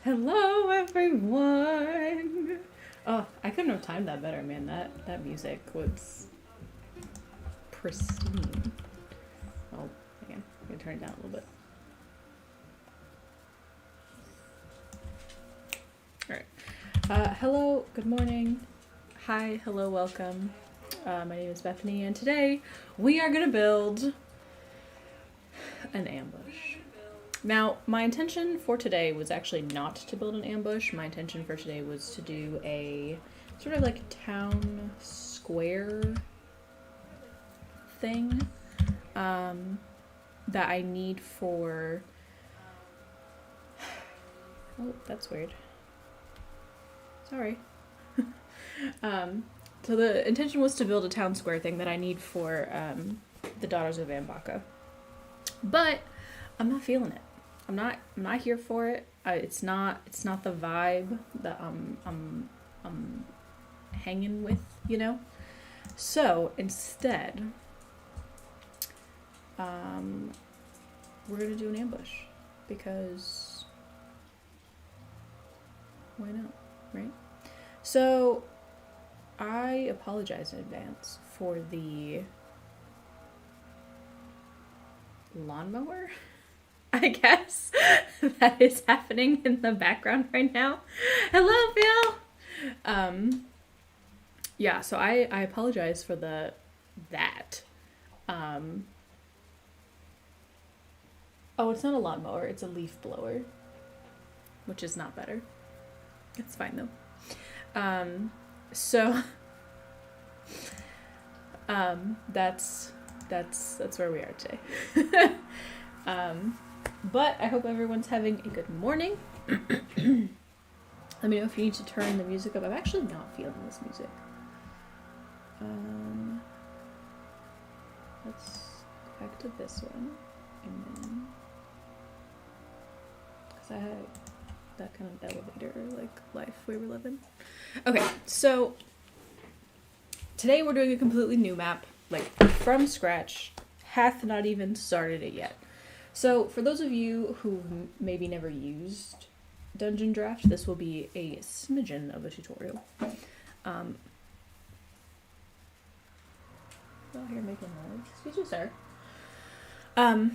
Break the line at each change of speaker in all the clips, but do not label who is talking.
Hello, everyone. Oh, I couldn't have timed that better, man. That music was pristine. Oh, again, I'm gonna turn it down a little bit. All right. Hello. Good morning. Hi. Hello. Welcome. My name is Bethany, and today we are gonna build an ambush. Now, my intention for today was actually not to build an ambush. My intention for today was to do a sort of like town square thing that I need for... Oh, that's weird. Sorry. So the intention was to build a town square thing that I need for the Daughters of Ambaka. But I'm not feeling it. I'm not here for it. It's not the vibe that I'm hanging with, you know? So instead, we're gonna do an ambush because why not, right? So I apologize in advance for the lawnmower, I guess, that is happening in the background right now. Hello, Phil! Yeah, so I apologize for that. Oh, it's not a lawnmower, it's a leaf blower, which is not better. It's fine, though. So, that's where we are today. But I hope everyone's having a good morning. Let me know if you need to turn the music up. I'm actually not feeling this music. Let's go back to this one. And then... because I had that kind of elevator, like, life we were living. Okay, so... today we're doing a completely new map. Like, from scratch. Hath not even started it yet. So, for those of you who maybe never used DungeonDraft, this will be a smidgen of a tutorial. Oh, you're making noise. Excuse me, sir. By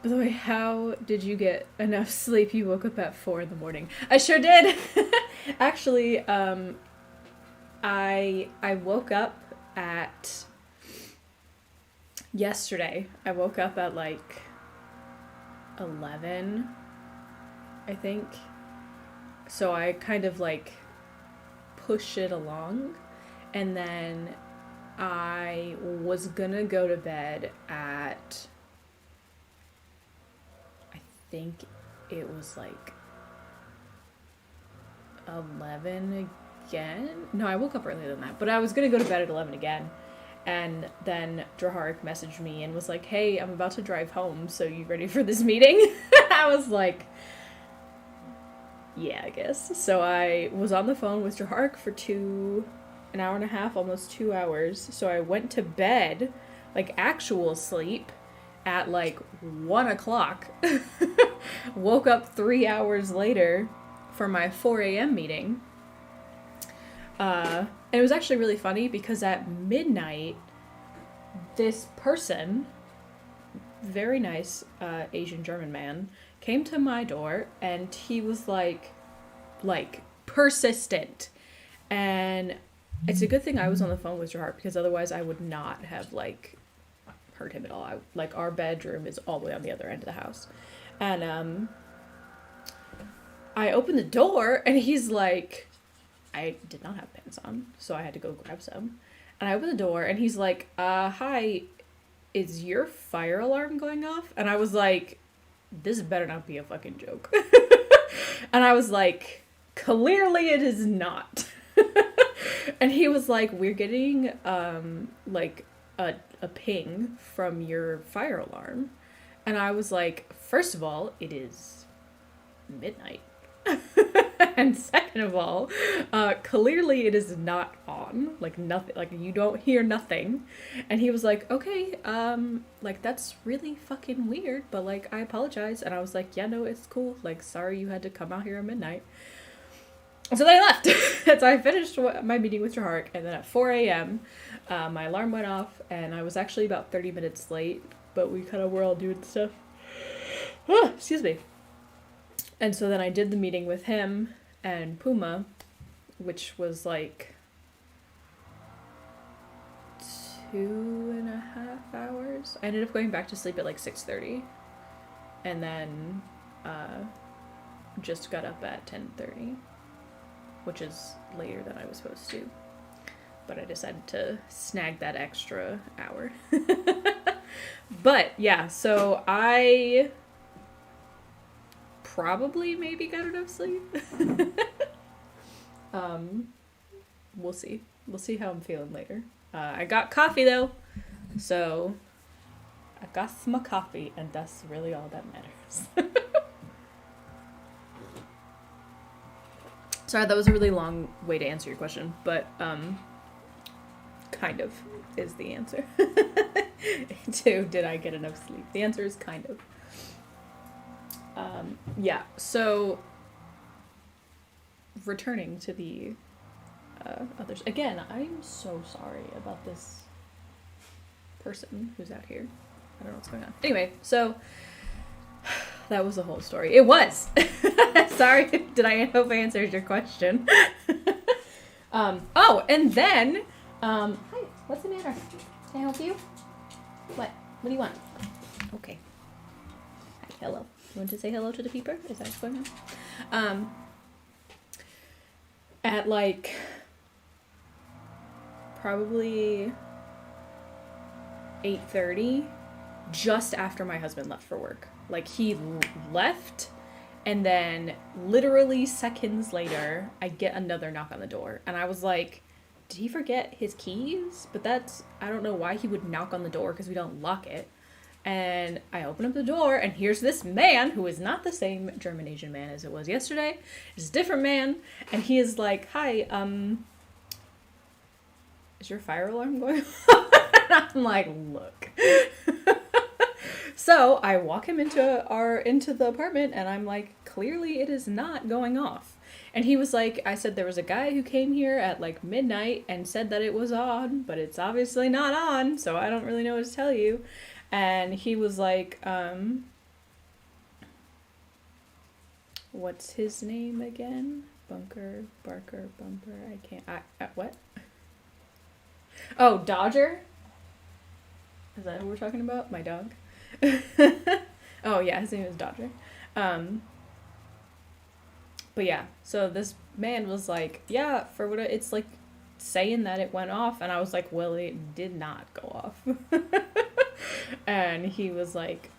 the way, how did you get enough sleep? You woke up at 4 a.m. I sure did! Actually, I woke up at... yesterday. I woke up at like 11, I think. So I kind of like pushed it along, and then I was gonna go to bed at, I think it was like 11 again. No, I woke up earlier than that, but I was gonna go to bed at 11 again. And then Draharik messaged me and was like, hey, I'm about to drive home, so you ready for this meeting? I was like, yeah, I guess. So I was on the phone with Draharik for an hour and a half, almost 2 hours. So I went to bed, like actual sleep, at like 1 o'clock. Woke up 3 hours later for my 4 a.m. meeting. And it was actually really funny because at midnight, this person, very nice Asian German man, came to my door and he was like persistent. And it's a good thing I was on the phone with Gerhard because otherwise I would not have like heard him at all. Our bedroom is all the way on the other end of the house. And I opened the door and he's like... I did not have pants on, so I had to go grab some. And I opened the door, and he's like, hi, is your fire alarm going off? And I was like, this better not be a fucking joke. And I was like, clearly it is not. And he was like, we're getting, like, a ping from your fire alarm. And I was like, first of all, it is midnight. And second of all, clearly it is not on. Like nothing, like you don't hear nothing. And he was like, okay, like that's really fucking weird, but like I apologize. And I was like, yeah, no, it's cool. Like, sorry you had to come out here at midnight. So then I left. And so I finished my meeting with Jahark, and then at 4 a.m., my alarm went off, and I was actually about 30 minutes late, but we kind of were all doing stuff. Excuse me. And so then I did the meeting with him and Puma, which was like 2.5 hours. I ended up going back to sleep at like 6:30, and then just got up at 10:30. Which is later than I was supposed to. But I decided to snag that extra hour. But yeah, so I probably maybe got enough sleep. We'll see. We'll see how I'm feeling later. I got coffee though. So I got some coffee, and that's really all that matters. Sorry, that was a really long way to answer your question, but kind of is the answer. To did I get enough sleep? The answer is kind of. Yeah, so returning to the others. Again, I'm so sorry about this person who's out here. I don't know what's going on. Anyway, so that was the whole story. It was. Sorry, I hope I answered your question. Oh, and then, hi, what's the matter? Can I help you? What do you want? Okay. Hi, hello. You want to say hello to the peeper? Is that what's going on? At like, probably 8:30, just after my husband left for work. Like, he left, and then literally seconds later, I get another knock on the door. And I was like, did he forget his keys? But I don't know why he would knock on the door, because we don't lock it. And I open up the door, and here's this man, who is not the same German Asian man as it was yesterday. It's a different man, and he is like, hi, is your fire alarm going off? And I'm like, look. So I walk him into the apartment, and I'm like, clearly it is not going off. And he was like, I said there was a guy who came here at like midnight and said that it was on, but it's obviously not on, so I don't really know what to tell you. And he was like, what's his name again? Barker, Bumper, I can't, what? Oh, Dodger? Is that who we're talking about? My dog? Oh yeah, his name is Dodger. But yeah, so this man was like, yeah, for what it's like saying that it went off, and I was like, well, it did not go off. And he was like,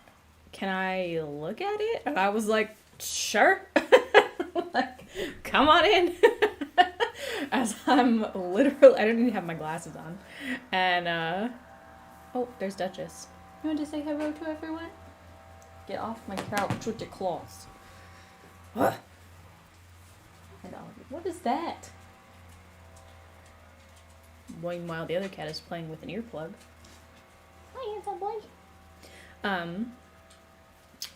can I look at it? And I was like, sure. Like, come on in. As I'm literally, I don't even have my glasses on. And oh, there's Duchess. You want to say hello to everyone? Get off my couch with your claws. Ugh. And what is that? Meanwhile, the other cat is playing with an earplug. Hi, handsome boy.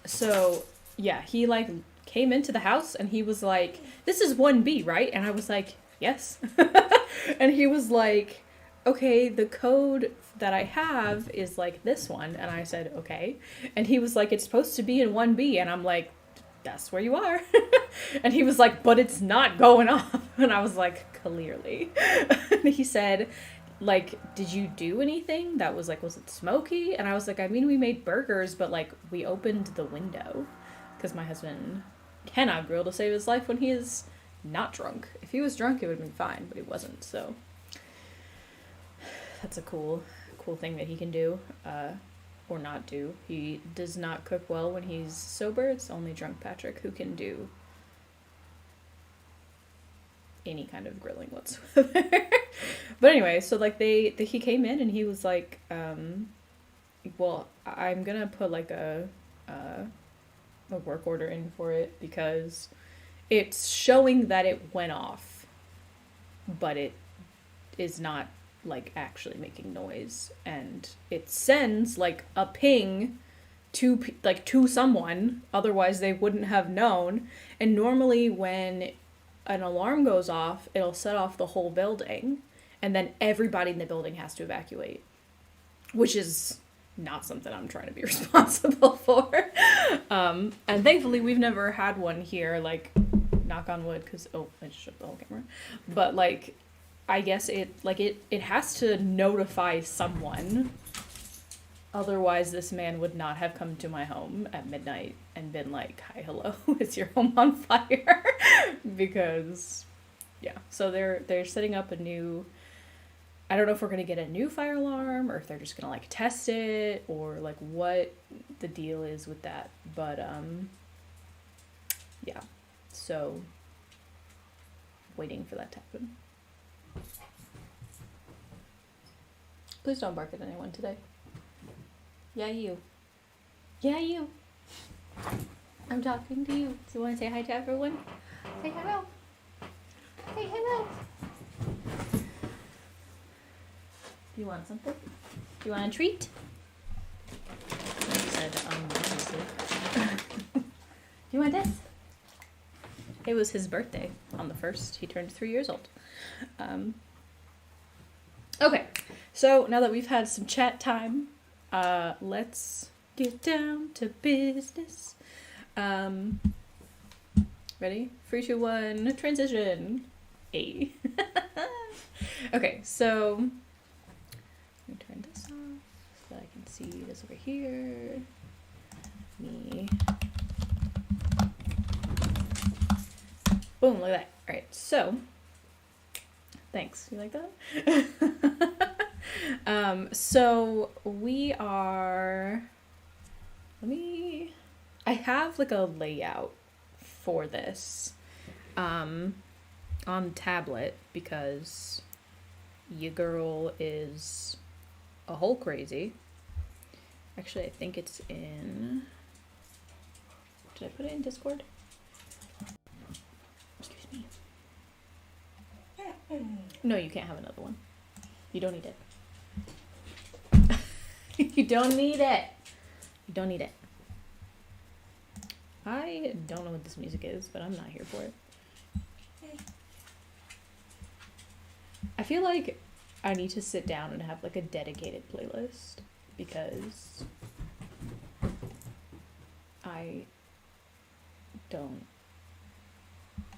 So yeah, he like came into the house, and he was like, "This is 1B, right?" And I was like, "Yes." And he was like, okay, the code that I have is like this one. And I said, okay. And he was like, it's supposed to be in 1B. And I'm like, that's where you are. And he was like, but it's not going off. And I was like, clearly. And he said, like, did you do anything that was like, was it smoky? And I was like, I mean, we made burgers, but like we opened the window because my husband cannot grill to save his life when he is not drunk. If he was drunk, it would have been fine, but he wasn't. So that's a cool thing that he can do, or not do. He does not cook well when he's sober. It's only drunk Patrick who can do any kind of grilling whatsoever. But anyway, so like he came in, and he was like, well, I'm gonna put like a work order in for it, because it's showing that it went off, but it is not like actually making noise, and it sends like a ping to someone, otherwise they wouldn't have known. And normally when an alarm goes off, it'll set off the whole building, and then everybody in the building has to evacuate, which is not something I'm trying to be responsible for. And thankfully we've never had one here, like, knock on wood, because I just shut the whole camera, but like, I guess it has to notify someone. Otherwise, this man would not have come to my home at midnight and been like, "Hi, hello, is your home on fire?" Because, yeah. So they're setting up a new. I don't know if we're gonna get a new fire alarm or if they're just gonna like test it or like what the deal is with that. But yeah. So waiting for that to happen. Please don't bark at anyone today. Yeah, you. Yeah, you. I'm talking to you. Do you want to say hi to everyone? Say hello. Say hello. Do you want something? Do you want a treat? I said, do you want this? It was his birthday on the 1st. He turned 3 years old. Okay, so now that we've had some chat time, let's get down to business. Ready? 3, 2, 1, transition. A. Okay, so let me turn this off so that I can see this over here. Me. Boom, look at that. Alright, so thanks. You like that? So we are, I have like a layout for this, on tablet because your girl is a whole crazy. Actually, I think it's in, did I put it in Discord? Excuse me. No, you can't have another one. You don't need it. You don't need it. You don't need it. I don't know what this music is, but I'm not here for it. I feel like I need to sit down and have like a dedicated playlist because I don't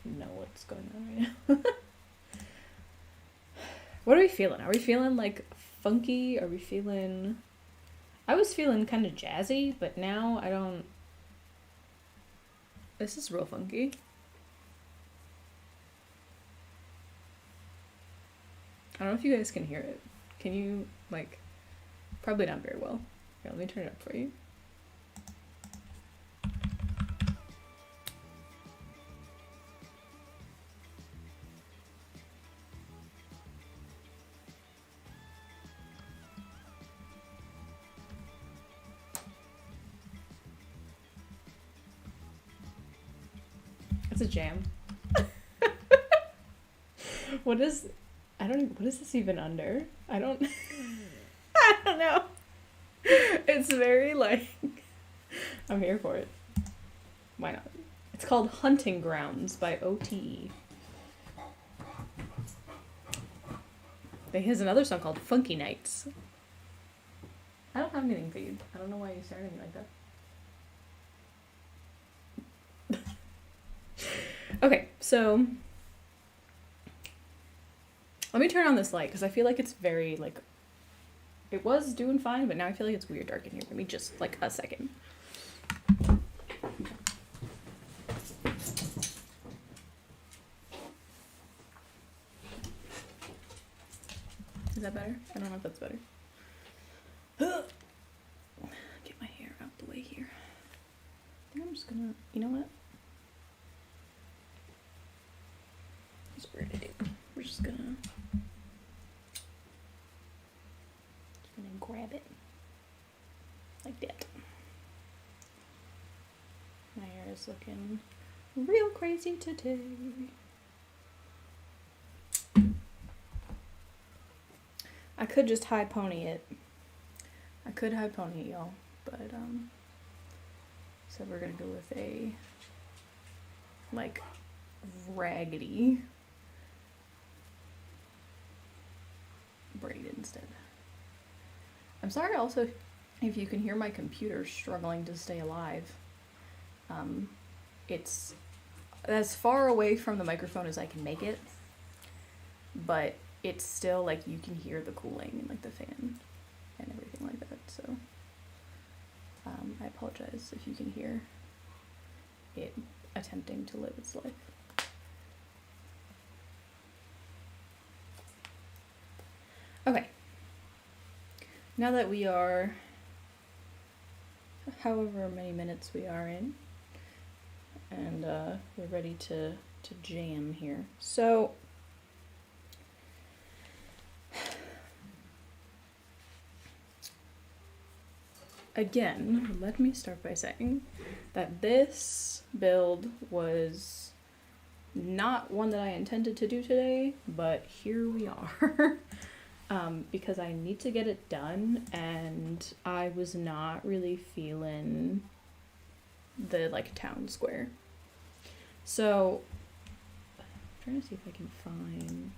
know what's going on right now. What are we feeling? Are we feeling like funky? Are we feeling... I was feeling kind of jazzy, but now I don't... This is real funky. I don't know if you guys can hear it. Can you, like... Probably not very well. Here, let me turn it up for you. It's a jam. What is this even under? I don't know. It's very like, I'm here for it. Why not? It's called Hunting Grounds by OTE. He has another song called Funky Nights. I don't have anything for you. I don't know why you're staring at me like that. Okay, so let me turn on this light because I feel like it's very like, it was doing fine, but now I feel like it's weird dark in here. Give me just like a second. Is that better? I don't know if that's better. Get my hair out the way here. I think I'm just gonna, you know what? That's what we're gonna do. We're just gonna grab it like that. My hair is looking Real crazy today. I could just high pony it. I could high pony it, y'all, but so we're gonna go with a like raggedy braid instead. I'm sorry also if you can hear my computer struggling to stay alive. It's as far away from the microphone as I can make it, but it's still like you can hear the cooling and like the fan and everything like that, so I apologize if you can hear it attempting to live its life. Okay, now that we are however many minutes we are in, and we're ready to jam here. So again, let me start by saying that this build was not one that I intended to do today, but here we are. Because I need to get it done, and I was not really feeling the like town square. So I'm trying to see if I can find,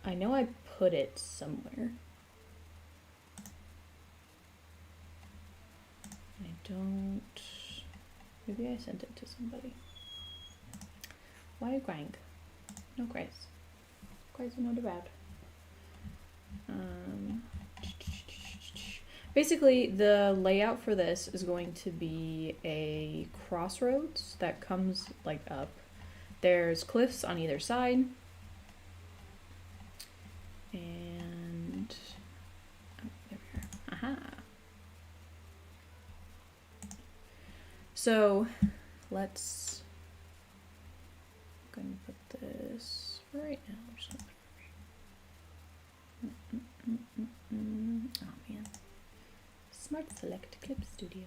I know I put it somewhere. I don't, maybe I sent it to somebody. Why are you crying? No cries. Cries are not bad. Basically, the layout for this is going to be a crossroads that comes like up. There's cliffs on either side, and oh, there we are. Aha. So let's go and put this right now. I'm just gonna oh man. Smart Select Clip Studio.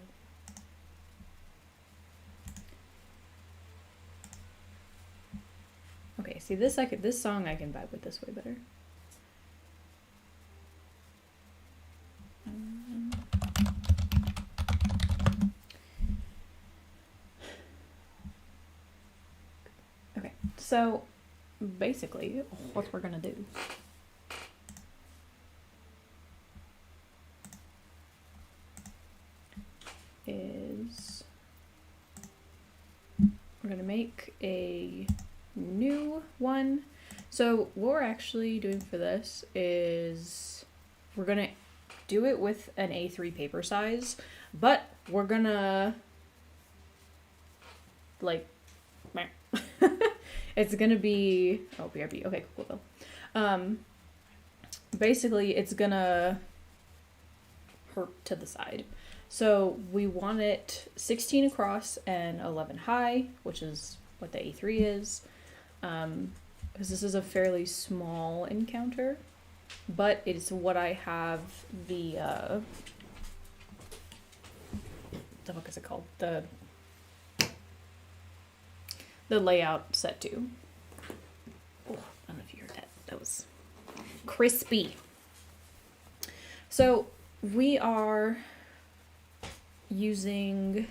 Okay, see this this song I can vibe with this way better. Okay, so basically what we're gonna do is we're gonna make a new one. So what we're actually doing for this is we're gonna do it with an A3 paper size, but we're gonna like it's gonna be BRB. Okay, cool. Basically it's gonna hurt to the side. So we want it 16 across and 11 high, which is what the A3 is, because this is a fairly small encounter, but it's what I have the fuck is it called? The layout set to. Oh, I don't know if you heard that. That was crispy. So we are using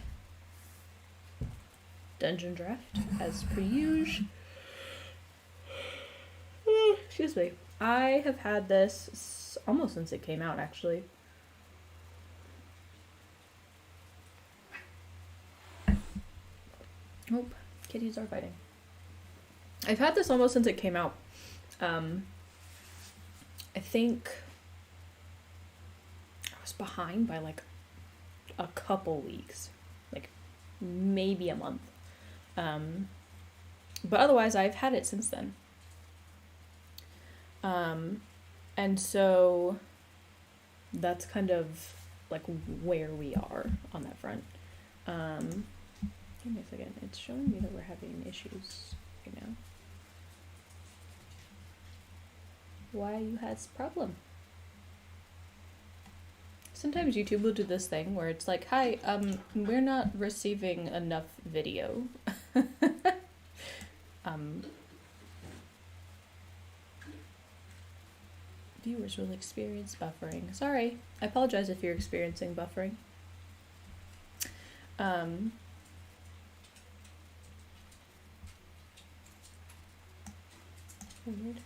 DungeonDraft as per usual. Excuse me. I have had this almost since it came out, actually. Oh, kitties are fighting. I've had this almost since it came out. I think I was behind by like a couple weeks, like maybe a month, but otherwise I've had it since then, and so that's kind of like where we are on that front. Give me a second, it's showing me that we're having issues right now. Why you has problem? Sometimes YouTube will do this thing where it's like, hi, we're not receiving enough video. Viewers will experience buffering. Sorry, I apologize if you're experiencing buffering. Weird.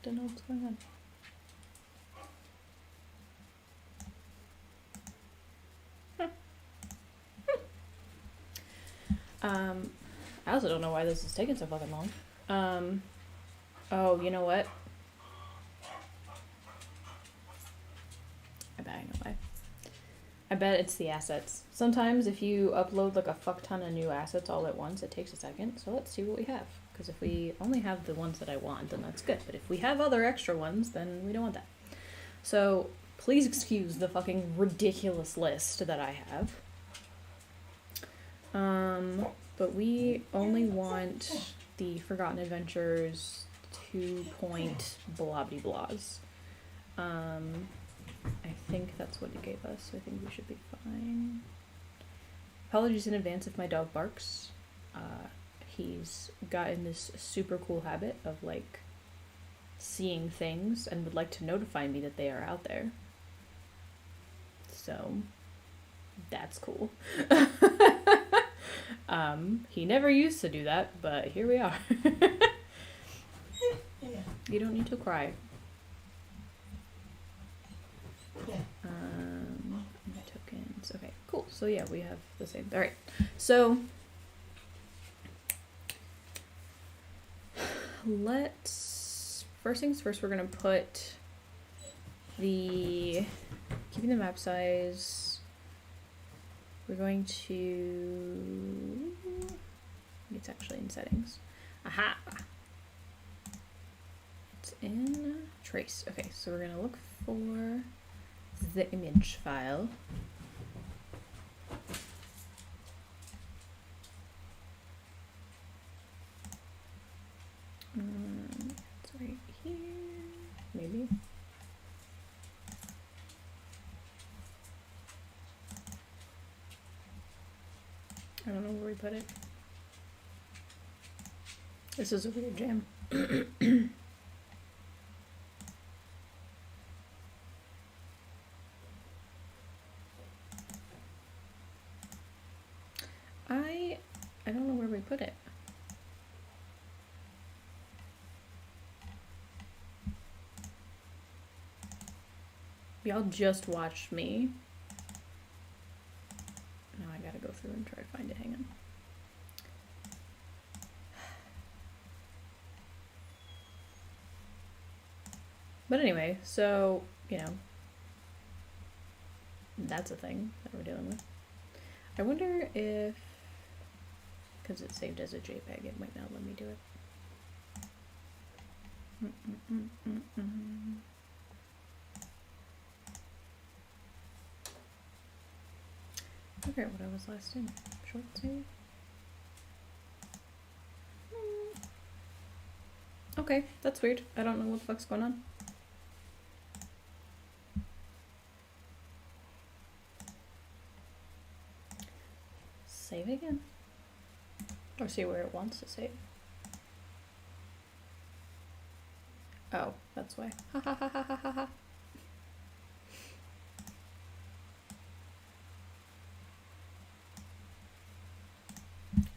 Don't know what's going on. I also don't know why this is taking so fucking long. Oh, you know what? I bet I know why. I bet it's the assets. Sometimes if you upload like a fuck ton of new assets all at once, it takes a second. So let's see what we have. Because if we only have the ones that I want, then that's good. But if we have other extra ones, then we don't want that. So please excuse the fucking ridiculous list that I have. But we only want the Forgotten Adventures 2-point blobby-blahs. I think that's what it gave us, so I think we should be fine. Apologies in advance if my dog barks. He's gotten this super cool habit of, like, seeing things and would like to notify me that they are out there. So, that's cool. He never used to do that, but here we are. You don't need to cry. Tokens. Okay, cool. So yeah, we have the same. All right. So first things first, we're gonna put keeping the map size. We're going to, it's actually in settings. Aha! It's in trace. Okay, so we're gonna look for the image file. It's right here, maybe. I don't know where we put it. This is a weird jam. I don't know where we put it. Y'all just watched me. Now I gotta go through and try to find it. Hang on. But anyway, so, you know, that's a thing that we're dealing with. I wonder if, because it's saved as a JPEG, it might not let me do it. I forget what I was last in. Shorts, maybe? Okay, that's weird. I don't know what the fuck's going on. Save again. Or see where it wants to save. Oh, that's why. Ha ha ha ha ha ha ha.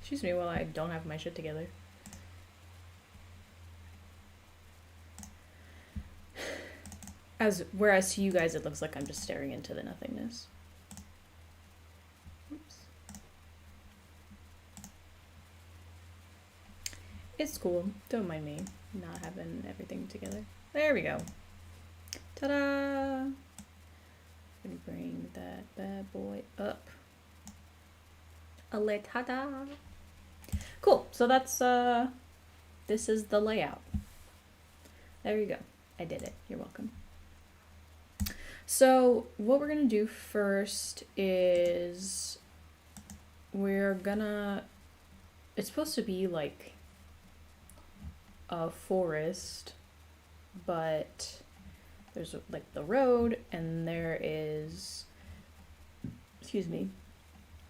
Excuse me while I don't have my shit together. Whereas to you guys it looks like I'm just staring into the nothingness. Oops. It's cool. Don't mind me not having everything together. There we go. Ta-da! I'm gonna bring that bad boy up. Ta-da! Cool. So that's this is the layout. There you go. I did it. You're welcome. So what we're gonna do first is it's supposed to be like a forest but there's like the road, and there is, excuse me,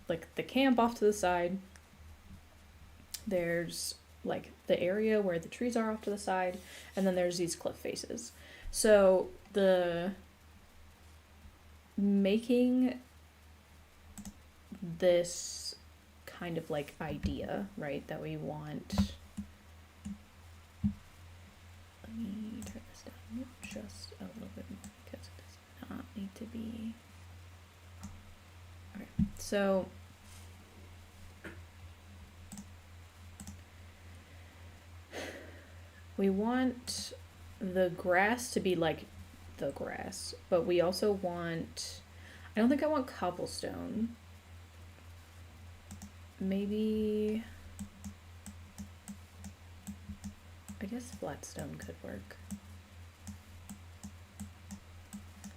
like the camp off to the side. There's like the area where the trees are off to the side, and then there's these cliff faces. So the making this kind of like idea, right, that we want. Let me turn this down just a little bit more because it does not need to be. Okay, so we want the grass to be like the grass, but we also want, I don't think I want cobblestone. Maybe, I guess flat stone could work.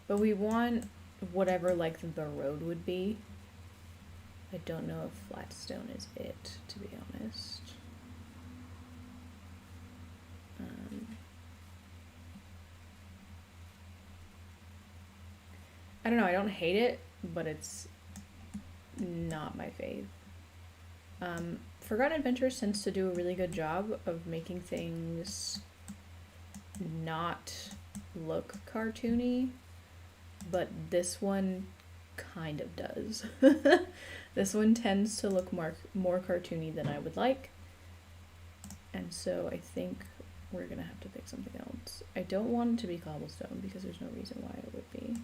But we want whatever like the road would be. I don't know if flat stone is it, to be honest. I don't know, I don't hate it, but it's not my fave. Forgotten Adventures tends to do a really good job of making things not look cartoony, but this one kind of does. This one tends to look more cartoony than I would like, and so I think we're gonna have to pick something else. I don't want it to be cobblestone because there's no reason why it would be.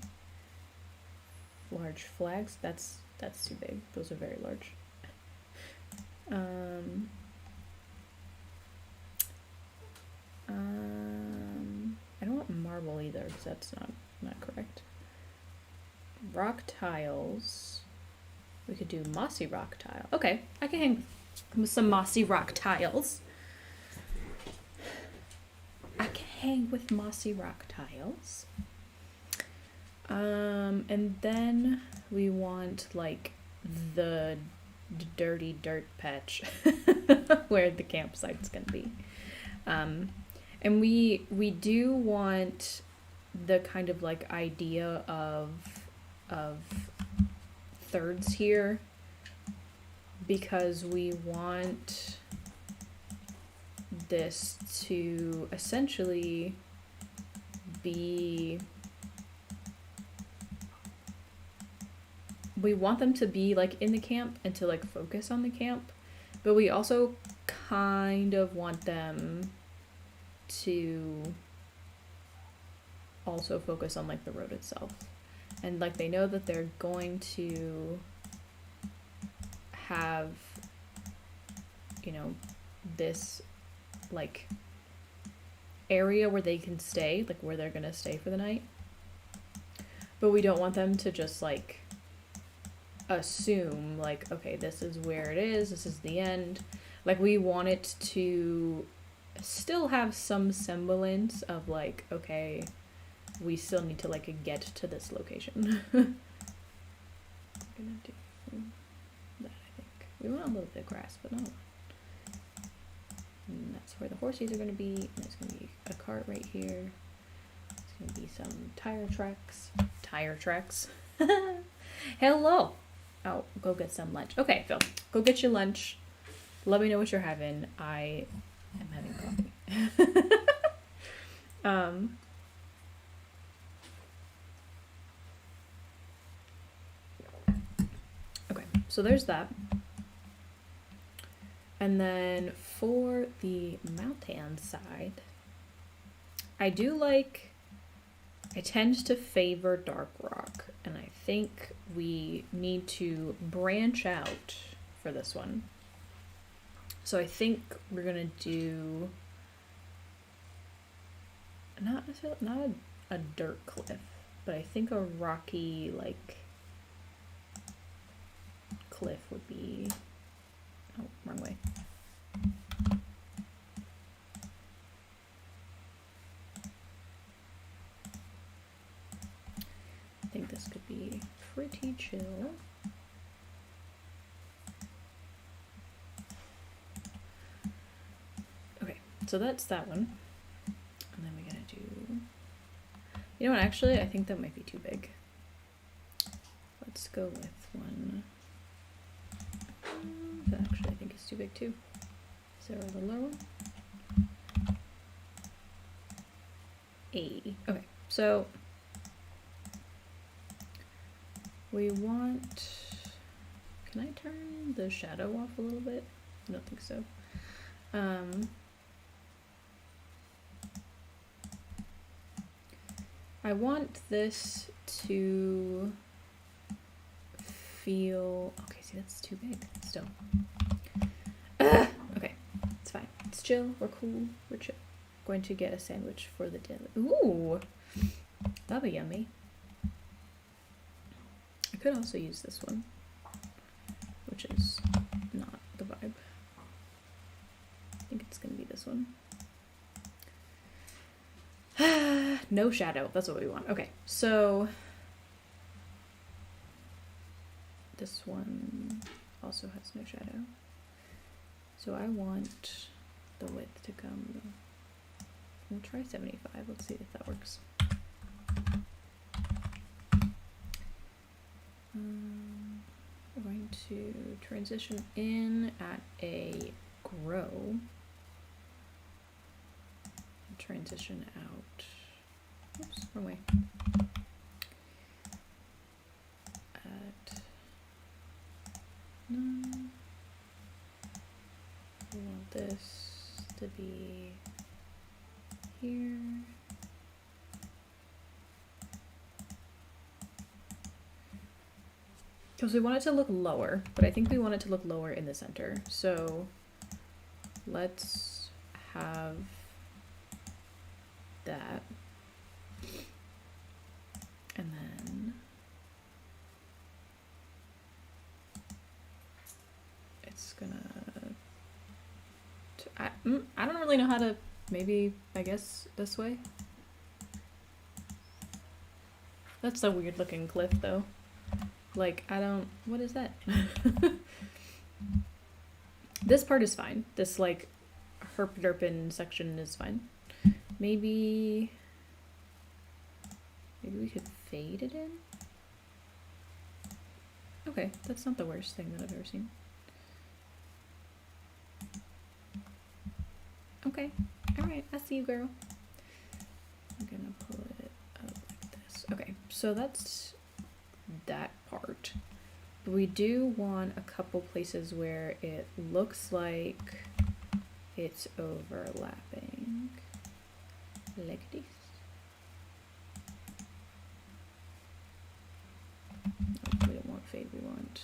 Large flags, that's too big. Those are very large. I don't want marble either because that's not correct. Rock tiles. We could do mossy rock tile. Okay, I can hang with some mossy rock tiles. I can hang with mossy rock tiles. And then we want like the dirty dirt patch where the campsite's gonna be. And we do want the kind of like idea of thirds here because we want this to essentially be, we want them to be like in the camp and to like focus on the camp, but we also kind of want them to also focus on like the road itself, and like they know that they're going to have, you know, this like area where they can stay, like where they're gonna stay for the night, but we don't want them to just like assume like, okay, this is where it is, this is the end. Like we want it to still have some semblance of like, okay, we still need to like get to this location. I'm gonna do that, I think. We want a little bit of grass, but not a lot. And that's where the horses are gonna be, and there's gonna be a cart right here. There's gonna be some tire tracks. Tire tracks. Hello! Oh, go get some lunch. Okay, Phil, go get your lunch. Let me know what you're having. I am having coffee. Okay, so there's that. And then for the mountain side, I tend to favor dark rock, and I think we need to branch out for this one. So I think we're gonna do not a dirt cliff, but I think a rocky like cliff would be, oh, wrong way. I think this could be pretty chill. Okay, so that's that one. And then we gotta do You know what, actually, I think that might be too big. Let's go with one. That actually I think is too big too. Is there a littler one? Okay, so we want, can I turn the shadow off a little bit? I don't think so. I want this to feel, okay, see that's too big still. Okay, it's fine. It's chill, we're cool, we're chill. Going to get a sandwich for the dinner. Ooh, that'll be yummy. I could also use this one, which is not the vibe. I think it's gonna be this one. No shadow, that's what we want. Okay, so this one also has no shadow. So I want the width to come, we'll try 75, let's see if that works. We're going to transition in at a grow. And transition out. Oops, wrong way. At 9. We want this to be here. Because we want it to look lower, but I think we want it to look lower in the center. So let's have that. And then it's gonna, I don't really know how to, maybe, I guess this way. That's a weird looking cliff though. Like, I don't, what is that? This part is fine. This like herp-derpin section is fine. Maybe we could fade it in? Okay, that's not the worst thing that I've ever seen. Okay, alright, I see you, girl. I'm gonna pull it up like this. Okay, so that's that part. But we do want a couple places where it looks like it's overlapping. Like this. No, we don't want fade, we want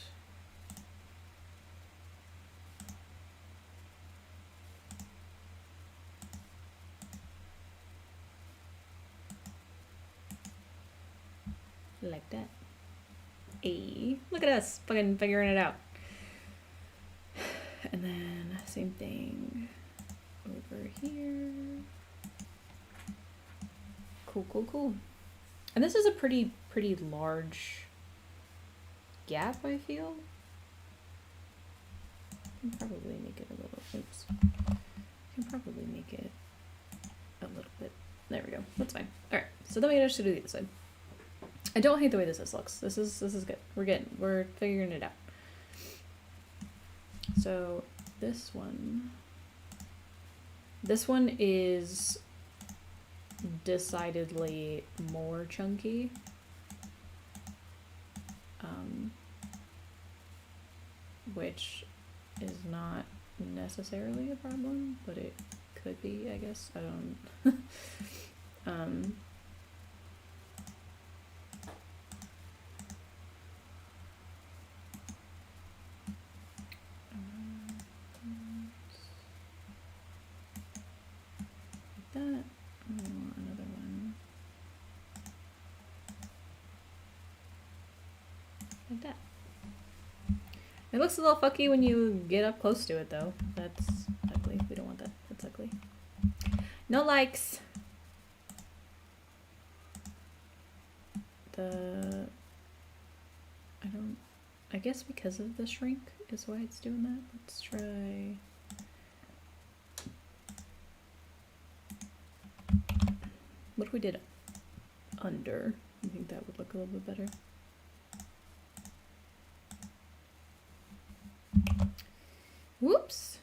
like that. Hey, look at us fucking figuring it out. And then same thing over here. Cool, cool, cool. And this is a pretty large gap, I feel. I can probably make it a little, oops. I can probably make it a little bit. There we go, that's fine. All right, so then we just do the other side. I don't hate the way this looks. This is good. We're figuring it out. So this one is decidedly more chunky. Which is not necessarily a problem, but it could be, I guess. I don't that. I want another one. Like that. It looks a little fucky when you get up close to it though. That's ugly. We don't want that. That's ugly. No likes. I guess because of the shrink is why it's doing that. Let's try. What if we did under. I think that would look a little bit better. Whoops.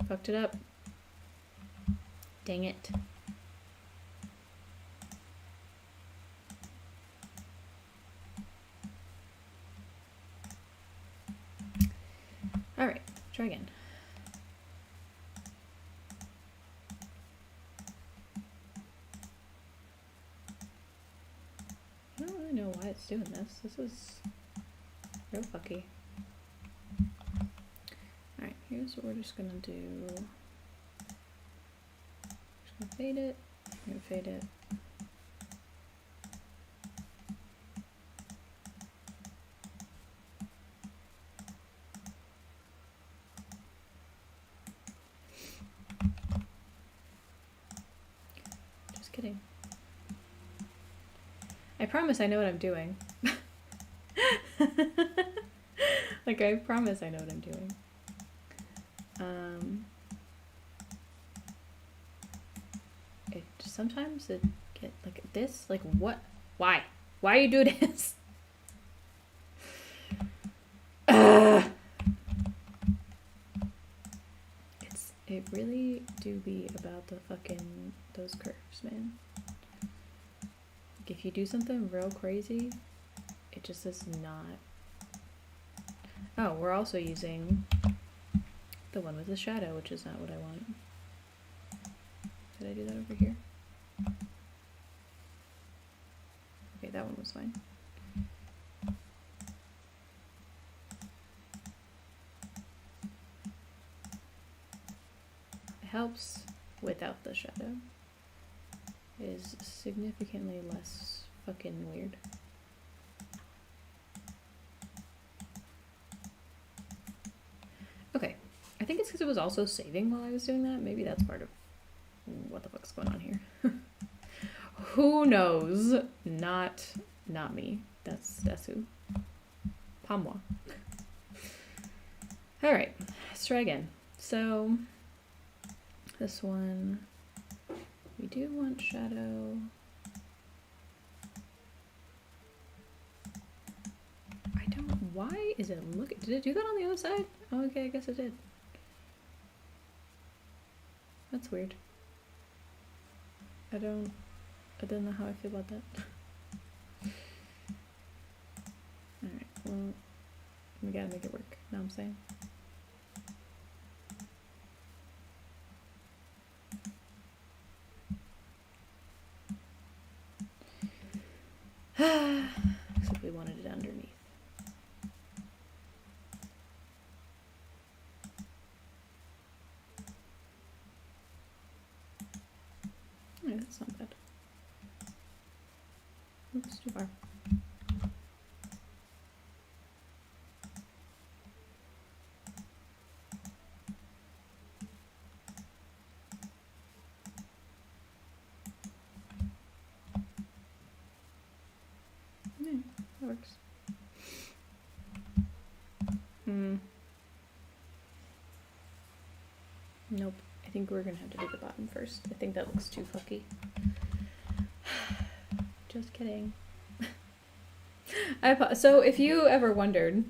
Fucked it up. Dang it. Alright, try again. I don't really know why it's doing this. This is real fucky. Alright, here's what we're just gonna do. Just gonna fade it. I'm gonna fade it. Just kidding. I promise I know what I'm doing. Like, I promise I know what I'm doing. It just sometimes it get like this. Like, what? Why? Why you do this? It really do be about the fucking those curves, man. Like, if you do something real crazy, it just is not. Oh, we're also using the one with the shadow, which is not what I want. Did I do that over here? Okay, that one was fine. It helps without the shadow. It is significantly less fucking weird. Okay, I think it's because it was also saving while I was doing that. Maybe that's part of what the fuck's going on here. Who knows? Not me. That's who. Pas moi. All right, let's try again. So this one, we do want shadow. I don't. Why is it look? Did it do that on the other side? Oh, okay, I guess it did. That's weird. I don't know how I feel about that. Alright, well, we gotta make it work. Know what I'm saying? Except we wanted it underneath. Yeah, that's not bad. Oops, too far. Yeah, that works. Nope. I think we're gonna have to do the bottom first. I think that looks too fucky. Just kidding. So if you ever wondered,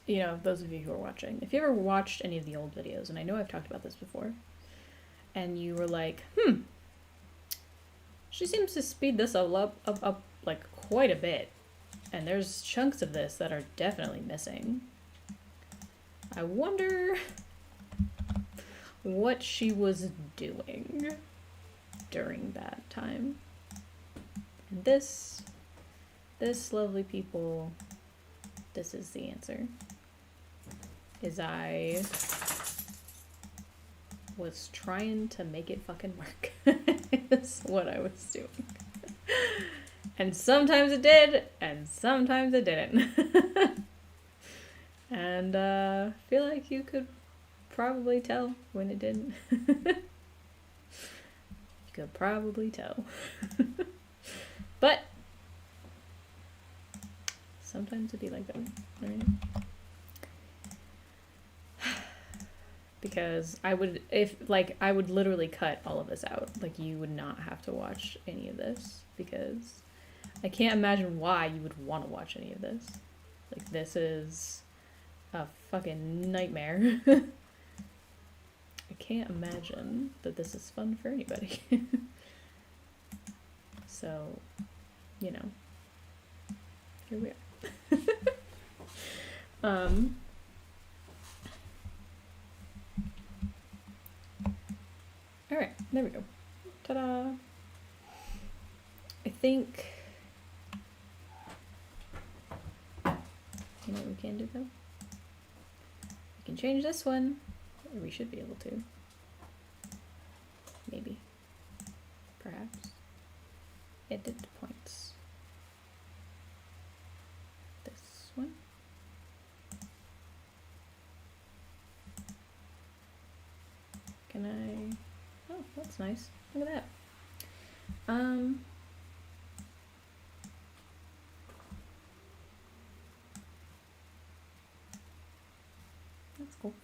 you know, those of you who are watching, if you ever watched any of the old videos, and I know I've talked about this before, and you were like, she seems to speed this up like quite a bit, and there's chunks of this that are definitely missing. I wonder what she was doing during that time. And this lovely people, this is the answer. Is I was trying to make it fucking work. Is what I was doing. And sometimes it did, and sometimes it didn't. And I feel like you could probably tell when it didn't. You could probably tell. But sometimes it'd be like that, right? because I would, if, like, I would literally cut all of this out. Like, you would not have to watch any of this, because I can't imagine why you would want to watch any of this. Like, this is a fucking nightmare. I can't imagine that this is fun for anybody. So, you know, here we are. Alright, there we go. Ta-da! I think... You know what we can do, though? We can change this one. Or we should be able to. Maybe. Perhaps. Edit points. This one. Can I... Oh, that's nice. Look at that. That's cool.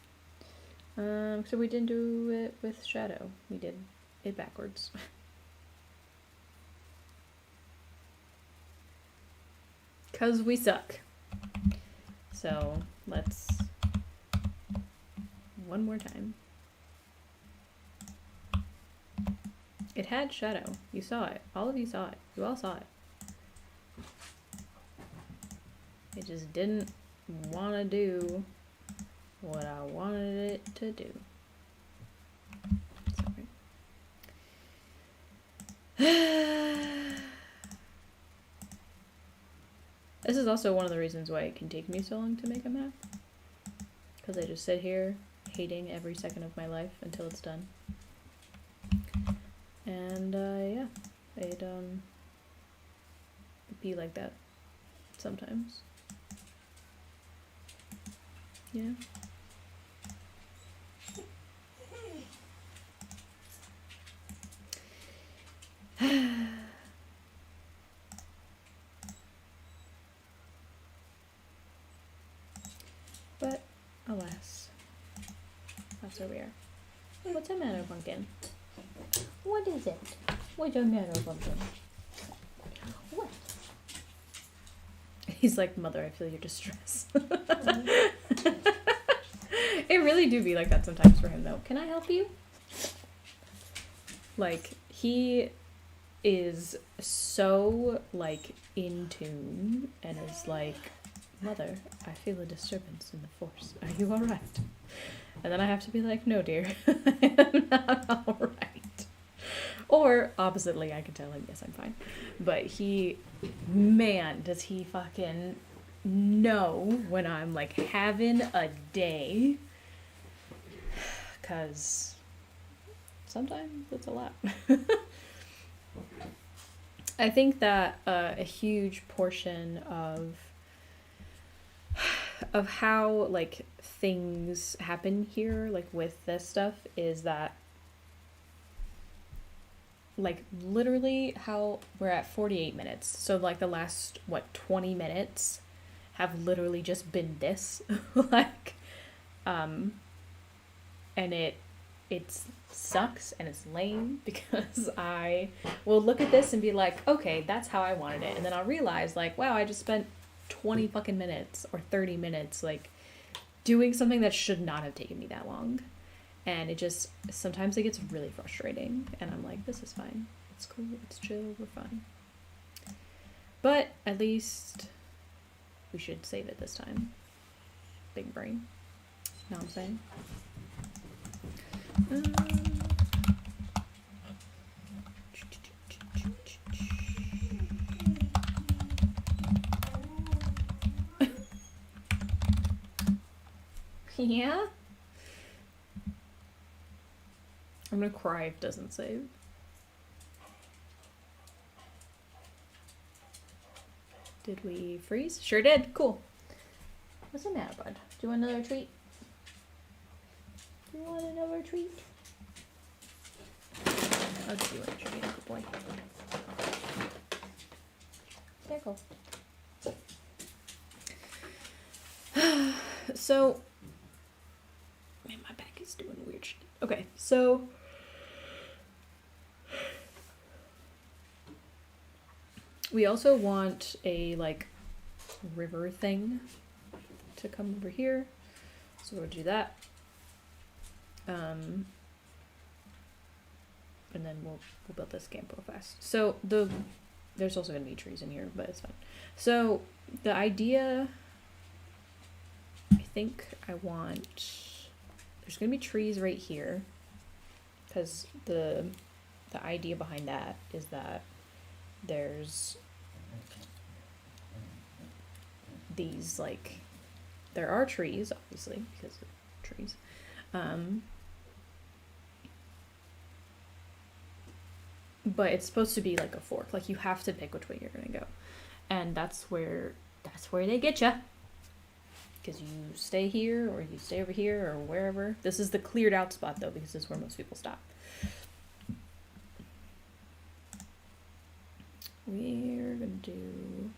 So we didn't do it with shadow. We did it backwards. Cause we suck. So let's one more time. It had shadow. You saw it. All of you saw it. You all saw it. It just didn't want to do what I wanted it to do. Sorry. This is also one of the reasons why it can take me so long to make a map. Because I just sit here hating every second of my life until it's done. And yeah, it'd be like that sometimes. Yeah. But alas, that's where we are. What's the matter, pumpkin? What is it? What's the matter, pumpkin? What? He's like, Mother, I feel your distress. It really do be like that sometimes for him, though. Can I help you? Like, he is so, like, in tune and is like, Mother, I feel a disturbance in the force. Are you alright? And then I have to be like, no, dear, I am not alright. Or, oppositely, I can tell him, yes, I'm fine. But he, man, does he fucking know when I'm, like, having a day. 'Cause sometimes it's a lot. I think that a huge portion of how, like, things happen here, like, with this stuff, is that, like, literally how we're at 48 minutes. So, like, the last, 20 minutes have literally just been this. Like, and it sucks and it's lame because I will look at this and be like, okay, that's how I wanted it. And then I'll realize, like, wow, I just spent 20 fucking minutes or 30 minutes, like, doing something that should not have taken me that long. And it just, sometimes it gets really frustrating. And I'm like, this is fine. It's cool. It's chill. We're fine. But at least we should save it this time. Big brain. Know what I'm saying? Yeah? I'm gonna cry if it doesn't save. Did we freeze? Sure did. Cool. What's the matter, bud? Do you want another treat? Do you want another treat? I'll give you a treat, good boy. There you go. So, man, my back is doing Okay, so we also want a like river thing to come over here. So we'll do that. And then we'll build this camp real fast. So there's also gonna be trees in here, but it's fine. So the idea, I think I want, there's gonna be trees right here, because the idea behind that is that there's these like, there are trees obviously because of trees, but it's supposed to be like a fork. Like you have to pick which way you're gonna go, and that's where they get you. Because you stay here or you stay over here or wherever. This is the cleared out spot though, because this is where most people stop. We're gonna do.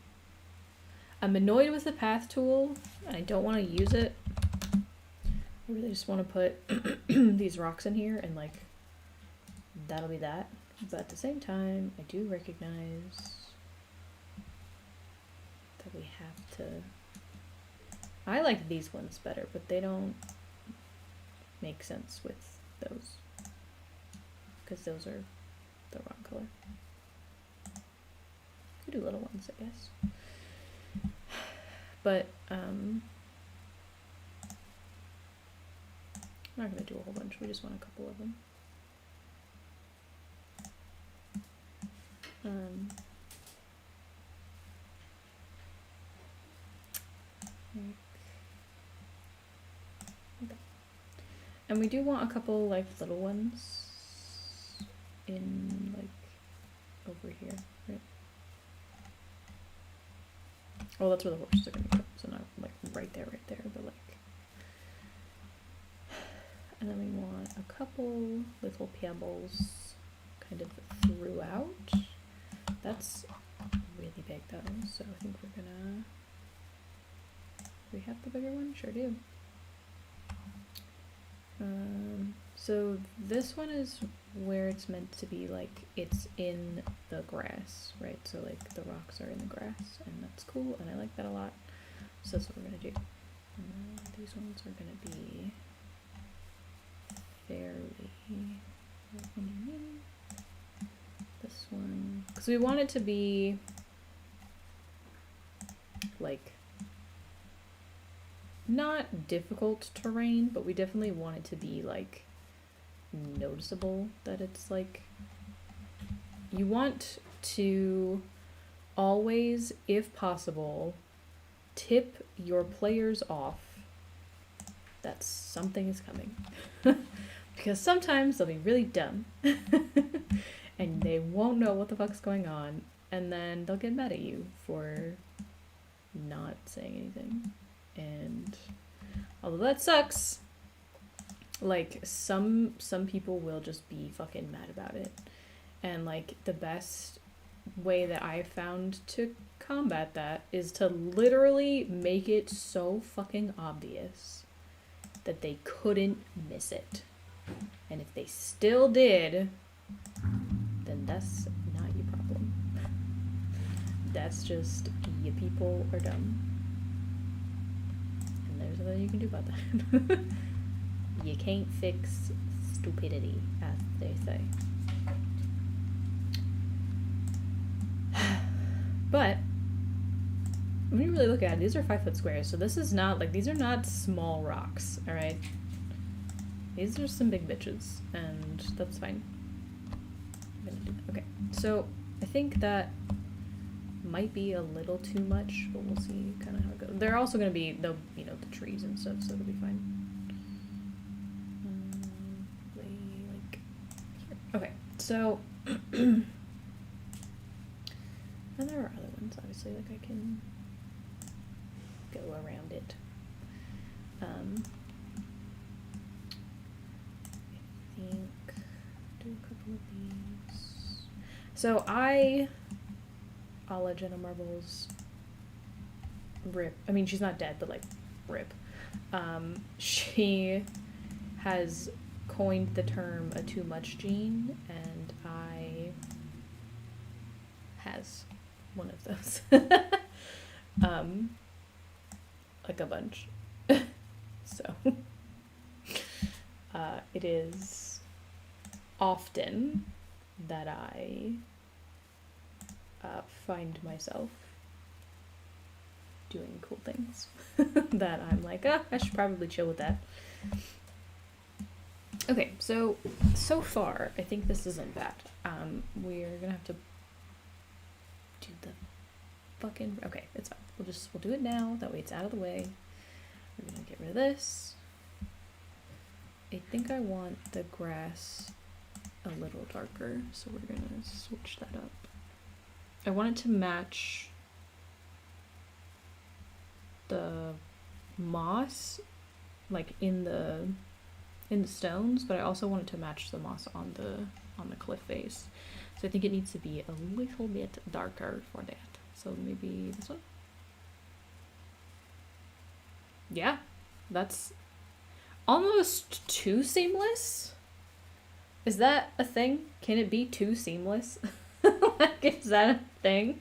I'm annoyed with the path tool, and I don't want to use it. I really just want to put these rocks in here, and like that'll be that. But at the same time, I do recognize that we have to. I like these ones better, but they don't make sense with those because those are the wrong color. We do little ones, I guess. But I'm not gonna do a whole bunch. We just want a couple of them. Okay. And we do want a couple like little ones in like over here, right? Oh, that's where the horses are gonna go. So not like right there, but like. And then we want a couple little pebbles kind of throughout. That's really big though, so I think we're gonna. Do we have the bigger one? Sure do. So this one is where it's meant to be, like it's in the grass, right? So like the rocks are in the grass, and that's cool, and I like that a lot. So that's what we're gonna do. These ones are gonna be fairly. This one, because we want it to be like not difficult terrain, but we definitely want it to be like noticeable that it's like you want to always, if possible, tip your players off that something is coming. Because sometimes they'll be really dumb and they won't know what the fuck's going on, and then they'll get mad at you for not saying anything. And although that sucks, like some people will just be fucking mad about it. And like the best way that I've found to combat that is to literally make it so fucking obvious that they couldn't miss it. And if they still did, then that's not your problem. That's just you people are dumb. And there's nothing you can do about that. You can't fix stupidity, as they say. But when you really look at it, these are 5-foot squares, so this is not like, these are not small rocks, alright? These are some big bitches, and that's fine. Okay, so I think that might be a little too much, but we'll see kind of how it goes. They're also going to be the, you know, the trees and stuff, so it'll be fine. Like here. Okay, so and there are other ones, obviously, like I can go around it. I think do a couple of these. So a la Jenna Marbles, rip. I mean, she's not dead, but like rip. She has coined the term a too much gene, and I has one of those. Like a bunch. So it is often that I find myself doing cool things that I'm like, I should probably chill with that. Okay, so far, I think this isn't bad. We're gonna have to do the fucking, okay, it's fine. We'll do it now, that way it's out of the way. We're gonna get rid of this. I think I want the grass a little darker, so we're gonna switch that up. I want it to match the moss, like in the stones, but I also want it to match the moss on the cliff face. So I think it needs to be a little bit darker for that. So maybe this one. Yeah, that's almost too seamless. Is that a thing? Can it be too seamless? Like, is that a thing?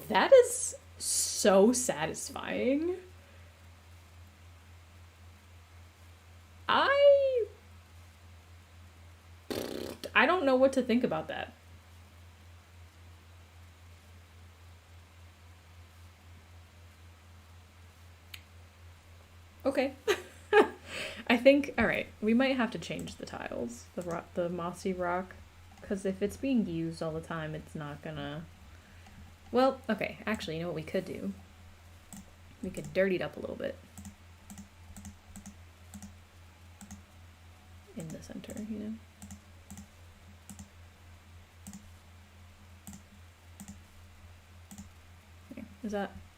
That is so satisfying. I don't know what to think about that. Okay. I think, alright, we might have to change the tiles, the mossy rock, because if it's being used all the time, it's not gonna... Well, okay, actually, you know what we could do? We could dirty it up a little bit. In the center, you know? Okay,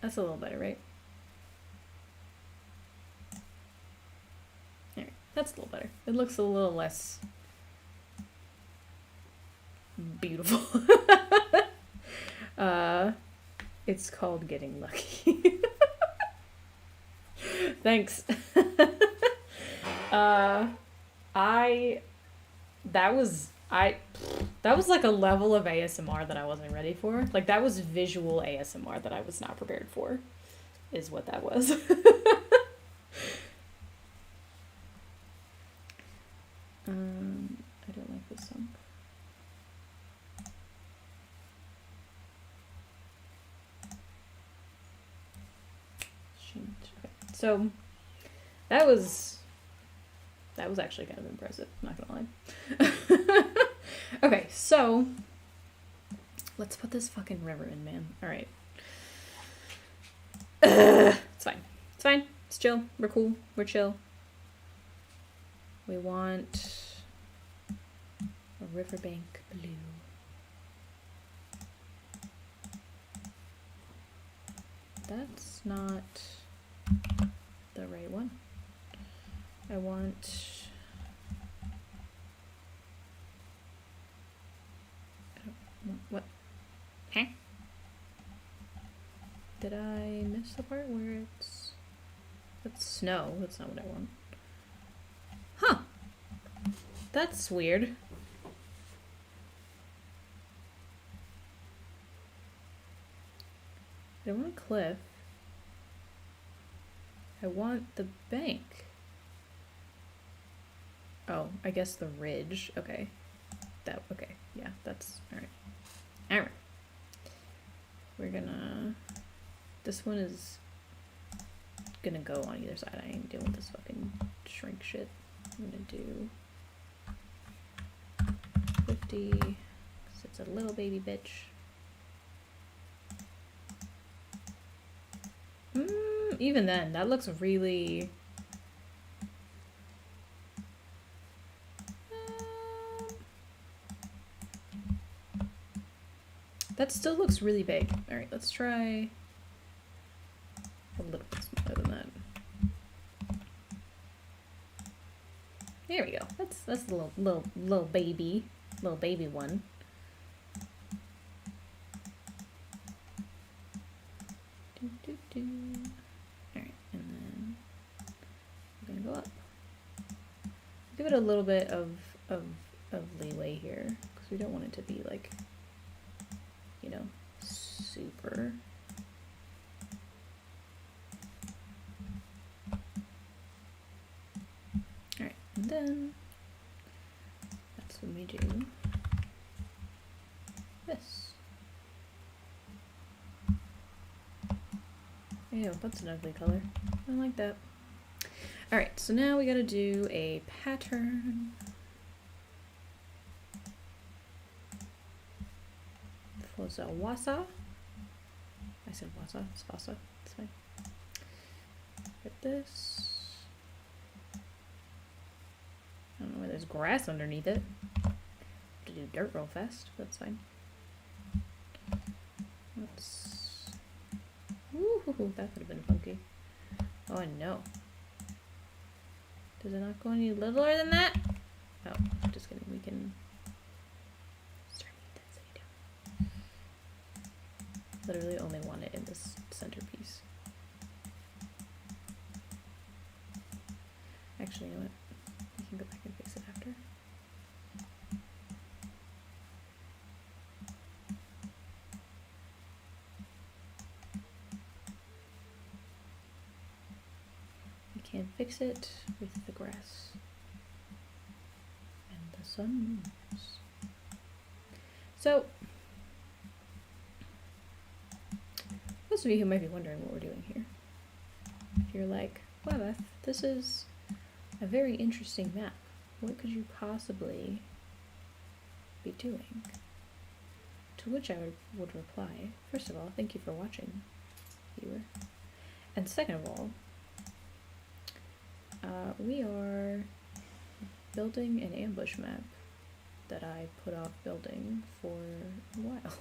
that's a little better, right? Alright, that's a little better. It looks a little less beautiful. It's called getting lucky. Thanks. That was like a level of ASMR that I wasn't ready for. Like, that was visual ASMR that I was not prepared for, is what that was. I don't like this song. Okay. So that was actually kind of impressive, not gonna lie. Okay, so let's put this fucking river in, man. Alright. It's fine. It's fine. It's chill. We're cool. We're chill. We want a riverbank blue. That's not the right one. I want... What? Huh? Did I miss the part where it's... That's snow. That's not what I want. Huh. That's weird. I don't want a cliff. I want the bank. Oh, I guess the ridge. Okay. Okay. Yeah, that's... Alright. Alright. We're gonna... This one is gonna go on either side. I ain't dealing with this fucking shrink shit. I'm gonna do 50, because it's a little baby bitch. Even then, that looks really... that still looks really big. Alright, let's try a little bit smaller than that. There we go. That's the little baby one. Alright, and then give it a little bit of leeway here, because we don't want it to be like, you know, super. Alright, and then that's when we do this. Ew, that's an ugly color. I don't like that. Alright, so now we gotta do a pattern. For the wasa. I said wasa, it's wasa, it's fine. Get this. I don't know why there's grass underneath it. To do dirt real fast, but that's fine. Let's. Ooh, that could have been funky. Oh no. Does it not go any littler than that? Oh, just kidding. We can start the intensity down. Literally only want it in this centerpiece. Actually, you know what? You can go back and fix it after. You can fix it with the grass and the sun moves. So, those of you who might be wondering what we're doing here, if you're like, wow, Beth, this is a very interesting map. What could you possibly be doing? To which I would reply, first of all, thank you for watching, viewer. And second of all, we are building an ambush map that I put off building for a while.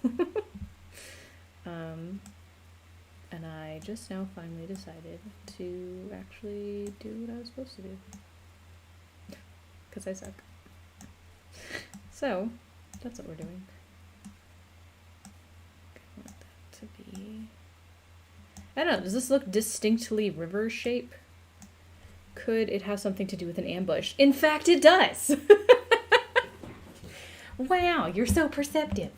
And I just now finally decided to actually do what I was supposed to do. Because I suck. So, that's what we're doing. I want that to be... I don't know, does this look distinctly river shape? Could it have something to do with an ambush? In fact, it does! Wow, you're so perceptive.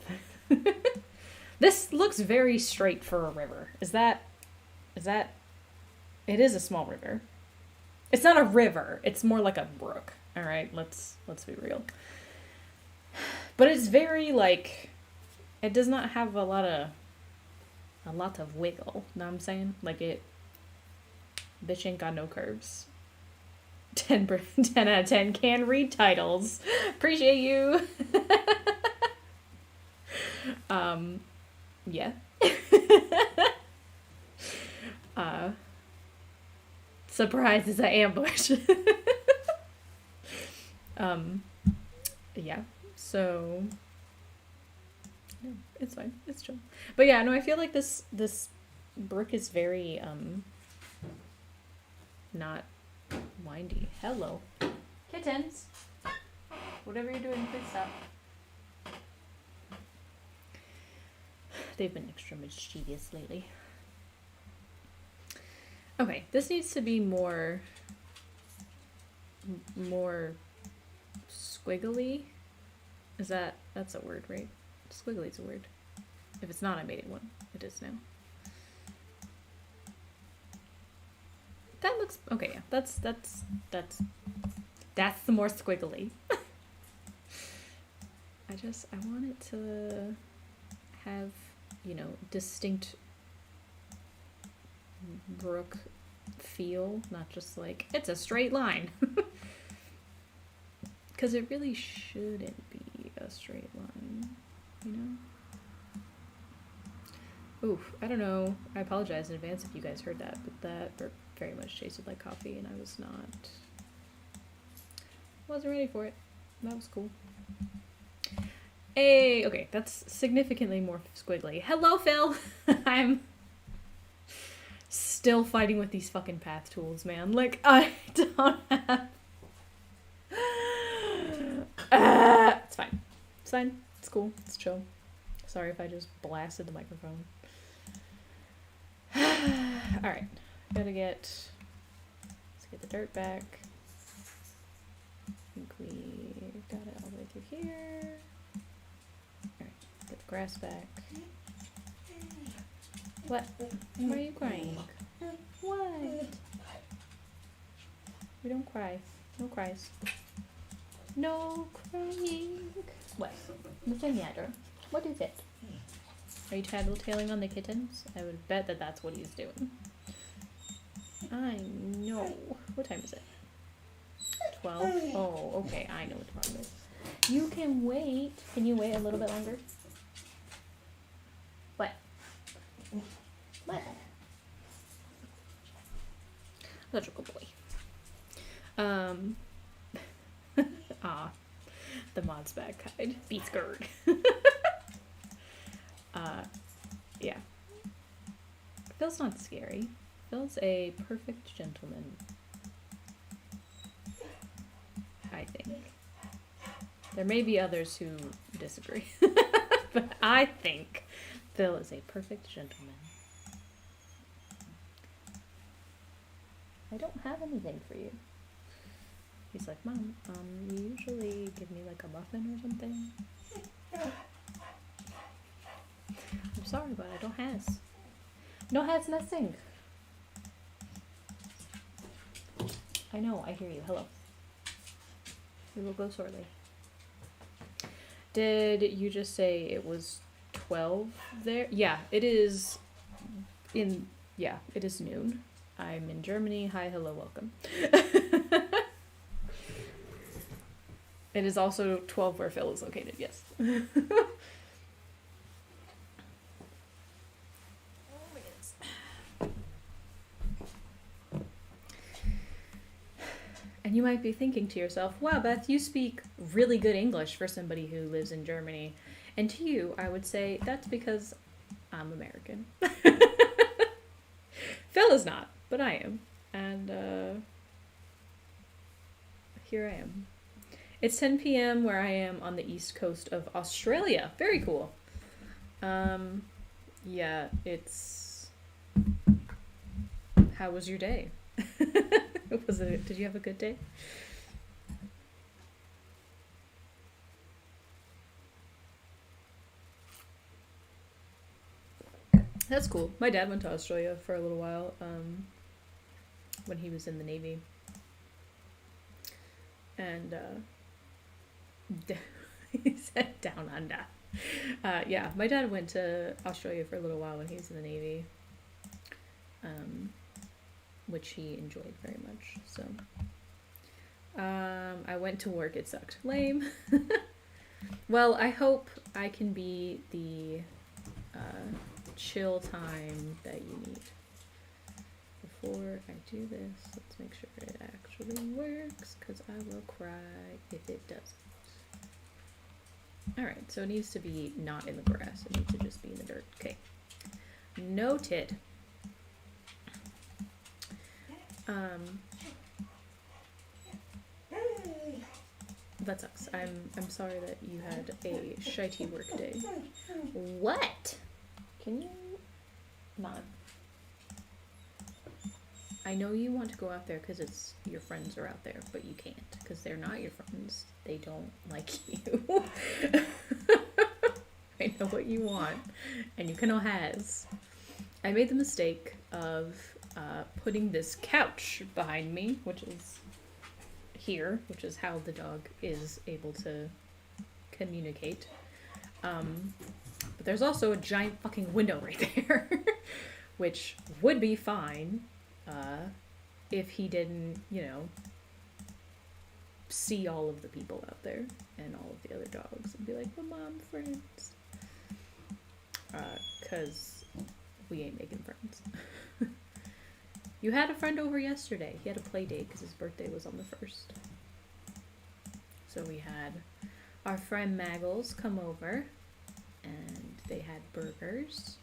This looks very straight for a river. Is that... It is a small river. It's not a river. It's more like a brook. All right, let's be real. But it's very like, it does not have a lot of wiggle. Know what I'm saying? Like bitch ain't got no curves. 10 out of 10 can read titles. Appreciate you. Yeah. Surprise is an ambush. Yeah, so no, it's fine, it's chill. But yeah, no, I feel like this brook is very not windy. Hello, kittens. Whatever you're doing, please stop. They've been extra mischievous lately. Okay, this needs to be more squiggly. That's a word, right? Squiggly is a word. If it's not, I made it one. It is now. That looks okay. Yeah, that's the more squiggly. I want it to have, you know, distinct brook feel, not just like it's a straight line. Because it really shouldn't be a straight line, you know? Oof, I don't know. I apologize in advance if you guys heard that, but that very much tasted like coffee, and I wasn't ready for it. That was cool. Hey, okay, that's significantly more squiggly. Hello, Phil! I'm still fighting with these fucking path tools, man. Like, I don't have... It's fine. It's fine. It's cool. It's chill. Sorry if I just blasted the microphone. Alright. Let's get the dirt back. we got it all the way through here. Alright, get the grass back. What? Why are you crying? What? We don't cry. No cries. No crying. What? What's the matter? What is it? Are you tattletaling on the kittens? I would bet that that's what he's doing. I know. What time is it? 12? Oh, okay. I know what time it is. You can wait. Can you wait a little bit longer? What? What? Such a good boy. The mod's back hide. Be scared. Yeah. Phil's not scary. Phil's a perfect gentleman. I think. There may be others who disagree. But I think Phil is a perfect gentleman. I don't have anything for you. He's like, Mom, you usually give me like a muffin or something. I'm sorry, but I don't has. No has nothing. I know, I hear you. Hello. We will go shortly. Did you just say it was 12 there? Yeah, it is it is noon. I'm in Germany. Hi, hello, welcome. It is also 12 where Phil is located, yes. And you might be thinking to yourself, wow, Beth, you speak really good English for somebody who lives in Germany. And to you, I would say that's because I'm American. Phil is not, but I am. And here I am. It's 10 p.m. where I am on the east coast of Australia. Very cool. Yeah, it's... How was your day? Did you have a good day? That's cool. My dad went to Australia for a little while, when he was in the Navy. And, he said down under. Yeah, my dad went to Australia for a little while when he was in the Navy. Which he enjoyed very much, so. I went to work, it sucked. Lame. Well, I hope I can be the, chill time that you need. Before I do this, let's make sure it actually works, because I will cry if it doesn't. Alright, so it needs to be not in the grass, it needs to just be in the dirt. Okay. Noted. That sucks. I'm sorry that you had a shitey work day. What? Can you not? I know you want to go out there because it's your friends are out there, but you can't because they're not your friends. They don't like you. I know what you want, and you can know has. I made the mistake of putting this couch behind me, which is here, which is how the dog is able to communicate. But there's also a giant fucking window right there, which would be fine if he didn't, you know, see all of the people out there and all of the other dogs and be like, well, mom, friends. 'Cause we ain't making friends. You had a friend over yesterday. He had a play date because his birthday was on the 1st. So we had our friend Maggles come over and they had burgers,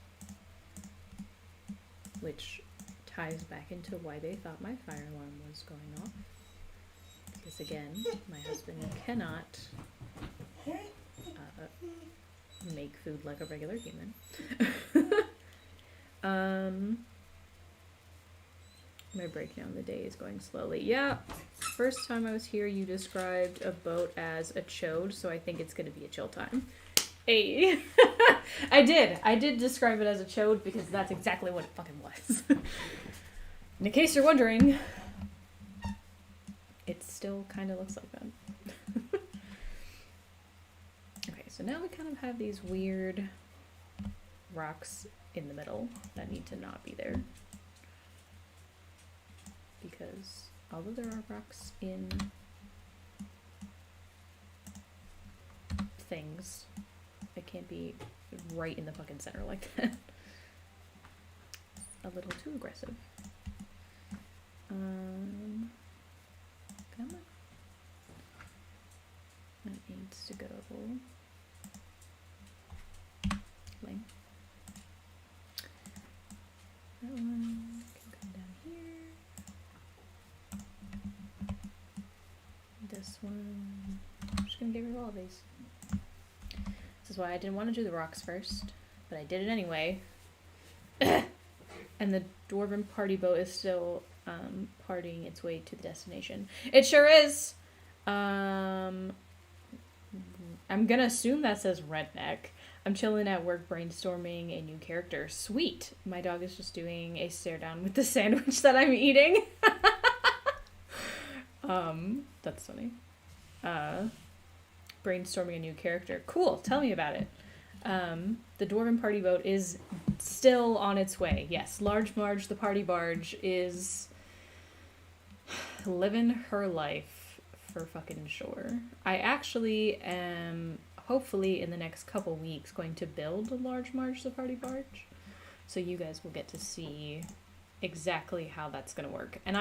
which ties back into why they thought my fire alarm was going off. Because again, my husband cannot make food like a regular human. My breakdown the day is going slowly. Yeah, first time I was here, you described a boat as a chode, so I think it's going to be a chill time. Hey. I did describe it as a chode because that's exactly what it fucking was. In case you're wondering, it still kind of looks like that. Okay, so now we kind of have these weird rocks in the middle that need to not be there. Because although there are rocks in things, it can't be right in the fucking center like that. A little too aggressive. Come on. That needs to go. Lame. That one can come down here. This one. I'm just gonna get rid of all of these. This is why I didn't want to do the rocks first, but I did it anyway. And the dwarven party boat is still partying its way to the destination. It sure is. I'm gonna assume that says redneck. I'm chilling at work brainstorming a new character. Sweet. My dog is just doing a stare down with the sandwich that I'm eating. That's funny. Brainstorming a new character. Cool. Tell me about it. The dwarven party boat is still on its way. Yes, Large Marge, the party barge, is living her life for fucking sure. I actually am, hopefully in the next couple weeks, going to build a Large Marge, the party barge. So you guys will get to see exactly how that's going to work. And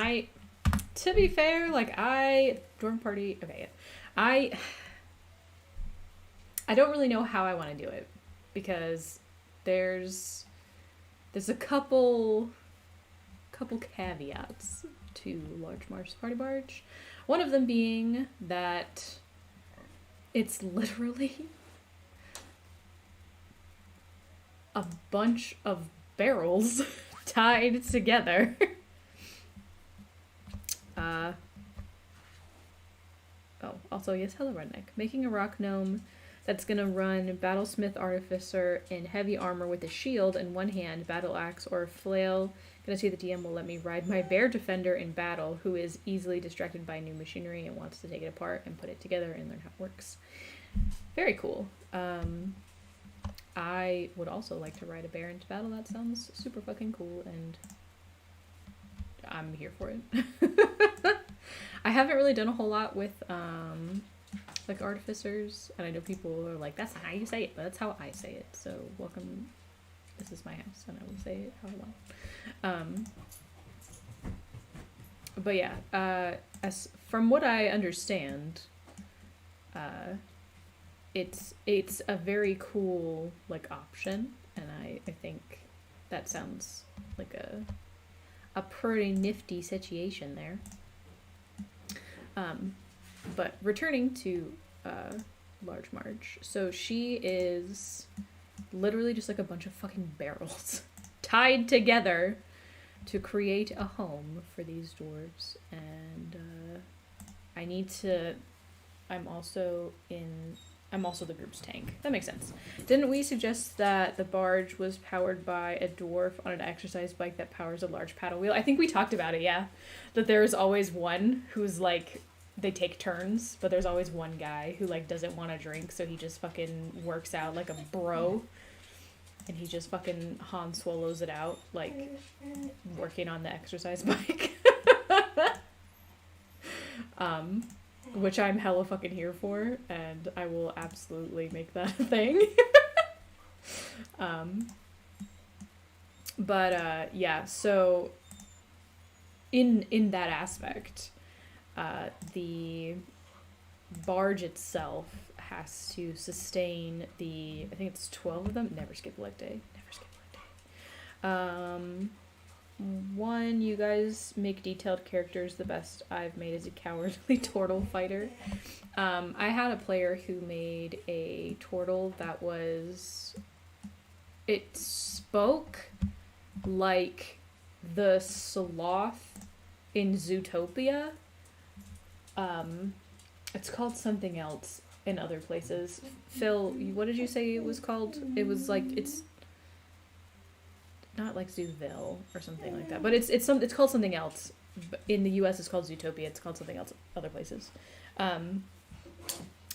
to be fair, dwarven party, okay, I don't really know how I want to do it, because there's a couple caveats to Large Marge's party barge. One of them being that it's literally a bunch of barrels tied together. Also, yes, hello, redneck. Making a rock gnome that's gonna run Battlesmith Artificer in heavy armor with a shield in one hand, battle axe, or a flail. Gonna see the DM will let me ride my bear defender in battle, who is easily distracted by new machinery and wants to take it apart and put it together and learn how it works. Very cool. I would also like to ride a bear into battle. That sounds super fucking cool, and I'm here for it. I haven't really done a whole lot with artificers, and I know people are like, that's not how you say it, but that's how I say it. So welcome. This is my house, and I will say it how I want. But yeah, as from what I understand, it's a very cool option, and I think that sounds like a pretty nifty situation there. But returning to Large Marge, so she is literally just a bunch of fucking barrels tied together to create a home for these dwarves, and I'm also the group's tank. That makes sense. Didn't we suggest that the barge was powered by a dwarf on an exercise bike that powers a large paddle wheel? I think we talked about it, yeah. That there's always one who's they take turns, but there's always one guy who doesn't want to drink, so he just fucking works out like a bro. And he just fucking Han Swallows it out, working on the exercise bike. Which I'm hella fucking here for, and I will absolutely make that a thing. Yeah, so in that aspect, the barge itself has to sustain I think it's 12 of them. Never skip a leg day. One, you guys make detailed characters. The best I've made is a cowardly turtle fighter. I had a player who made a turtle that it spoke like the sloth in Zootopia, It's called something else in other places. Phil, what did you say it was called? It was like, it's not like Zooville or something like that, but it's called something else. In the U.S. it's called Zootopia. It's called something else other places.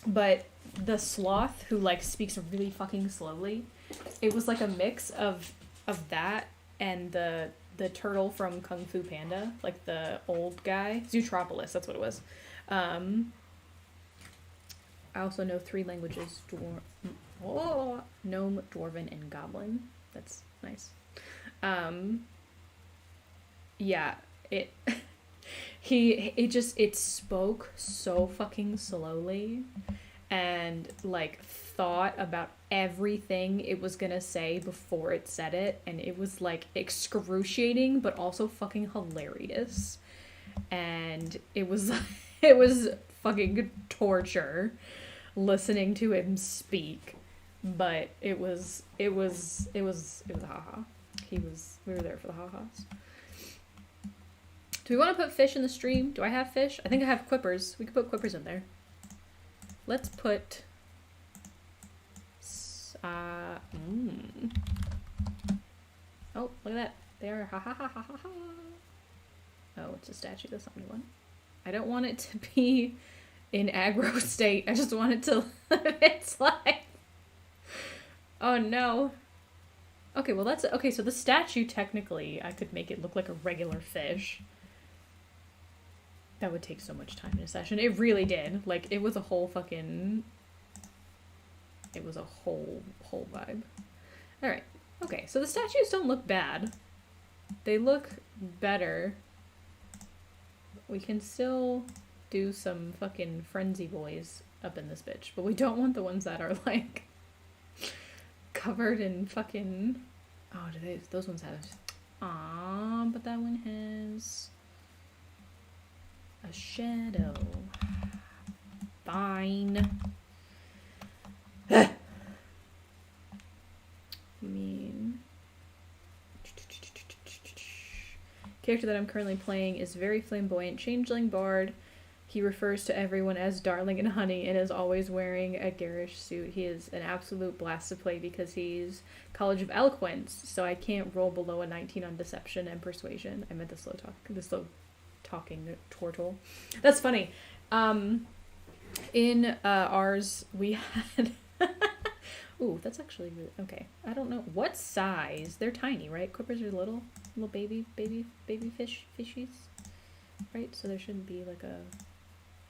But the sloth who like speaks really fucking slowly, it was like a mix of that and the turtle from Kung Fu Panda, like the old guy, Zootropolis. That's what it was. I also know 3 languages: Gnome, Dwarven, and Goblin. That's nice. Yeah, it it spoke so fucking slowly and like thought about everything it was gonna say before it said it, and it was like excruciating but also fucking hilarious, and it was fucking torture listening to him speak, but it was haha. We were there for the ha-has. Do we want to put fish in the stream? Do I have fish? I think I have quippers. We could put quippers in there. Let's put... Oh, look at that. They are ha ha ha ha ha ha. Oh, it's a statue. That's not what I want. I don't want it to be in aggro state. I just want it to live its life. Oh no. Okay, well that's... Okay, so the statue, technically, I could make it look like a regular fish. That would take so much time in a session. It really did. Like, it was a whole fucking... It was a whole vibe. Alright. Okay, so the statues don't look bad. They look better. We can still do some fucking frenzy boys up in this bitch. But we don't want the ones that are, like, covered in fucking... Oh, do they... Those ones have... Aww, but that one has... a shadow. Fine. I mean... Character that I'm currently playing is very flamboyant changeling bard. He refers to everyone as darling and honey and is always wearing a garish suit. He is an absolute blast to play because he's College of Eloquence, so I can't roll below a 19 on deception and persuasion. I meant the slow talking turtle. That's funny. In ours we had ooh, that's actually really... Okay, I don't know what size. They're tiny, right? Quippers are little baby fishies, right? So there shouldn't be like a...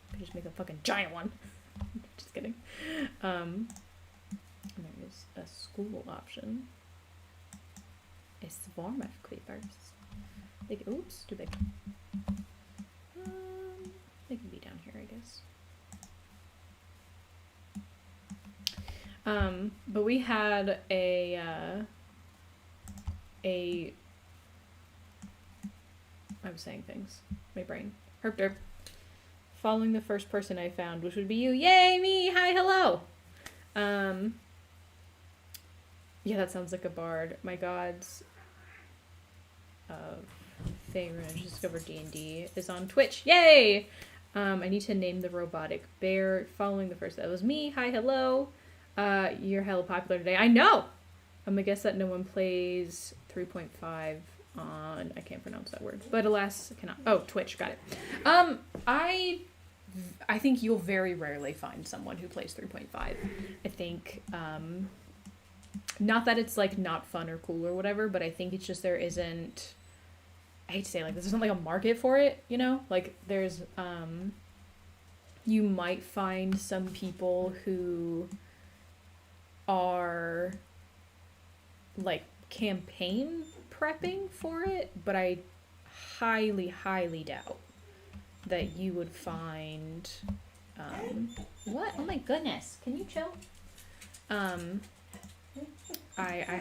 I could just make a fucking giant one. Just kidding. And there is a school option. A swarm of creepers. Oops, too big. They can be down here, I guess. But we had I was saying things. My brain. Herp derp. Following the first person I found, which would be you. Yay, me! Hi, hello! Yeah, that sounds like a bard. My gods of Faerun, I just discovered D&D, is on Twitch. Yay! I need to name the robotic bear. Following the first, that was me. Hi, hello. You're hella popular today. I know! I'm gonna guess that no one plays 3.5 on... I can't pronounce that word. But alas, I cannot... Oh, Twitch, got it. I think you'll very rarely find someone who plays 3.5. I think, not that it's, like, not fun or cool or whatever, but I think it's just there isn't... I hate to say it like this, there's not, like, a market for it, you know? Like, there's, you might find some people who are, like, campaign prepping for it, but I highly, highly doubt that you would find, what? Oh my goodness, can you chill? I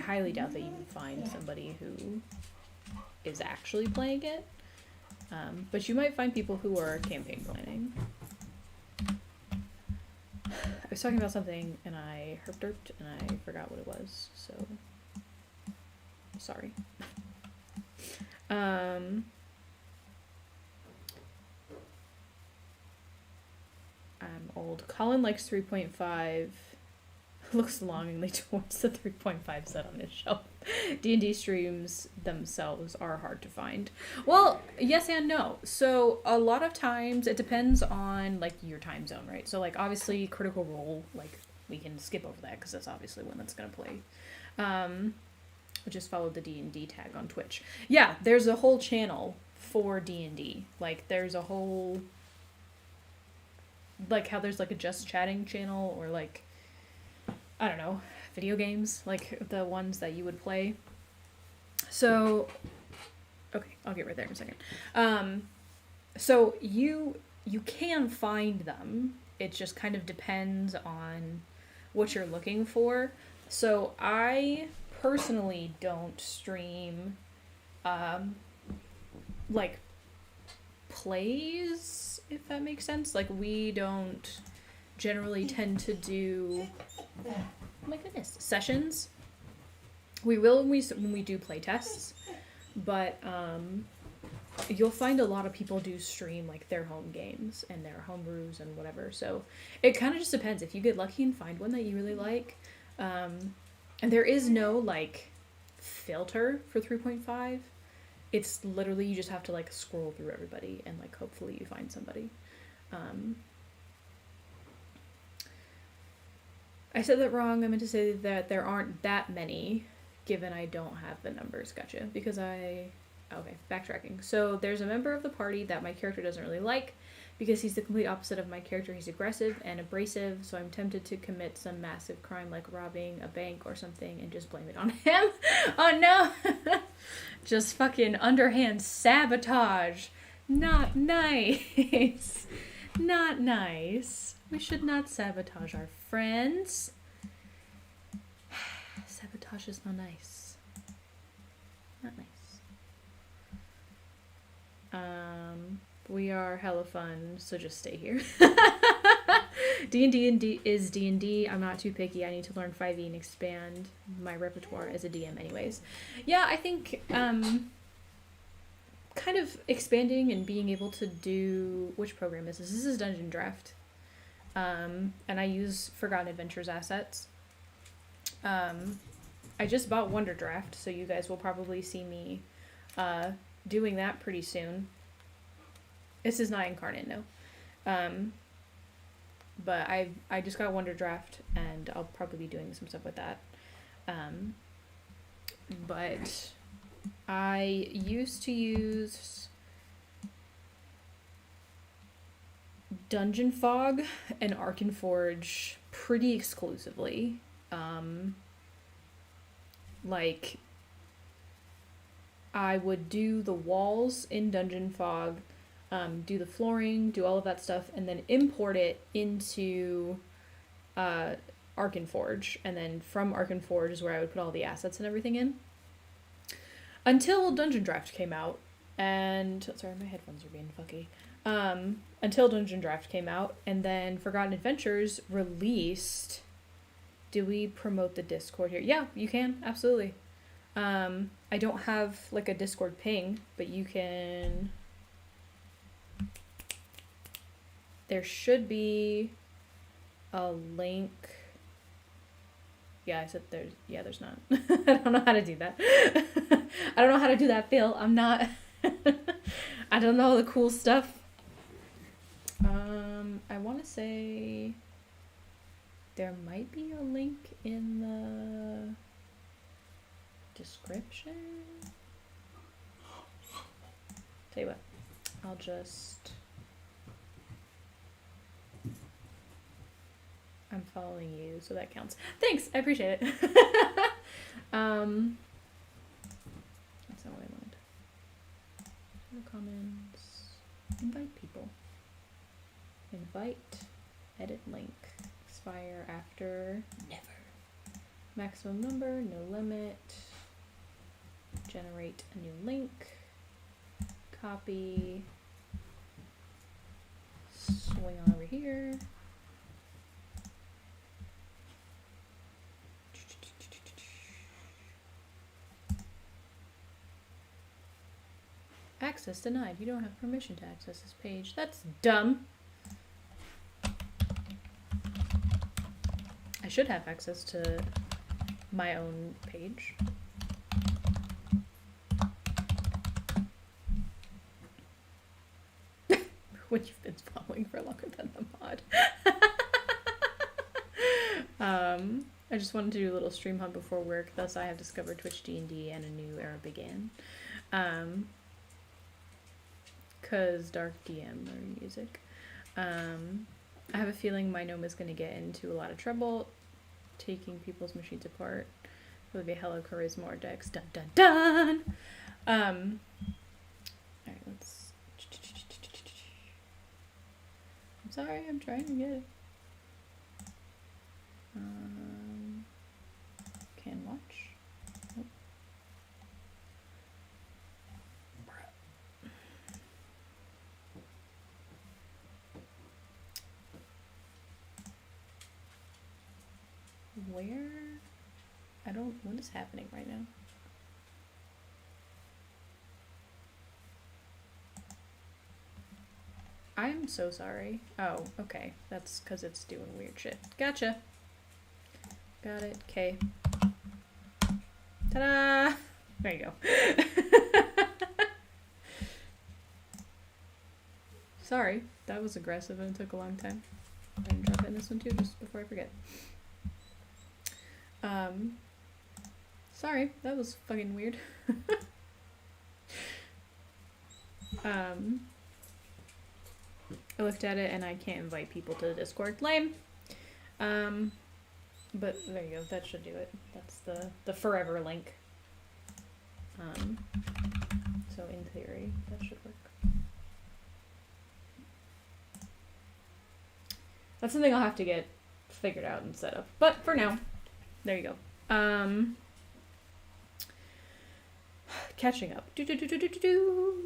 highly doubt that you would find somebody who is actually playing it, but you might find people who are campaign planning. I was talking about something and I herp-derped and I forgot what it was, so sorry. I'm old. Colin likes 3.5. Looks longingly towards the 3.5 set on his shelf. D&D streams themselves are hard to find. Well, yes and no. So a lot of times it depends on like your time zone, right? So like obviously Critical Role, like we can skip over that because that's obviously one that's going to play. I just followed the D&D tag on Twitch. Yeah, there's a whole channel for D&D. Like there's a whole, like how there's like a just chatting channel or like, I don't know, video games, like the ones that you would play. So, okay, I'll get right there in a second. So you can find them. It just kind of depends on what you're looking for. So I personally don't stream, like plays, if that makes sense. Like we don't generally tend to do, oh my goodness, sessions. We will when we do play tests, but you'll find a lot of people do stream like their home games and their homebrews and whatever. So it kind of just depends. If you get lucky and find one that you really like, and there is no like filter for 3.5. It's literally you just have to like scroll through everybody and like hopefully you find somebody. I said that wrong. I meant to say that there aren't that many, given I don't have the numbers. Gotcha. Because okay, backtracking. So there's a member of the party that my character doesn't really like, because he's the complete opposite of my character. He's aggressive and abrasive, so I'm tempted to commit some massive crime like robbing a bank or something and just blame it on him. Oh no! Just fucking underhand sabotage. Not nice. Not nice. We should not sabotage our friends. Sabotage is not nice. Not nice. We are hella fun, so just stay here. D&D is D&D. I'm not too picky. I need to learn 5e and expand my repertoire as a DM anyways. Yeah, I think kind of expanding and being able to do, which program is this? This is DungeonDraft. And I use Forgotten Adventures assets. I just bought WonderDraft, so you guys will probably see me doing that pretty soon. This is not Incarnate, no. But I just got WonderDraft, and I'll probably be doing some stuff with that. But I used to use Dungeon Fog and Arkenforge pretty exclusively. Like, I would do the walls in Dungeon Fog, do the flooring, do all of that stuff, and then import it into Arkenforge. And then from Arkenforge is where I would put all the assets and everything in. Until DungeonDraft came out, and... Sorry, my headphones are being fucky. Until DungeonDraft came out, and then Forgotten Adventures released... Do we promote the Discord here? Yeah, you can, absolutely. I don't have, like, a Discord ping, but you can... There should be a link... Yeah, I said there's... Yeah, there's not. I don't know how to do that. I don't know how to do that, Phil. I'm not... I don't know the cool stuff. I want to say... There might be a link in the description. Tell you what, I'll just... I'm following you, so that counts. Thanks, I appreciate it. That's not what I wanted. No comments. Invite people. Invite. Edit link. Expire after. Never. Maximum number, no limit. Generate a new link. Copy. Swing on over here. Access denied. You don't have permission to access this page. That's dumb. I should have access to my own page. When you've been following for longer than the mod. I just wanted to do a little stream hub before work, thus I have discovered Twitch D&D and a new era began. Cause dark DM or music. I have a feeling my gnome is going to get into a lot of trouble taking people's machines apart. It would be hello charisma or dex. Dun dun dun! Alright, let's... I'm sorry, I'm trying to get it. Can watch. Nope. Where? I don't... What is happening right now? I'm so sorry. Oh, okay. That's because it's doing weird shit. Gotcha. Got it. Okay. Ta-da! There you go. Sorry. That was aggressive and it took a long time. I'm gonna drop it in this one too, just before I forget. Sorry. That was fucking weird. I looked at it and I can't invite people to the Discord. Lame. But there you go. That should do it. That's the forever link. So in theory, that should work. That's something I'll have to get figured out and set up. But for now, there you go. Catching up.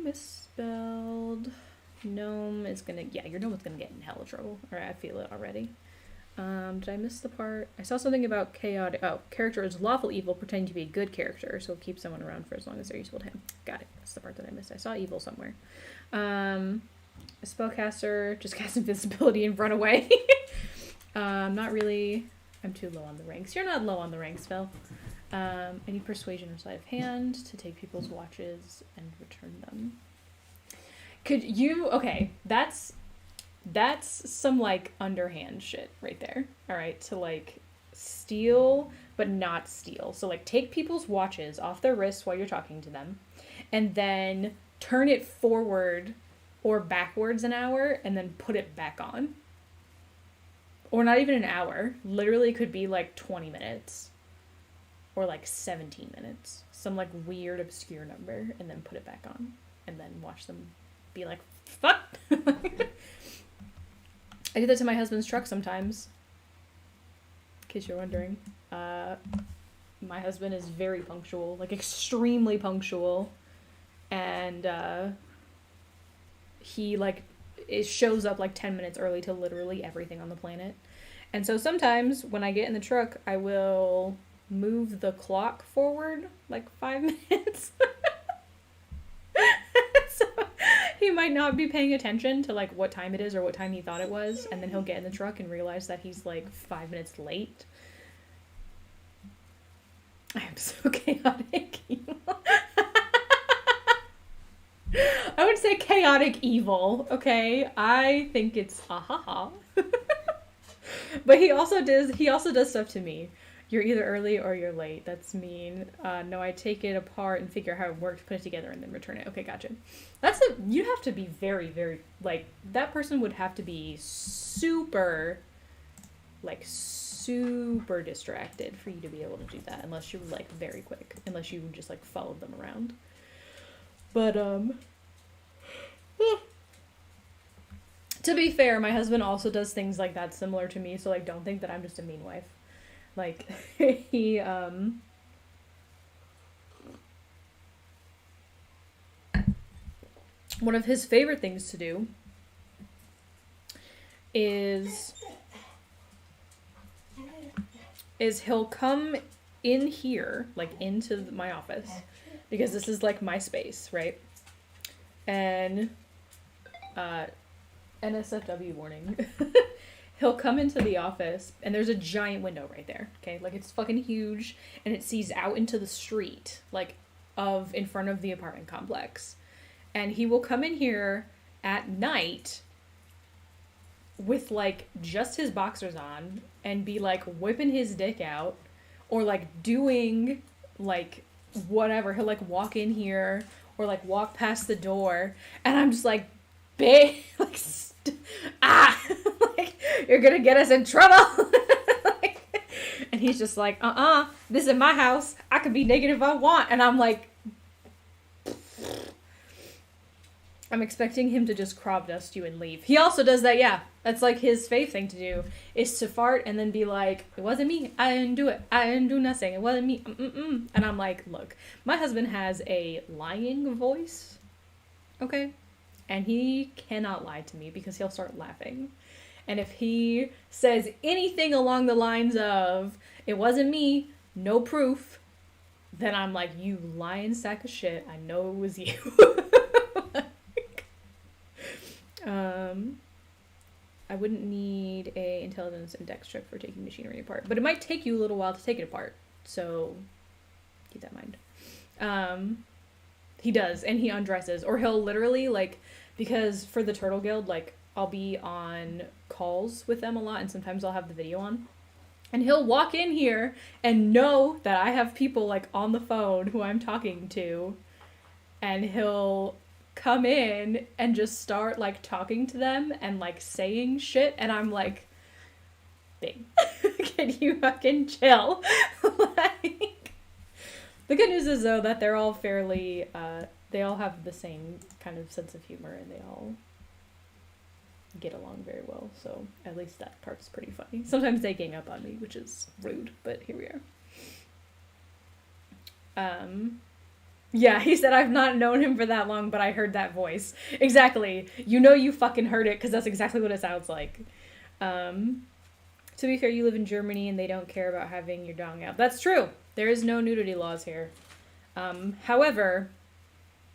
Misspelled. Gnome is gonna, yeah, your gnome is gonna get in hella trouble. Alright, I feel it already. Did I miss the part? I saw something about chaotic, oh, character is lawful evil pretending to be a good character, so keep someone around for as long as they're useful to him. Got it. That's the part that I missed. I saw evil somewhere. A spellcaster, just cast invisibility and run away. Not really, I'm too low on the ranks. You're not low on the ranks, Phil. I need persuasion or sleight of hand to take people's watches and return them. Could you, okay, that's some, like, underhand shit right there, alright, to, like, steal, but not steal. So, like, take people's watches off their wrists while you're talking to them, and then turn it forward or backwards an hour, and then put it back on. Or not even an hour, literally could be, like, 20 minutes. Or, like, 17 minutes. Some, like, weird, obscure number, and then put it back on. And then watch them be like, fuck! I do that to my husband's truck sometimes. In case you're wondering. My husband is very punctual. Like, extremely punctual. And, he, like, it shows up, like, 10 minutes early to literally everything on the planet. And so sometimes, when I get in the truck, I will move the clock forward, like, 5 minutes. So he might not be paying attention to, like, what time it is or what time he thought it was, and then he'll get in the truck and realize that he's, like, 5 minutes late. I am so chaotic evil. I would say chaotic evil, okay? I think it's ha. But he also does stuff to me. You're either early or you're late. That's mean. No, I take it apart and figure out how it works, put it together, and then return it. Okay, gotcha. You have to be very, very, like, that person would have to be super distracted for you to be able to do that, unless you're, like, very quick. Unless you just, like, followed them around. But, to be fair, my husband also does things like that similar to me, so, like, don't think that I'm just a mean wife. Like, he, one of his favorite things to do is he'll come in here, like, into my office, because this is, like, my space, right? And, NSFW warning. he'll come into the office and there's a giant window right there. Okay, like it's fucking huge and it sees out into the street, like in front of the apartment complex. And he will come in here at night with like just his boxers on and be like whipping his dick out or like doing like whatever. He'll like walk in here or like walk past the door and I'm just like, babe, like like you're gonna get us in trouble. Like, and he's just like, this is my house, I can be naked if I want. And I'm like, I'm expecting him to just crop dust you and leave. He also does that, yeah. That's like his fave thing to do, is to fart and then be like, it wasn't me, I didn't do it, I didn't do nothing, it wasn't me, And I'm like, look, my husband has a lying voice, okay? And he cannot lie to me because he'll start laughing. And if he says anything along the lines of, it wasn't me, no proof, then I'm like, you lying sack of shit, I know it was you. I wouldn't need a intelligence and dex check for taking machinery apart, but it might take you a little while to take it apart, so keep that in mind. He does, and he undresses, or he'll literally, like, because for the Turtle Guild, like, I'll be on calls with them a lot, and sometimes I'll have the video on, and he'll walk in here and know that I have people, like, on the phone who I'm talking to, and he'll come in and just start like talking to them and like saying shit, and I'm like, babe, can you fucking chill? Like, the good news is though that they're all fairly they all have the same kind of sense of humor and they all get along very well, so at least that part's pretty funny. Sometimes they gang up on me, which is rude, but here we are. Yeah, he said, I've not known him for that long, but I heard that voice. Exactly. You know you fucking heard it, because that's exactly what it sounds like. To be fair, you live in Germany, and they don't care about having your dong out. That's true. There is no nudity laws here. However,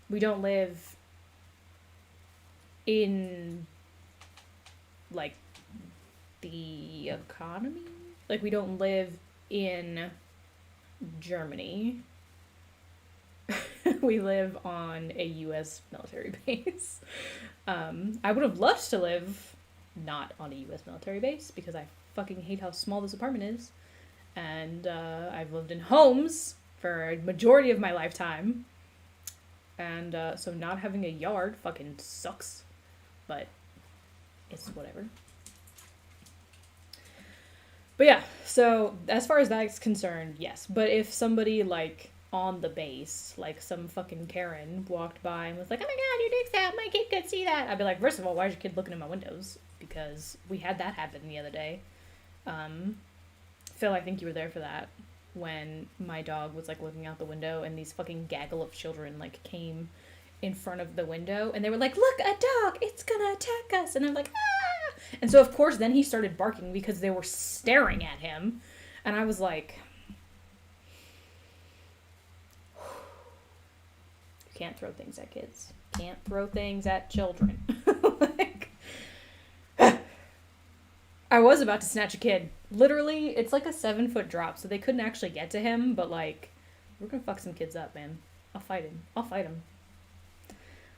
we don't live in, like, the economy? Like, we don't live in Germany. We live on a U.S. military base. I would have loved to live not on a U.S. military base because I fucking hate how small this apartment is. And I've lived in homes for a majority of my lifetime. And so not having a yard fucking sucks. But it's whatever. But yeah, so as far as that's concerned, yes. But if somebody like on the base, like some fucking Karen walked by and was like, oh my god, your dick's out, my kid could see that. I'd be like, first of all, why is your kid looking in my windows? Because we had that happen the other day. Phil, I think you were there for that, when my dog was like looking out the window and these fucking gaggle of children like came in front of the window and they were like, look, a dog, it's gonna attack us. And I'm like, ah! And so of course then he started barking because they were staring at him. And I was like, can't throw things at kids. Can't throw things at children. Like, I was about to snatch a kid. Literally, it's like a 7-foot drop, so they couldn't actually get to him, but like, we're gonna fuck some kids up, man. I'll fight him. I'll fight him.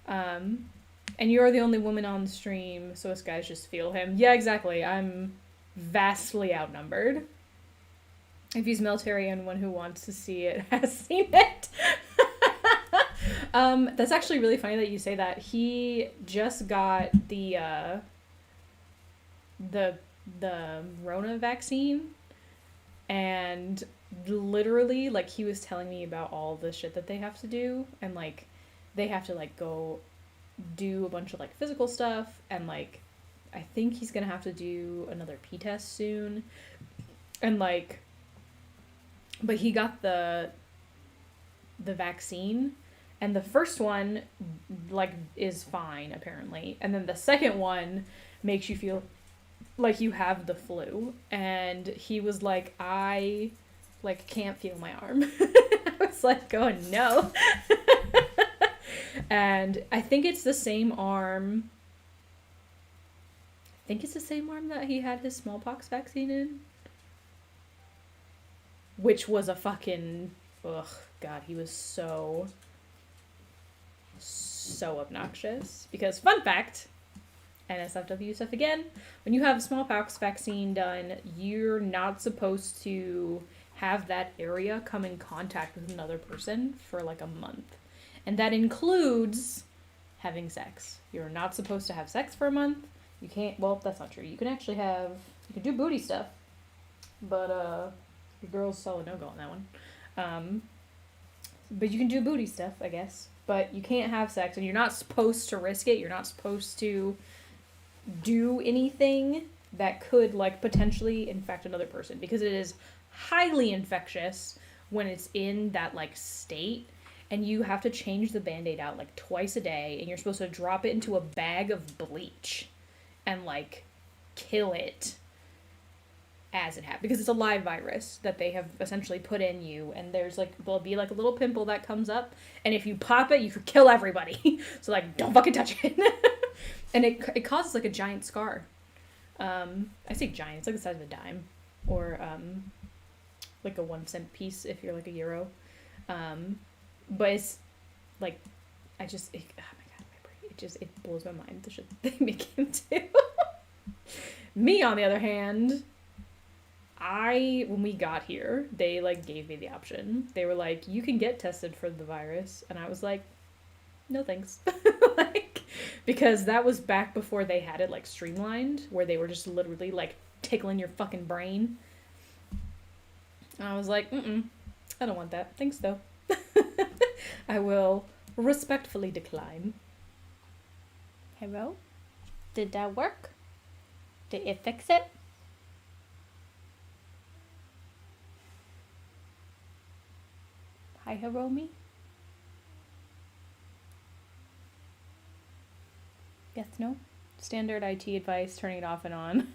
And you're the only woman on the stream, so us guys just feel him. Yeah, exactly. I'm vastly outnumbered. If he's military, anyone who wants to see it has seen it. That's actually really funny that you say that. He just got the Rona vaccine, and literally, like, he was telling me about all the shit that they have to do, and like, they have to like go do a bunch of like physical stuff, and like, I think he's gonna have to do another P test soon, and like, but he got the vaccine. And the first one, like, is fine, apparently. And then the second one makes you feel like you have the flu. And he was like, I, like, can't feel my arm. I was like, oh, no. And I think it's the same arm. I think it's the same arm that he had his smallpox vaccine in. Which was a fucking... Ugh, God, he was so obnoxious. Because, fun fact, NSFW stuff again, when you have a smallpox vaccine done, you're not supposed to have that area come in contact with another person for like a month. And that includes having sex. You're not supposed to have sex for a month. You can't, well, that's not true. You can actually have, you can do booty stuff. But, your girl's solid no-go on that one. But you can do booty stuff, I guess. But you can't have sex, and you're not supposed to risk it. You're not supposed to do anything that could, like, potentially infect another person. Because it is highly infectious when it's in that, like, state. And you have to change the Band-Aid out, like, twice a day. And you're supposed to drop it into a bag of bleach. And, like, kill it as it happens. Because it's a live virus that they have essentially put in you. And there's, like, there'll be, like, a little pimple that comes up. And if you pop it, you could kill everybody. So, like, don't fucking touch it. And it causes, like, a giant scar. I say giant. It's, like, the size of a dime. Or, like, a 1 cent piece if you're, like, a euro. But it's, like, oh my god, my brain, it blows my mind, the shit they make him do. Me, on the other hand, when we got here, they, like, gave me the option. They were like, you can get tested for the virus. And I was like, no thanks. Like, because that was back before they had it, like, streamlined, where they were just literally, like, tickling your fucking brain. And I was like, I don't want that. Thanks, though. I will respectfully decline. Hello? Did that work? Did it fix it? Hi, Hiromi? Yes, no? Standard IT advice, turning it off and on.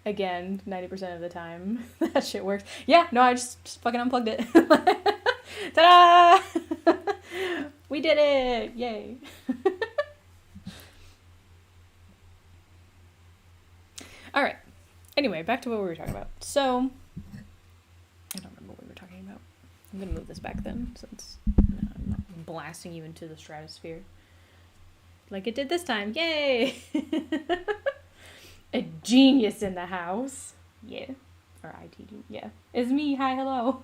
Again, 90% of the time, that shit works. Yeah, no, I just fucking unplugged it. Ta-da! We did it! Yay! Alright. Anyway, back to what we were talking about. So, I don't remember what we were talking about. I'm gonna move this back then, since I'm not blasting you into the stratosphere. Like it did this time. Yay! A genius in the house. Yeah. Or IT. Yeah. It's me. Hi, hello.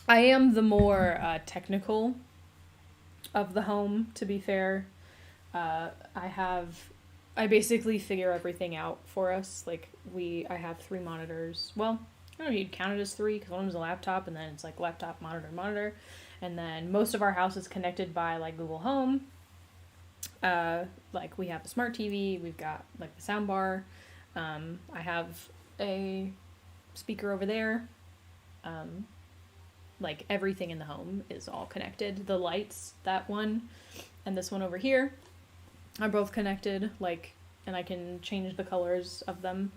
I am the more technical of the home, to be fair. I basically figure everything out for us. Like, I have 3 monitors. Well, I don't know if you'd count it as 3, because one of them's a laptop, and then it's like laptop, monitor. And then most of our house is connected by, like, Google Home. Like, we have a smart TV, we've got, like, the sound bar. I have a speaker over there. Like, everything in the home is all connected. The lights, that one, and this one over here, are both connected, like, and I can change the colors of them.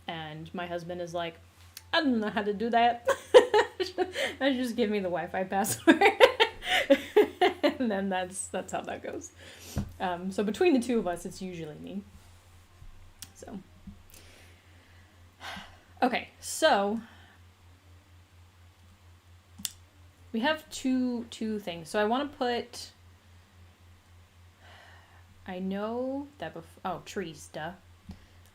And my husband is like, I don't know how to do that. Just give me the Wi-Fi password. And then that's how that goes. So between the two of us, it's usually me. So. Okay, so we have two things. So I want to put, I know that trees, duh.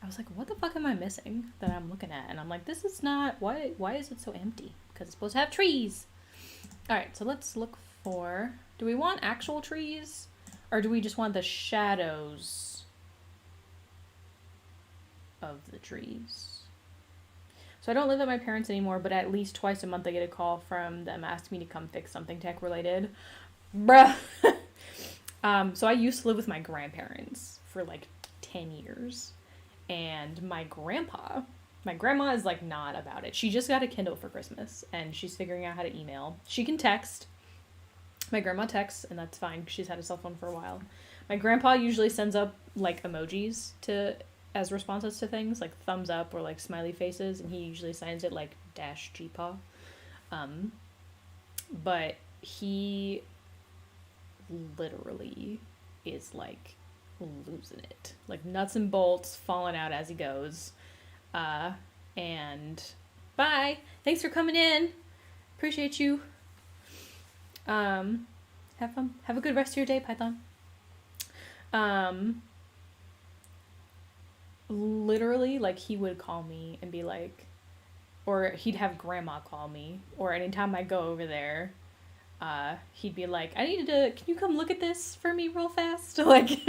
I was like, what the fuck am I missing that I'm looking at? And I'm like, this is not, why is it so empty? Because it's supposed to have trees. All right, so let's look for, do we want actual trees? Or do we just want the shadows of the trees? So I don't live at my parents' anymore, but at least twice a month I get a call from them asking me to come fix something tech related. Bruh. So I used to live with my grandparents for like 10 years. And my grandma is like not about it. She just got a Kindle for Christmas and she's figuring out how to email. She can text. My grandma texts and that's fine. She's had a cell phone for a while. My grandpa usually sends up like emojis as responses to things, like thumbs up or like smiley faces, and he usually signs it like -GPA. But he literally is like losing it, like nuts and bolts, falling out as he goes. And bye. Thanks for coming in. Appreciate you. Have fun. Have a good rest of your day, Python. Literally, like, he would call me and be like, or he'd have grandma call me, or anytime I go over there, he'd be like, can you come look at this for me real fast? Like,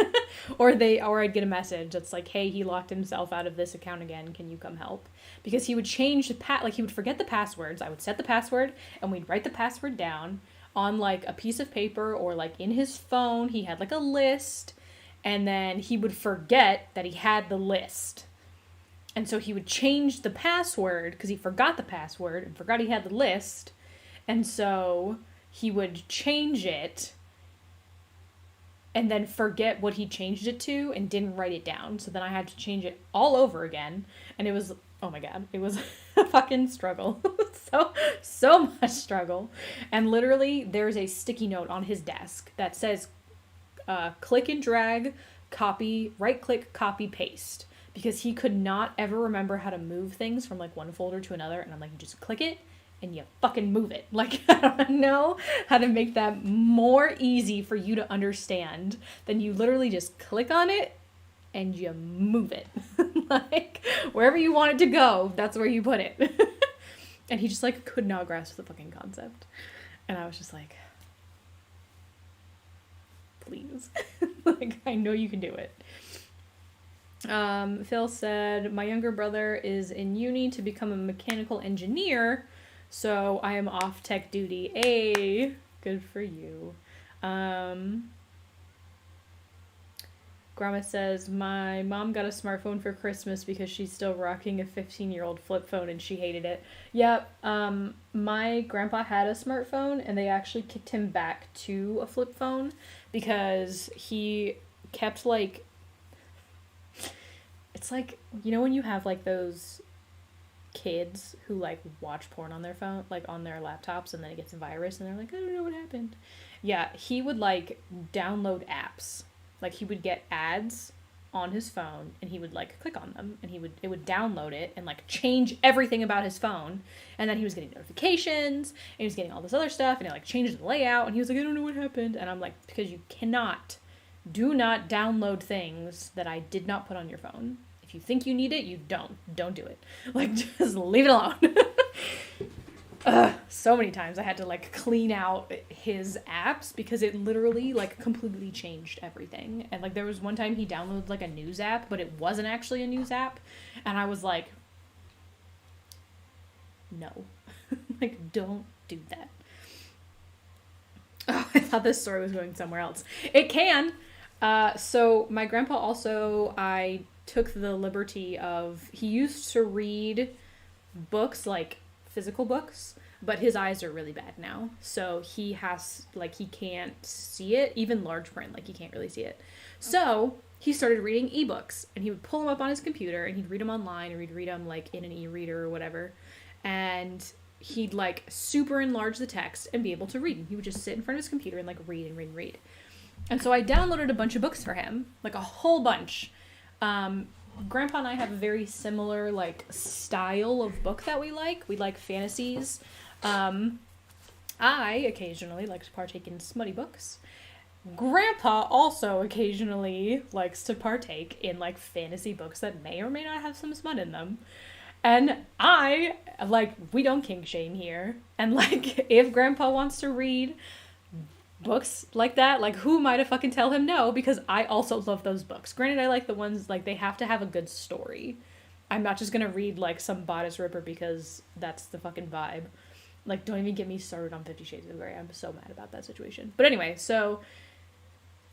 or I'd get a message that's like, hey, he locked himself out of this account again, can you come help? Because he would change like, he would forget the passwords. I would set the password, and we'd write the password down on, like, a piece of paper, or, like, in his phone, he had, like, a list, and then he would forget that he had the list. And so he would change the password, because he forgot the password, and forgot he had the list, and so he would change it, and then forget what he changed it to, and didn't write it down, so then I had to change it all over again, and it was, oh my god, it was a fucking struggle. So much struggle. And literally, there's a sticky note on his desk that says, click and drag, copy, right click, copy, paste. Because he could not ever remember how to move things from, like, one folder to another. And I'm like, you just click it and you fucking move it. Like, I don't know how to make that more easy for you to understand than you literally just click on it and you move it. Like, wherever you want it to go, that's where you put it. And he just, like, could not grasp the fucking concept. And I was just like, please. Like, I know you can do it. Phil said, my younger brother is in uni to become a mechanical engineer, so I am off tech duty. Hey, good for you. Grandma says, my mom got a smartphone for Christmas because she's still rocking a 15-year-old flip phone and she hated it. Yep, my grandpa had a smartphone and they actually kicked him back to a flip phone because he kept, like, it's like, you know when you have, like, those kids who, like, watch porn on their phone, like, on their laptops, and then it gets a virus and they're like, I don't know what happened. Yeah, he would, like, download apps. Like, he would get ads on his phone, and he would, like, click on them, and it would download it, and, like, change everything about his phone, and then he was getting notifications, and he was getting all this other stuff, and it, like, changed the layout, and he was like, I don't know what happened, and I'm like, because you do not download things that I did not put on your phone. If you think you need it, you don't do it. Like, just leave it alone. So many times I had to, like, clean out his apps because it literally, like, completely changed everything. And, like, there was one time he downloaded, like, a news app, but it wasn't actually a news app. And I was like, no. Like, don't do that. Oh, I thought this story was going somewhere else. It can. So my grandpa also, I took the liberty of, he used to read books, like, physical books, but his eyes are really bad now, so he has, like, he can't see it, even large print, like, he can't really see it. So he started reading ebooks, and he would pull them up on his computer, and he'd read them online, or he'd read them, like, in an e-reader or whatever, and he'd, like, super enlarge the text and be able to read. He would just sit in front of his computer and, like, read and read and read. And so I downloaded a bunch of books for him, like, a whole bunch. Grandpa and I have a very similar, like, style of book that we like. We like fantasies. I occasionally like to partake in smutty books. Grandpa also occasionally likes to partake in, like, fantasy books that may or may not have some smut in them. And I, like, we don't kink shame here. And, like, if Grandpa wants to read books like that, like, who am I to fucking tell him no? Because I also love those books. Granted, I like the ones, like, they have to have a good story. I'm not just gonna read, like, some bodice ripper because that's the fucking vibe. Like, don't even get me started on 50 Shades of Grey. I'm so mad about that situation. But anyway, so,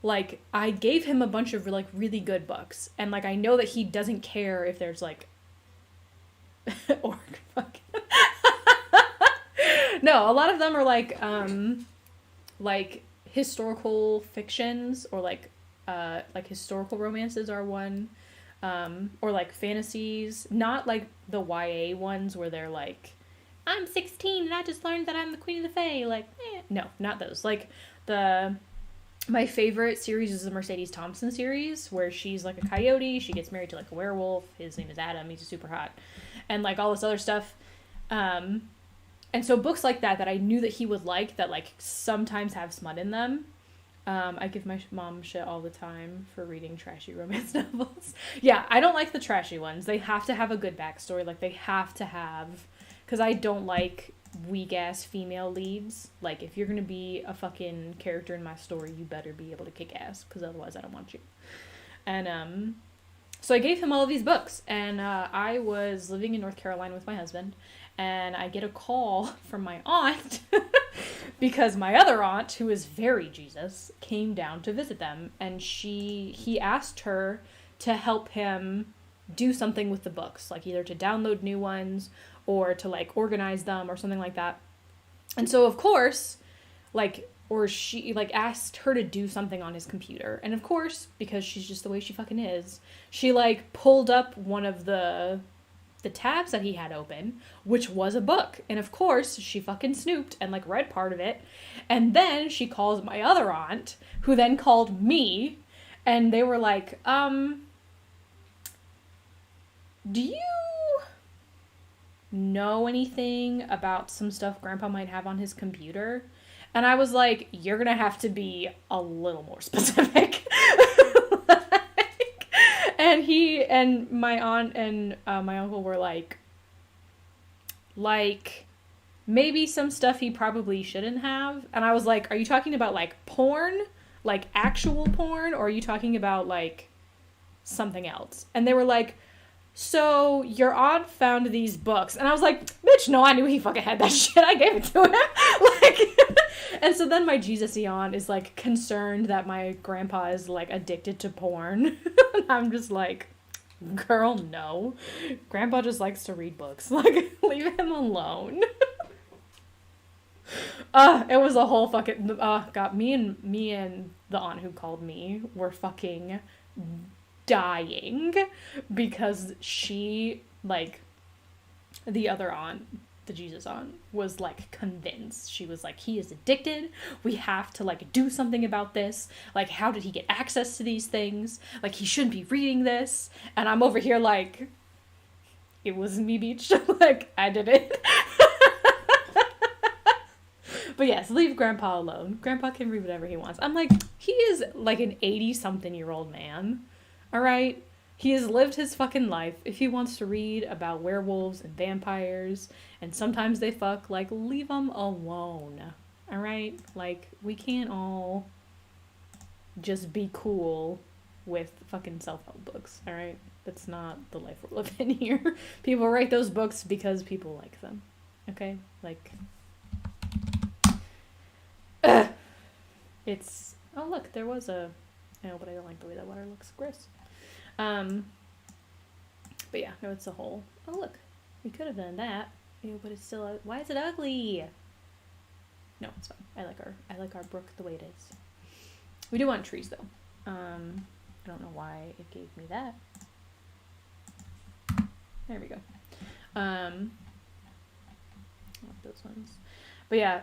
like, I gave him a bunch of, like, really good books. And, like, I know that he doesn't care if there's, like, orc fuck. No, a lot of them are, like, historical fictions, or, like, historical romances are one, or, like, fantasies, not, like, the YA ones where they're, like, I'm 16 and I just learned that I'm the Queen of the Fae, like, no, not those, like, the My favorite series is the Mercedes Thompson series, where she's like a coyote. She gets married to like a werewolf. His name is Adam. He's super hot, and like all this other stuff. And so books like that I knew that he would like, that like sometimes have smut in them. I give my mom shit all the time for reading trashy romance novels. Yeah, I don't like the trashy ones. They have to have a good backstory. Like, they have to have... Because I don't like weak-ass female leads. Like, if you're gonna be a fucking character in my story, you better be able to kick ass. Because otherwise I don't want you. And, so I gave him all of these books. And, I was living in North Carolina with my husband. And I get a call from my aunt... because my other aunt, who is very Jesus, came down to visit them, and he asked her to help him do something with the books, like either to download new ones or to like organize them or something like that. And so of course, she asked her to do something on his computer. And of course, because she's just the way she fucking is, she like pulled up one of the tabs that he had open, which was a book. And of course, she fucking snooped and like read part of it. And then she calls my other aunt, who then called me, and they were like, do you know anything about some stuff Grandpa might have on his computer? And I was like, you're gonna have to be a little more specific. And he and my aunt and my uncle were like, maybe some stuff he probably shouldn't have. And I was like, are you talking about like porn? Like actual porn? Or are you talking about like something else? And they were like, so your aunt found these books. And I was like, bitch, no, I knew he fucking had that shit. I gave it to him. And so then my Jesus-y aunt is like concerned that my grandpa is like addicted to porn. And I'm just like, girl, no. Grandpa just likes to read books. Like, leave him alone. It was a whole fucking... God, me and the aunt who called me were fucking dying because she, like, the other aunt, the Jesus aunt, was like convinced. She was like, he is addicted. We have to like do something about this. Like, how did he get access to these things? Like, he shouldn't be reading this. And I'm over here like, it was me, beach. Like, I did it. But yes, leave Grandpa alone. Grandpa can read whatever he wants. I'm like, he is like an 80-something-year-old man. All right? He has lived his fucking life. If he wants to read about werewolves and vampires, and sometimes they fuck, like, leave him alone. All right? Like, we can't all just be cool with fucking self-help books. All right? That's not the life we're living here. People write those books because people like them. Okay? Like... It's... Oh, look, there was a... No, but I don't like the way that water looks. Gross. But yeah, no, it's a hole. Oh, look. We could have done that. Ew, but it's still... Why is it ugly? No, it's fine. I like our brook the way it is. We do want trees, though. I don't know why it gave me that. There we go. I love those ones. But yeah,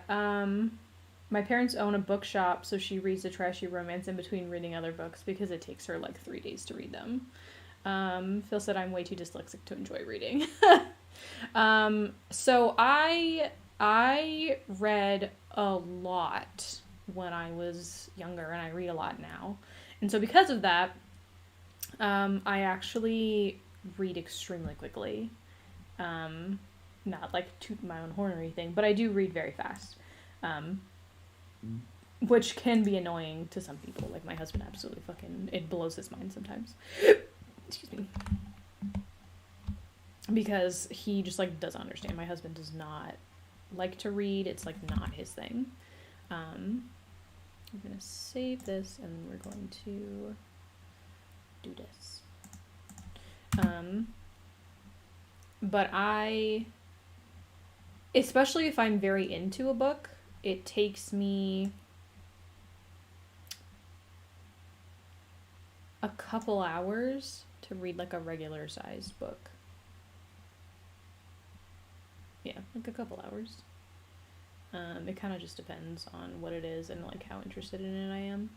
my parents own a bookshop, so she reads a trashy romance in between reading other books because it takes her like 3 days to read them. Phil said I'm way too dyslexic to enjoy reading. So I read a lot when I was younger, and I read a lot now. And so because of that, I actually read extremely quickly. Not like toot my own horn or anything, but I do read very fast. Which can be annoying to some people. Like, my husband absolutely fucking... It blows his mind sometimes. Excuse me. Because he just, like, doesn't understand. My husband does not like to read. It's, like, not his thing. I'm gonna save this, and we're going to do this. But especially if I'm very into a book, it takes me a couple hours to read like a regular sized book. Yeah, like a couple hours. It kind of just depends on what it is and like how interested in it I am.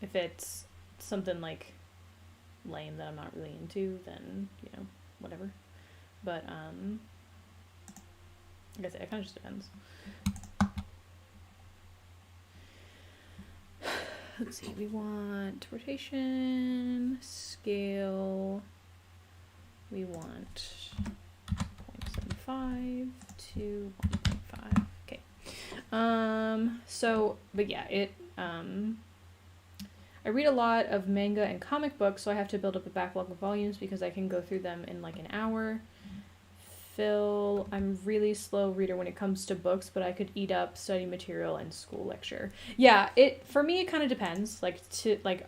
If it's something like lame that I'm not really into, then, you know, whatever. But, like I said, it kind of just depends. Let's see, we want rotation, scale, we want 0.75 to 1.5. Okay. So, but yeah, I read a lot of manga and comic books, so I have to build up a backlog of volumes because I can go through them in like an hour. Phil, I'm really slow reader when it comes to books, but I could eat up study material and school lecture. Yeah, for me it kind of depends. Like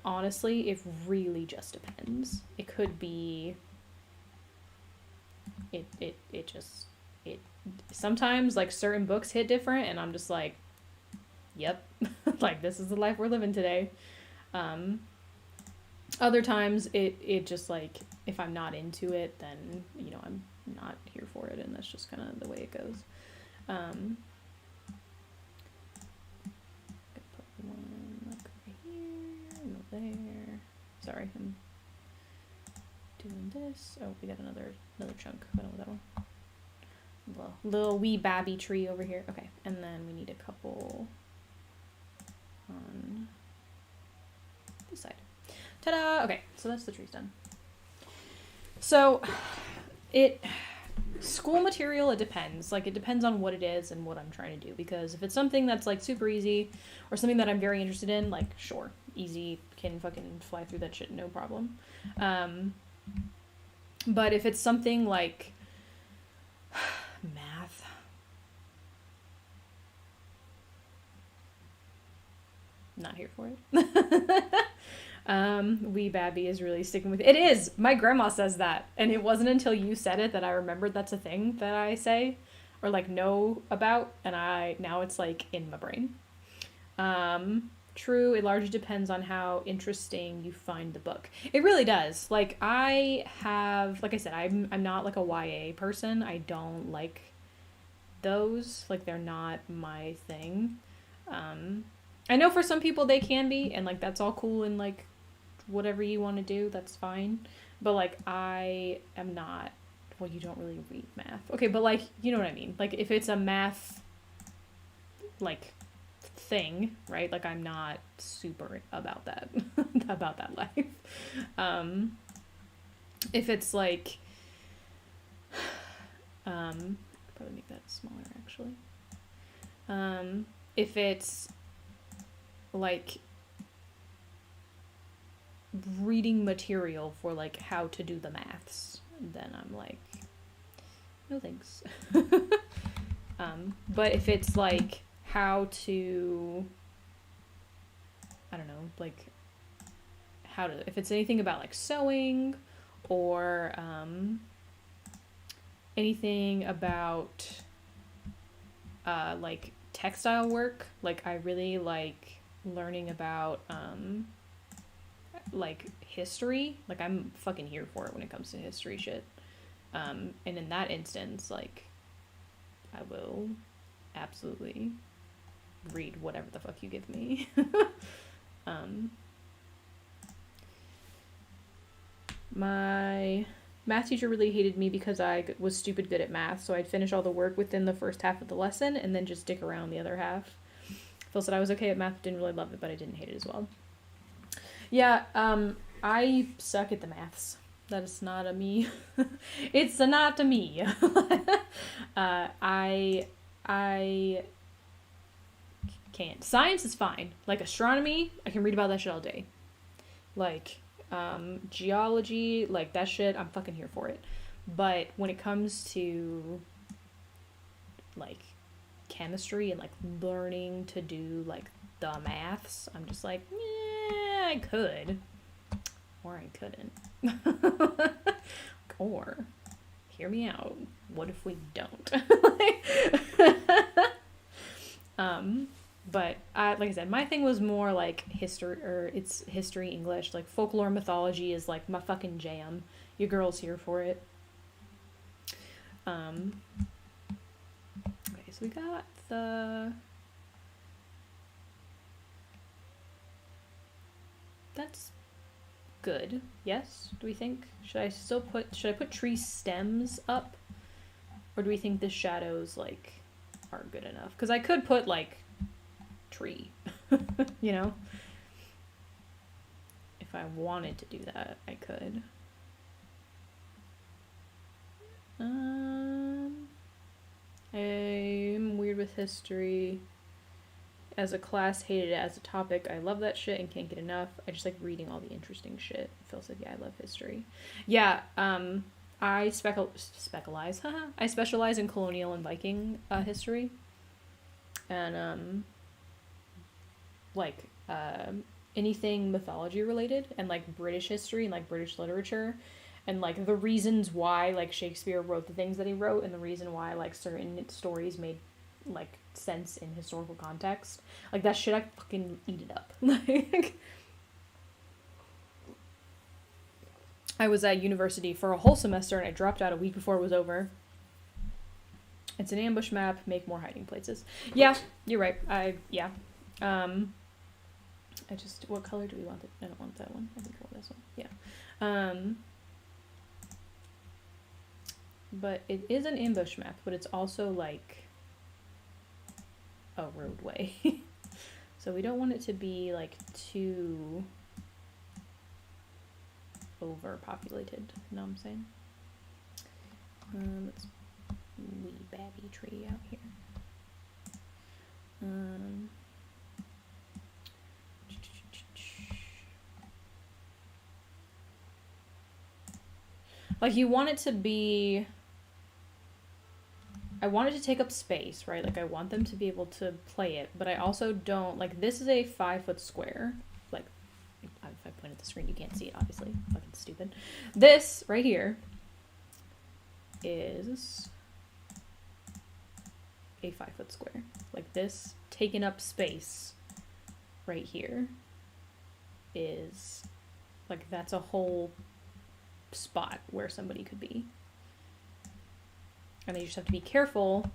honestly, it really just depends. It could be it sometimes like certain books hit different and I'm just like, yep, like this is the life we're living today. Other times it just like, if I'm not into it, then, you know, I'm not here for it, and that's just kind of the way it goes. Put one like over here, and over there. Sorry, I'm doing this. Oh, we got another chunk. I don't know that one. Little wee babby tree over here. Okay, and then we need a couple on this side. Ta-da! Okay, so that's the trees done. So, school material, it depends. Like, it depends on what it is and what I'm trying to do. Because if it's something that's, like, super easy, or something that I'm very interested in, like, sure, easy, can fucking fly through that shit, no problem. But if it's something like math, not here for it. Wee Babby is really sticking with it. It is! My grandma says that. And it wasn't until you said it that I remembered that's a thing that I say. Or, like, know about. And now it's, like, in my brain. True, it largely depends on how interesting you find the book. It really does. Like, like I said, I'm not, like, a YA person. I don't like those. Like, they're not my thing. I know for some people they can be. And, like, that's all cool and, like, whatever you want to do, that's fine. But, like, I am not, well, you don't really read math. Okay, but, like, you know what I mean. Like, if it's a math, like, thing, right? Like, I'm not super about that, about that life. If it's, like, probably make that smaller, actually. If it's, like, reading material for, like, how to do the maths, then I'm like, no thanks. But if it's, like, how to, I don't know, like, if it's anything about, like, sewing, or, anything about, like, textile work, like, I really like learning about, like, history. Like, I'm fucking here for it when it comes to history shit. And in that instance, like, I will absolutely read whatever the fuck you give me. My math teacher really hated me because I was stupid good at math, so I'd finish all the work within the first half of the lesson and then just dick around the other half. Phil said I was okay at math, didn't really love it, but I didn't hate it as well. Yeah, I suck at the maths. That is not a me. It's not a me. I can't. Science is fine. Like, astronomy, I can read about that shit all day. Like, geology, like, that shit, I'm fucking here for it. But when it comes to, like, chemistry and, like, learning to do, like, the maths, I'm just like, yeah, I could. Or I couldn't. Or, hear me out, what if we don't? But like I said, my thing was more like history, or it's history, English, like folklore, mythology is like my fucking jam. Your girl's here for it. Okay, so we got the That's good. Yes? Do we think? Should I put tree stems up? Or do we think the shadows, like, are good enough? Because I could put, like, tree. You know? If I wanted to do that, I could. I'm weird with history. As a class, hated it as a topic. I love that shit and can't get enough. I just like reading all the interesting shit. Phil said, yeah, I love history. Yeah, I specialize. I specialize in colonial and Viking history. And, anything mythology related and, like, British history and, like, British literature. And, like, the reasons why, like, Shakespeare wrote the things that he wrote and the reason why, like, certain stories made, like, sense in historical context. Like, that shit, I fucking eat it up. Like, I was at university for a whole semester and I dropped out a week before it was over. It's an ambush map, make more hiding places. Yeah, you're right. What color do we want? I don't want that one. I think I want this one. Yeah. But it is an ambush map, but it's also, like, a roadway. So we don't want it to be, like, too overpopulated. You know what I'm saying? Let's wee babby tree out here. Like, you want it to be... I want it to take up space, right? Like, I want them to be able to play it, but I also don't... Like, this is a 5-foot square. Like, if I point at the screen, you can't see it, obviously. Fucking stupid. This, right here, is a 5-foot square. Like, this taking up space right here is... Like, that's a whole spot where somebody could be. And you just have to be careful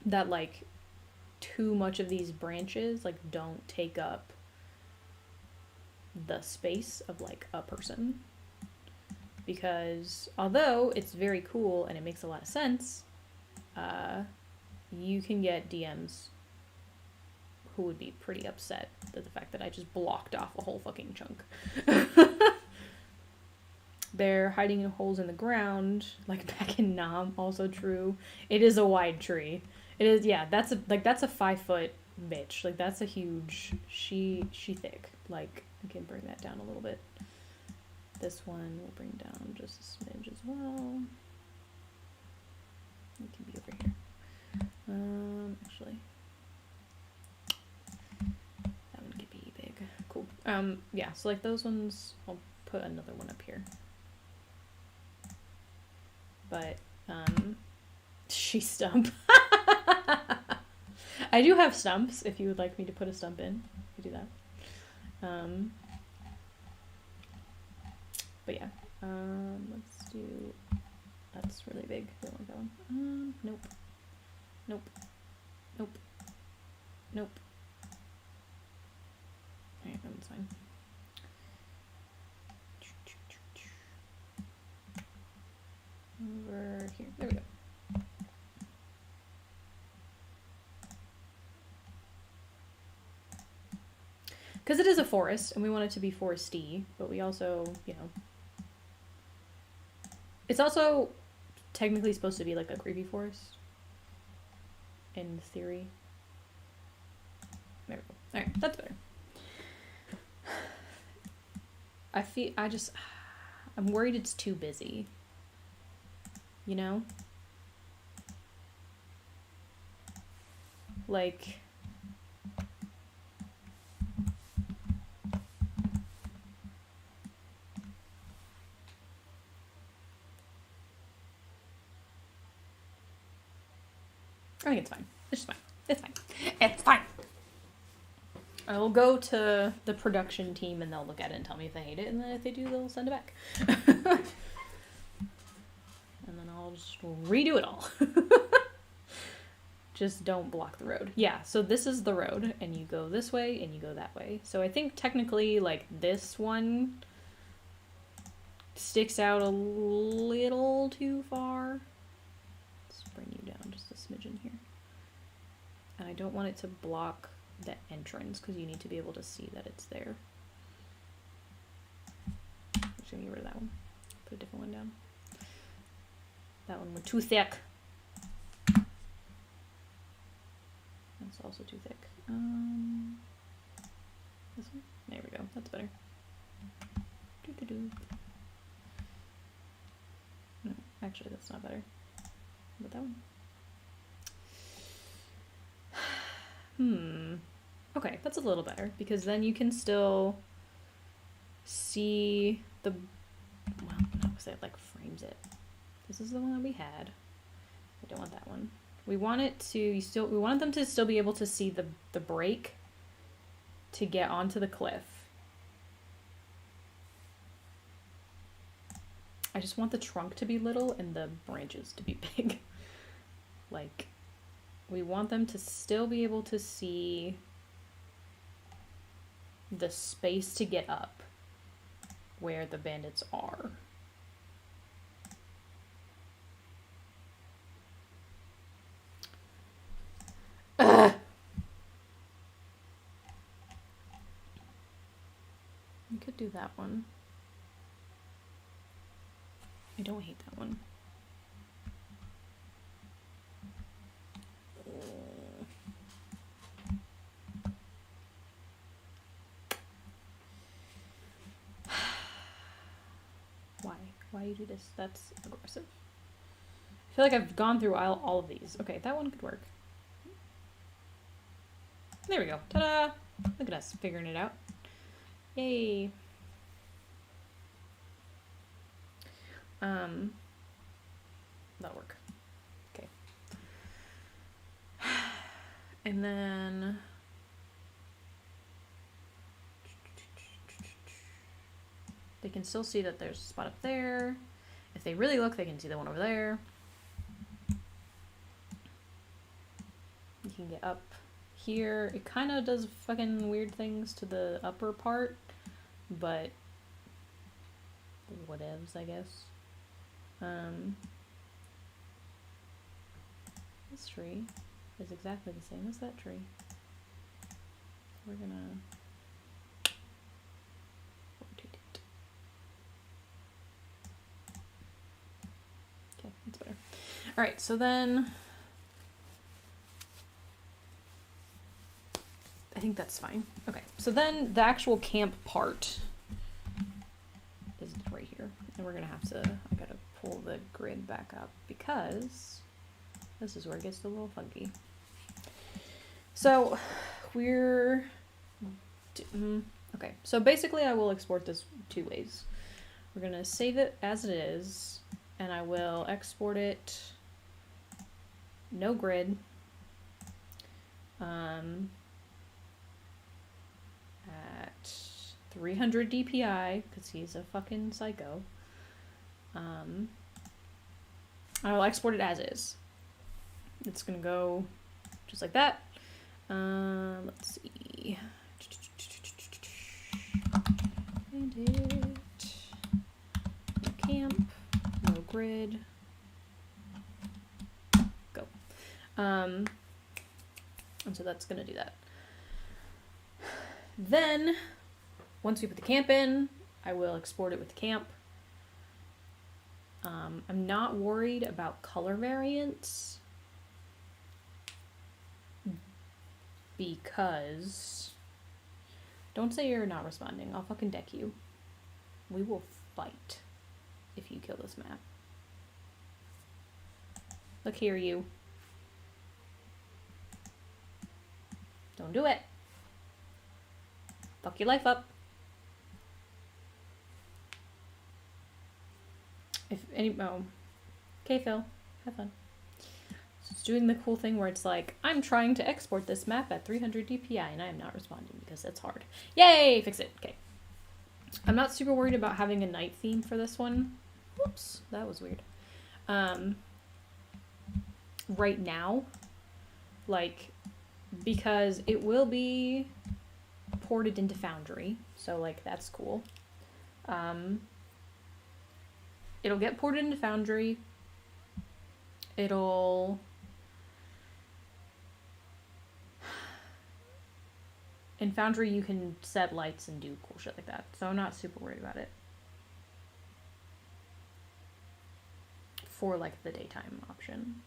that, like, too much of these branches, like, don't take up the space of, like, a person. Because although it's very cool and it makes a lot of sense, you can get DMs who would be pretty upset at the fact that I just blocked off a whole fucking chunk. They're hiding in holes in the ground, like back in Nam, also true. It is a wide tree. It is, yeah, that's a 5-foot bitch. Like, that's a huge, she thick. Like, I can bring that down a little bit. This one will bring down just a smidge as well. It can be over here. Actually, that one could be big. Cool. Yeah, so like those ones, I'll put another one up here. But, she stump. I do have stumps, if you would like me to put a stump in. I do that. But yeah, let's do, that's really big. I don't want that one. Nope. Nope. Nope. Nope. Alright, that one's fine. Over here. There we go. Because it is a forest, and we want it to be foresty, but we also, you know... It's also technically supposed to be like a creepy forest. In theory. There we go. Alright, that's better. I'm worried it's too busy. You know? Like... I think it's fine. It's just fine. It's fine. It's fine. I will go to the production team and they'll look at it and tell me if they hate it, and then if they do, they'll send it back. And then I'll just redo it all. Just don't block the road. Yeah, so this is the road, and you go this way, and you go that way. So I think technically, like, this one sticks out a little too far. Let's bring you down just a smidgen here. And I don't want it to block the entrance, because you need to be able to see that it's there. I'm just gonna get rid of that one. Put a different one down. That one went too thick. That's also too thick. This one? There we go. That's better. No, actually, that's not better. But that one. Okay, that's a little better, because then you can still see the... Well, I would say it, like, frames it. This is the one that we had. I don't want that one. We want it to we want them to still be able to see the break to get onto the cliff. I just want the trunk to be little and the branches to be big. Like, we want them to still be able to see the space to get up where the bandits are. We could do that one. I don't hate that one. Why you do this? That's aggressive. I feel like I've gone through all of these. Okay, that one could work. There we go. Ta-da! Look at us figuring it out. Yay. That'll work. Okay. And then they can still see that there's a spot up there. If they really look, they can see the one over there. You can get up here. It kind of does fucking weird things to the upper part, but whatevs, I guess. This tree is exactly the same as that tree. We're gonna rotate it. Okay, that's better. All right, so then I think that's fine. Okay, so then the actual camp part is right here. And we're gonna have to, I gotta pull the grid back up because this is where it gets a little funky. So we're, okay, so basically I will export this two ways. We're gonna save it as it is, and I will export it no grid. At 300 DPI, because he's a fucking psycho. I will export it as is. It's gonna go just like that. Let's see. And it. No camp. No grid. Go. And so that's gonna do that. Then, once we put the camp in, I will export it with the camp. I'm not worried about color variants because don't say you're not responding. I'll fucking deck you. We will fight if you kill this map. Look here, you. Don't do it. Fuck your life up. If any, oh. Okay, Phil. Have fun. So it's doing the cool thing where it's like, I'm trying to export this map at 300 DPI and I am not responding because that's hard. Yay! Fix it. Okay. I'm not super worried about having a night theme for this one. Whoops. That was weird. Right now. like, because it will be ported into Foundry, so like that's cool. It'll get ported into Foundry. In Foundry you can set lights and do cool shit like that, so I'm not super worried about it. For like the daytime option.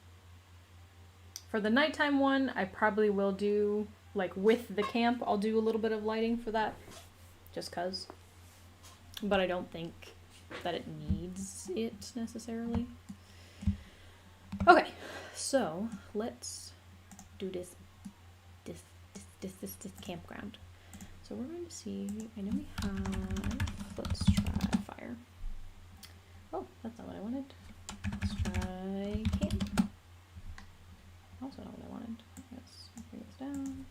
For the nighttime one, I probably will do, like with the camp, I'll do a little bit of lighting for that, just cause. But I don't think that it needs it necessarily. Okay, so let's do this campground. So we're going to see, I know we have, let's try fire. Oh, that's not what I wanted. Let's try camp. Also not what I wanted. Let's bring this down.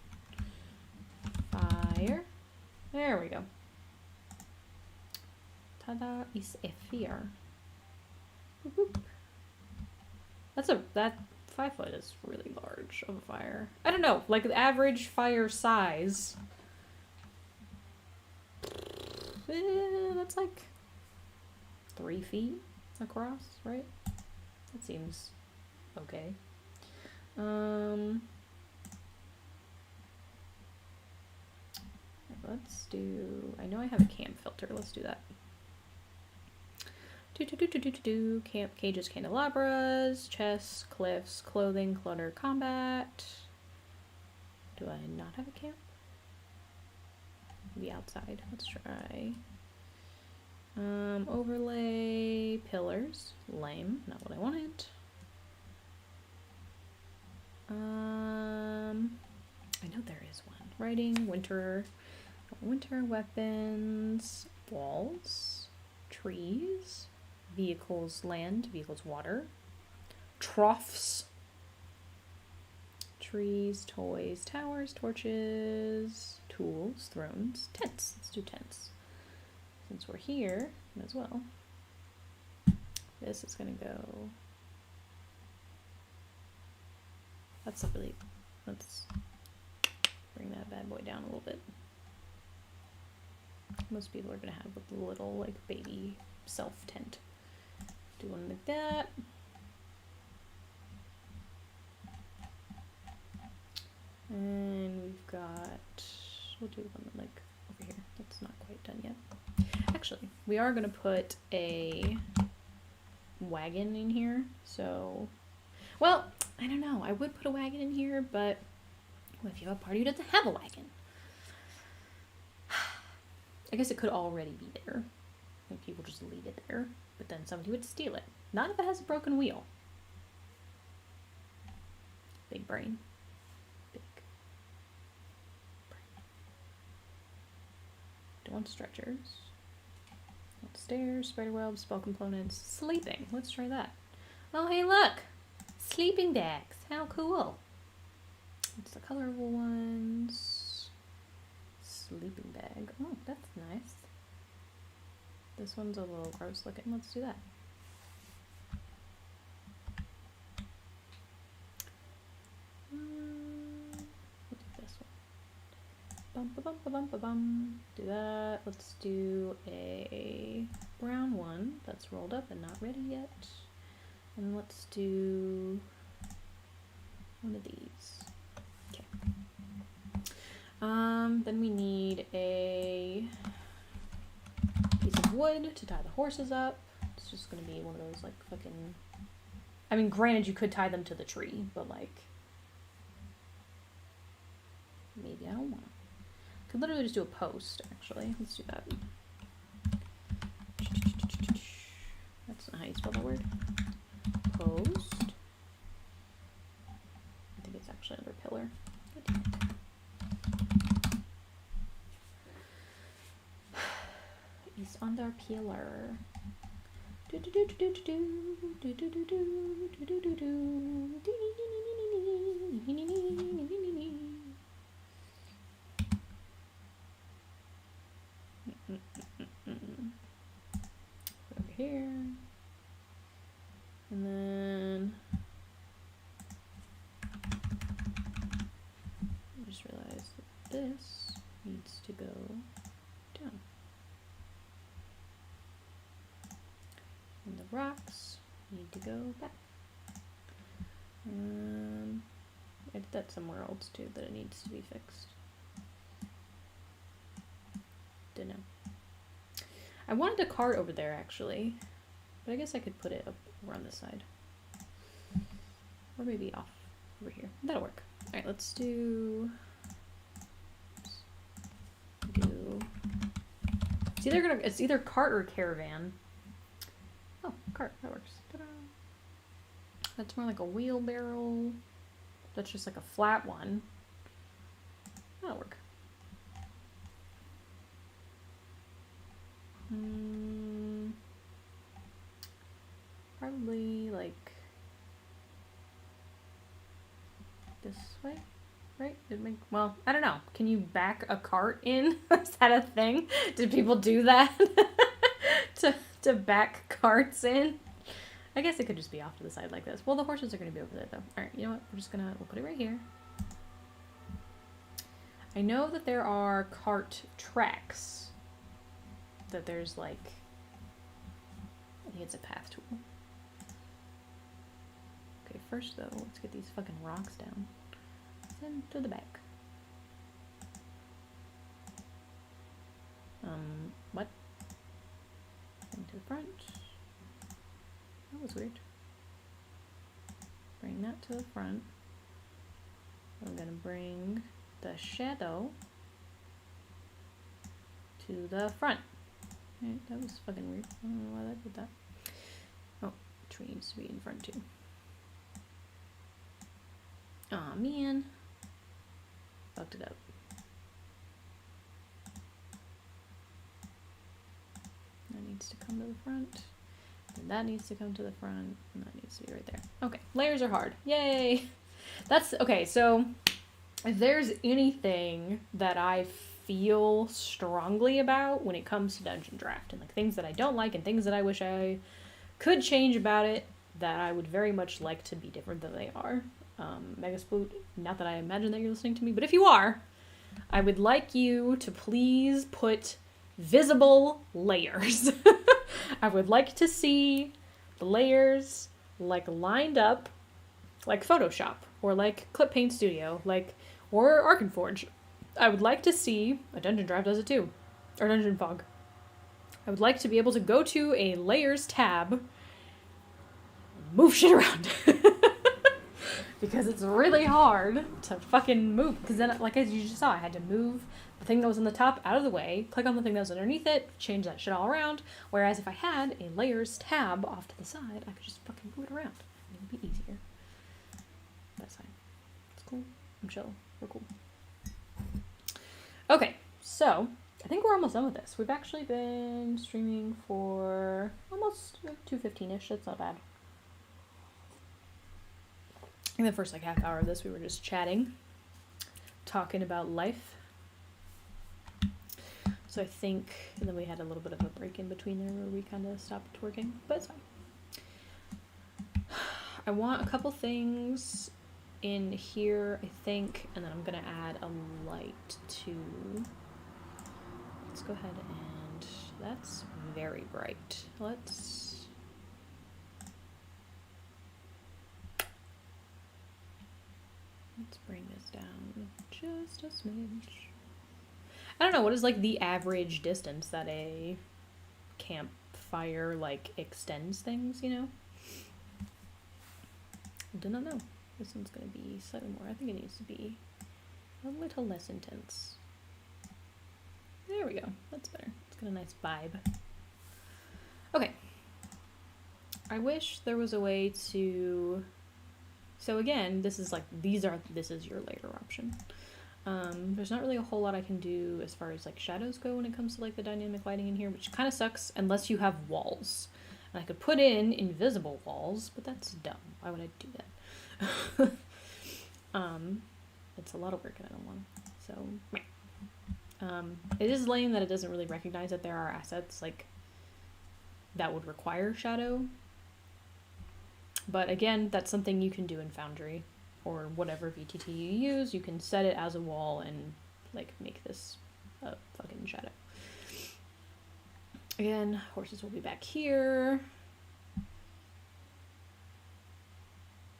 Fire. There we go. Tada is a fear. Boop, boop. That 5 foot is really large of a fire. I don't know, like the average fire size. That's like 3 feet across, right? That seems okay. Let's do, I know I have a camp filter, let's do that. Camp, cages, candelabras, chests, cliffs, clothing, clutter, combat. Do I not have a camp? Maybe outside. Let's try. Overlay, pillars, lame, not what I wanted. I know there is one. Writing, winter weapons, walls, trees, vehicles, land, vehicles, water, troughs, trees, toys, towers, torches, tools, thrones, tents. Let's do tents. Since we're here, might as well. This is gonna go. Let's bring that bad boy down a little bit. Most people are gonna have a little like baby self tent. Do one like that. And we've got, we'll do one like over here. That's not quite done yet. Actually, we are gonna put a wagon in here. So, well, I don't know. I would put a wagon in here, but what if you have a party who doesn't have a wagon? I guess it could already be there. Like people just leave it there, but then somebody would steal it. Not if it has a broken wheel. Big brain. Big brain. Don't want stretchers. Want stairs, spider webs, spell components, sleeping. Let's try that. Oh, hey, look! Sleeping bags. How cool. What's the colorful ones? Sleeping bag. Oh, that's nice. This one's a little gross looking. Let's do that. We'll do this one. Bum. Do that. Let's do a brown one that's rolled up and not ready yet. And let's do one of these. Okay. Then we need a piece of wood to tie the horses up. It's just gonna be one of those like fucking, I mean, granted you could tie them to the tree, but like maybe I don't wanna. Could literally just do a post, actually. Let's do that. That's not how you spell that word. Post. I think it's actually under pillar. It's under pillar. Over here. And then this needs to go down. And the rocks need to go back. I did that somewhere else too, that it needs to be fixed. Don't know. I wanted a cart over there actually, but I guess I could put it up over on this side. Or maybe off over here. That'll work. Alright, let's do... It's either cart or caravan. Oh, cart, that works. Ta-da. That's more like a wheelbarrow. That's just like a flat one. That'll work. Probably like this way, right? Well, I don't know. Can you back a cart in? Is that a thing? Did people do that? to back carts in? I guess it could just be off to the side like this. Well, the horses are going to be over there, though. All right, you know what? We'll put it right here. I know that there are cart tracks. That there's, like... I think it's a path tool. Okay, first, though, let's get these fucking rocks down. Then to the back. What? Then to the front. That was weird. Bring that to the front. I'm gonna bring the shadow to the front. Right, that was fucking weird. I don't know why that did that. Oh, tree needs to be in front too. Aw, man. Fucked it up. That needs to come to the front. And that needs to come to the front. And that needs to be right there. Okay, layers are hard. Yay! That's, okay, so if there's anything that I feel strongly about when it comes to Dungeon Draft, and like things that I don't like and things that I wish I could change about it, that I would very much like to be different than they are. Megaspoot, not that I imagine that you're listening to me, but if you are, I would like you to please put visible layers. I would like to see the layers like lined up like Photoshop or like Clip Paint Studio, like, or Arkenforge. I would like to see, a Dungeon Draft does it too, or Dungeon Fog. I would like to be able to go to a layers tab, move shit around. Because it's really hard to fucking move. Because then, like as you just saw, I had to move the thing that was on the top out of the way, click on the thing that was underneath it, change that shit all around. Whereas if I had a layers tab off to the side, I could just fucking move it around. And it would be easier. That's fine. It's cool. I'm chill. We're cool. Okay, so I think we're almost done with this. We've actually been streaming for almost 2:15-ish. That's not bad. In the first like half hour of this, we were just chatting, talking about life. So I think, and then we had a little bit of a break in between there where we kind of stopped working, but it's fine. I want a couple things in here, I think, and then I'm gonna add a light to. Let's go ahead and that's very bright. Let's bring this down just a smidge. I don't know, what is like the average distance that a campfire like extends things, you know? I do not know. This one's gonna be slightly more. I think it needs to be a little less intense. There we go. That's better. It's got a nice vibe. Okay. I wish there was a way to... So again, this is your layer option. There's not really a whole lot I can do as far as like shadows go when it comes to like the dynamic lighting in here, which kind of sucks unless you have walls. And I could put in invisible walls, but that's dumb. Why would I do that? It's a lot of work and I don't want to. So, it is lame that it doesn't really recognize that there are assets like that would require shadow. But again, that's something you can do in Foundry or whatever VTT you use. You can set it as a wall and like make this a fucking shadow. Again, horses will be back here.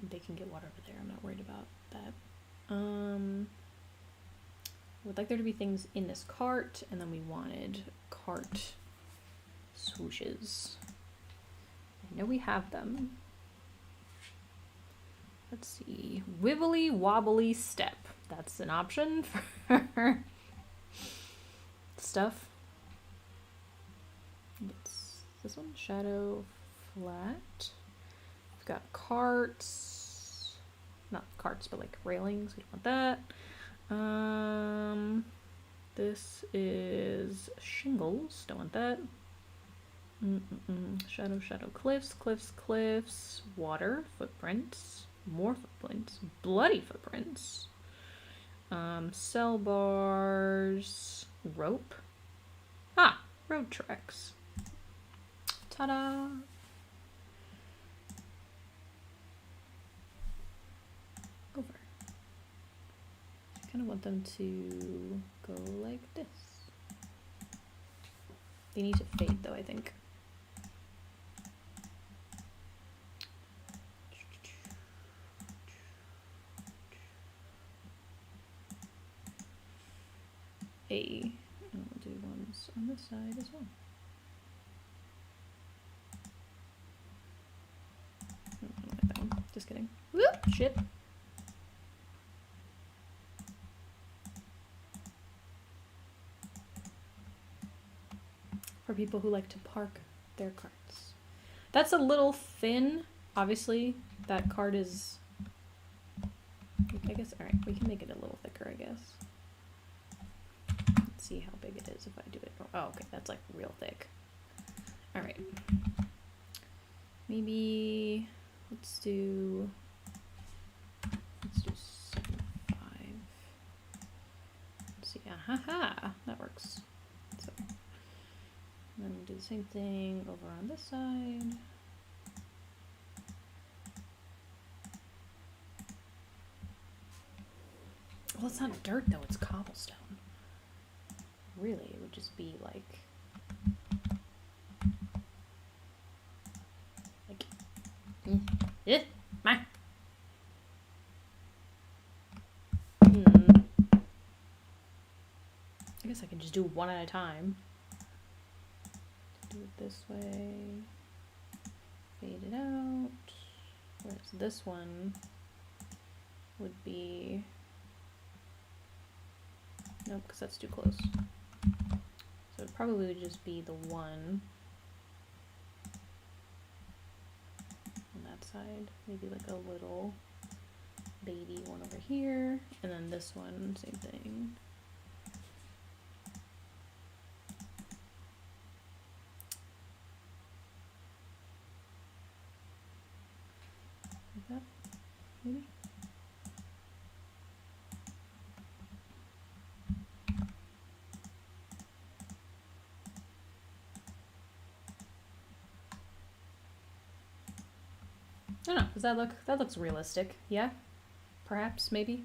They can get water over there. I'm not worried about that. Would like there to be things in this cart, and then we wanted cart swooshes. I know we have them. Let's see. Wibbly wobbly step. That's an option for stuff. It's this one, shadow flat. We've got carts. Not carts, but like railings. We don't want that. This is shingles. Don't want that. Shadow, shadow, cliffs, cliffs, cliffs. Water, footprints. More footprints. Bloody footprints. Cell bars. Rope. Ah, road tracks. Ta-da! Over. I kind of want them to go like this. They need to fade though, I think. And we'll do ones on this side as well. I don't like that one. Just kidding. Whoop! Shit. For people who like to park their carts. That's a little thin. Obviously, that cart is... I guess, alright, we can make it a little thicker, I guess. Let's see how big it is if I do it. Oh, okay, that's like real thick. Alright. Maybe, let's do 7.5. Let's see, aha, that works. So, and then we'll do the same thing over on this side. Well, it's not dirt though, it's cobblestone. Really, it would just be like I guess I can just do one at a time. Do it this way. Fade it out. Whereas this one would be... Nope, because that's too close. So it probably would just be the one on that side. Maybe like a little baby one over here. And then this one, same thing. Like that, maybe? I don't know, does that looks realistic? Yeah? Perhaps, maybe?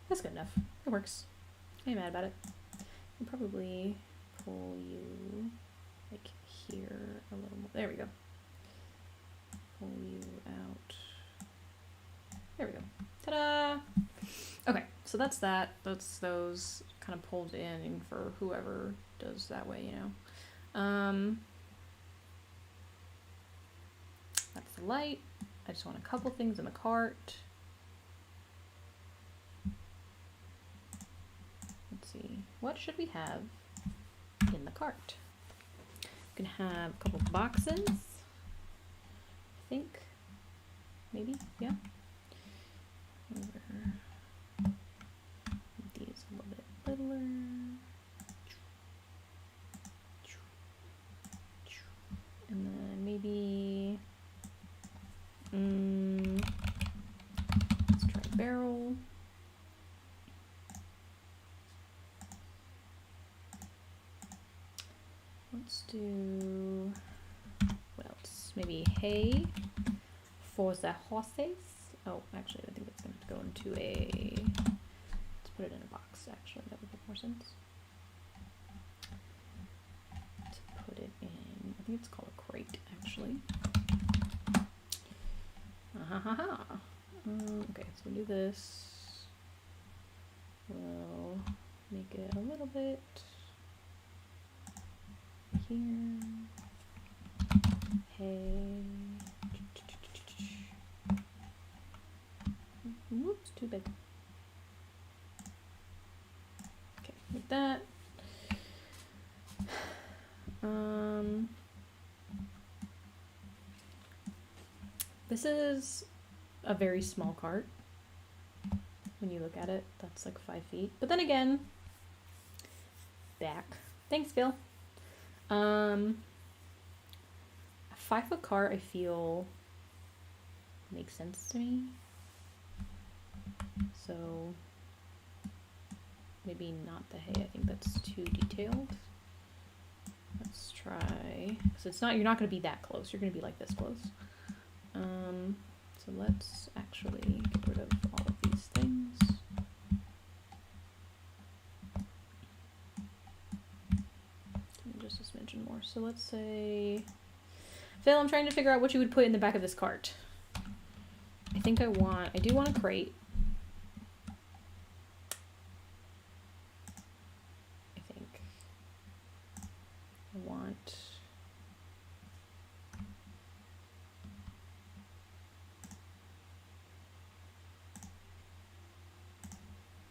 That's good enough. It works. I ain't mad about it. I'll probably pull you like here a little more. There we go. Pull you out. There we go. Ta-da! Okay, so that's that. That's those kind of pulled in for whoever does that way, you know. That's the light. I just want a couple things in the cart. Let's see. What should we have in the cart? We can have a couple boxes. I think. Maybe. Yeah. Over. These a little bit littler. And then maybe... let's try barrel. Let's do, what else? Maybe hay for the horses. Oh, actually, I think it's going to go into a... Let's put it in a box, actually. That would make more sense. To put it in... I think it's called a crate, actually. Okay, so we'll do this. We'll make it a little bit here. Hey. Whoops, too big. Okay, like that. This is a very small cart. When you look at it, that's like 5 feet. But then again, back. Thanks, Phil. A 5-foot cart, I feel, makes sense to me. So maybe not the hay. I think that's too detailed. Let's try. So it's not. You're not going to be that close. You're going to be like this close. So let's actually get rid of all of these things. Just a smidgen more. So let's say, Phil, I'm trying to figure out what you would put in the back of this cart. I do want a crate. I want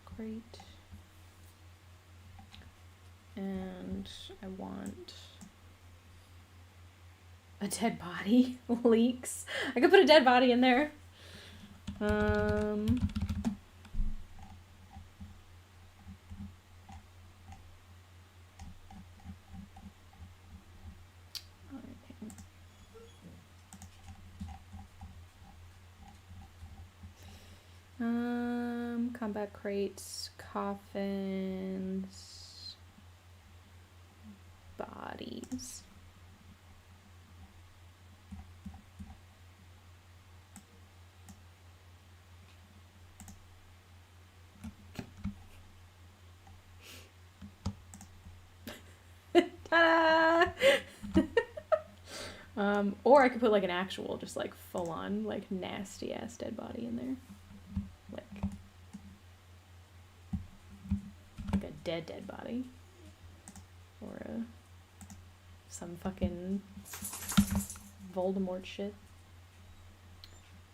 crate. And I want a dead body. Leaks. I could put a dead body in there. Combat crates, coffins, bodies. Ta-da! Or I could put like an actual, just like full on, like nasty ass dead body in there. Like a dead body. Or some fucking Voldemort shit.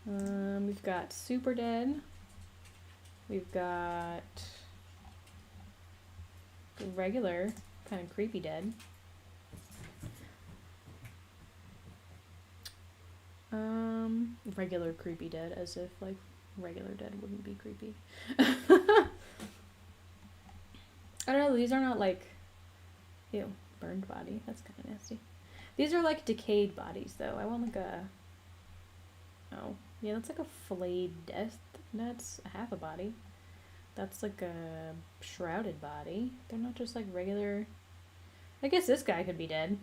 We've got super dead. We've got regular, kind of creepy dead. Regular creepy dead, as if like regular dead wouldn't be creepy. I don't know, these are not like, ew, burned body, that's kind of nasty. These are like decayed bodies though. I want like a, oh, yeah, that's like a flayed death. That's half a body. That's like a shrouded body. They're not just like regular, I guess this guy could be dead.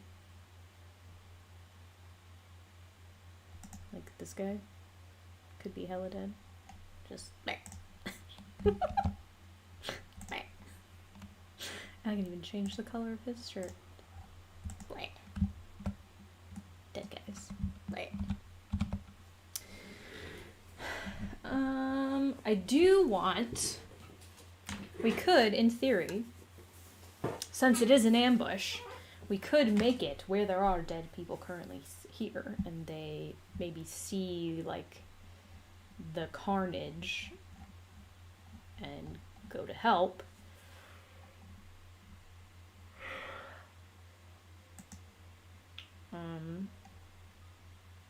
Like this guy could be hella dead. Just I can even change the color of his shirt. Dead guys. I do want, we could, in theory, since it is an ambush, we could make it where there are dead people currently here, and they maybe see, like, the carnage and go to help.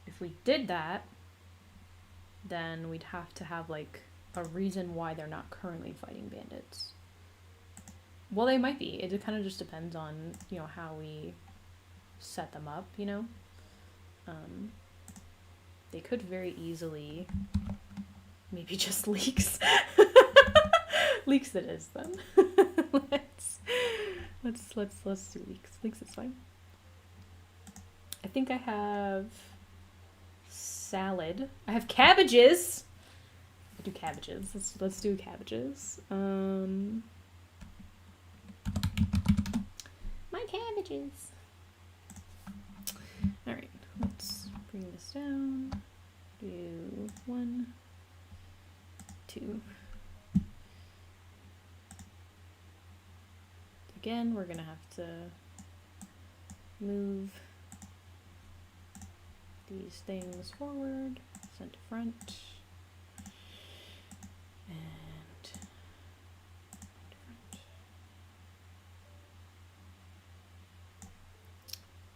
If we did that, then we'd have to have, like, a reason why they're not currently fighting bandits. Well, they might be. It kind of just depends on, you know, how we set them up, you know? They could very easily maybe just leaks. Leaks it is, then. let's do leaks. Leaks is fine. I think I have salad. I have cabbages! do cabbages. Let's do cabbages. My cabbages. All right, let's bring this down. Do 1, 2. Again, we're gonna have to move these things forward, send to front, and front.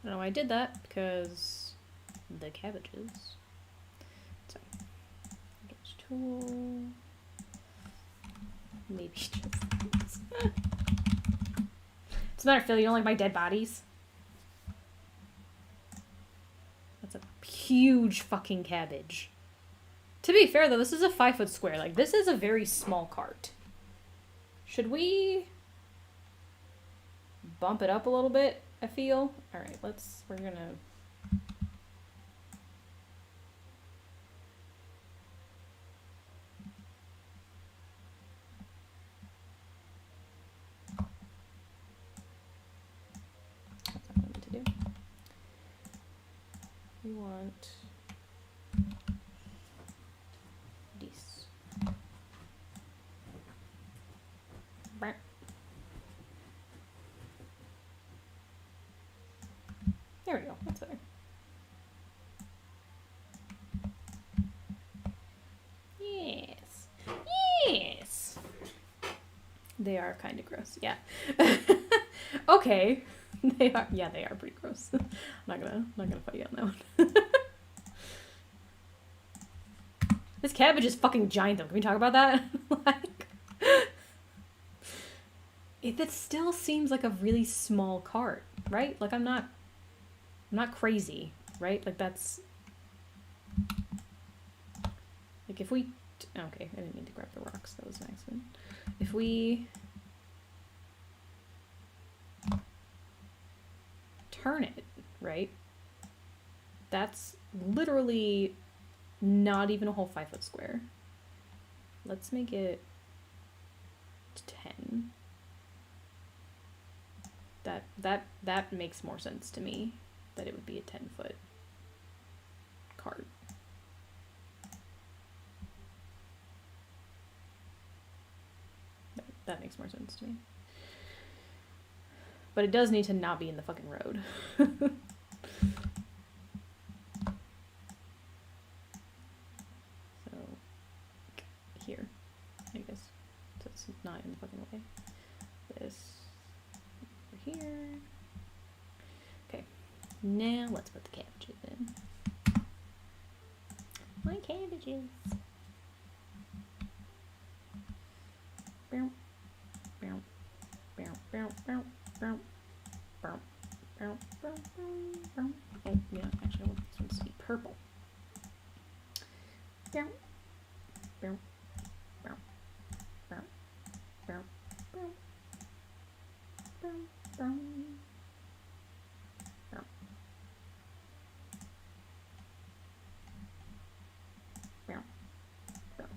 I don't know why I did that, because the cabbages. So, Windows tool, maybe just this. What's the matter, Phil? You don't like my dead bodies? That's a huge fucking cabbage. To be fair, though, this is a 5-foot square. Like, this is a very small cart. Should we bump it up a little bit, I feel? Alright, we're gonna... We want this. There we go. That's better. Yes. Yes. They are kind of gross. Yeah. Okay. They are. Yeah, they are pretty gross. I'm not gonna fight you on that one. This cabbage is fucking giant, though. Can we talk about that? Like, that still seems like a really small cart, right? Like, I'm not crazy, right? Like, that's like if we. Okay, I didn't mean to grab the rocks. That was an accident. If we turn it, right? That's literally not even a whole 5-foot square. Let's make it 10. That makes more sense to me, that it would be a 10-foot cart. That makes more sense to me. But it does need to not be in the fucking road. So, here, I guess. So it's not in the fucking way. This over here. Okay, now let's put the cabbages in. My cabbages. Bow, bow, bow, bow, bow. Bow, bow, bow, bow, bow. Oh, yeah, actually, I want this one to be purple. Bow, bow, bow, bow, bow, bow, bow, bow, bow. Bow, bow.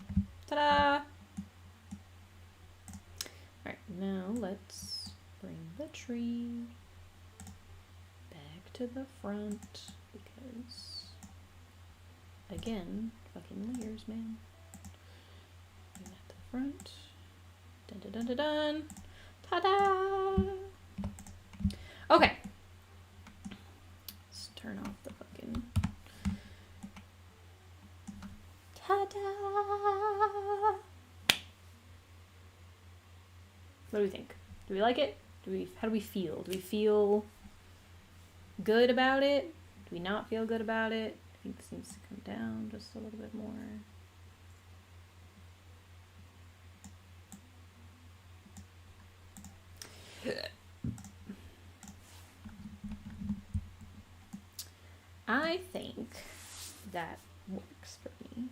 Ta-da! Alright, now let's bring the tree back to the front, because, again, fucking layers, man. Bring that to the front. Dun dun dun dun dun. Ta-da! Okay. Let's turn off the fucking... Ta-da! What do we think? Do we like it? How do we feel? Do we feel good about it? Do we not feel good about it? I think this needs to come down just a little bit more. I think that works for me.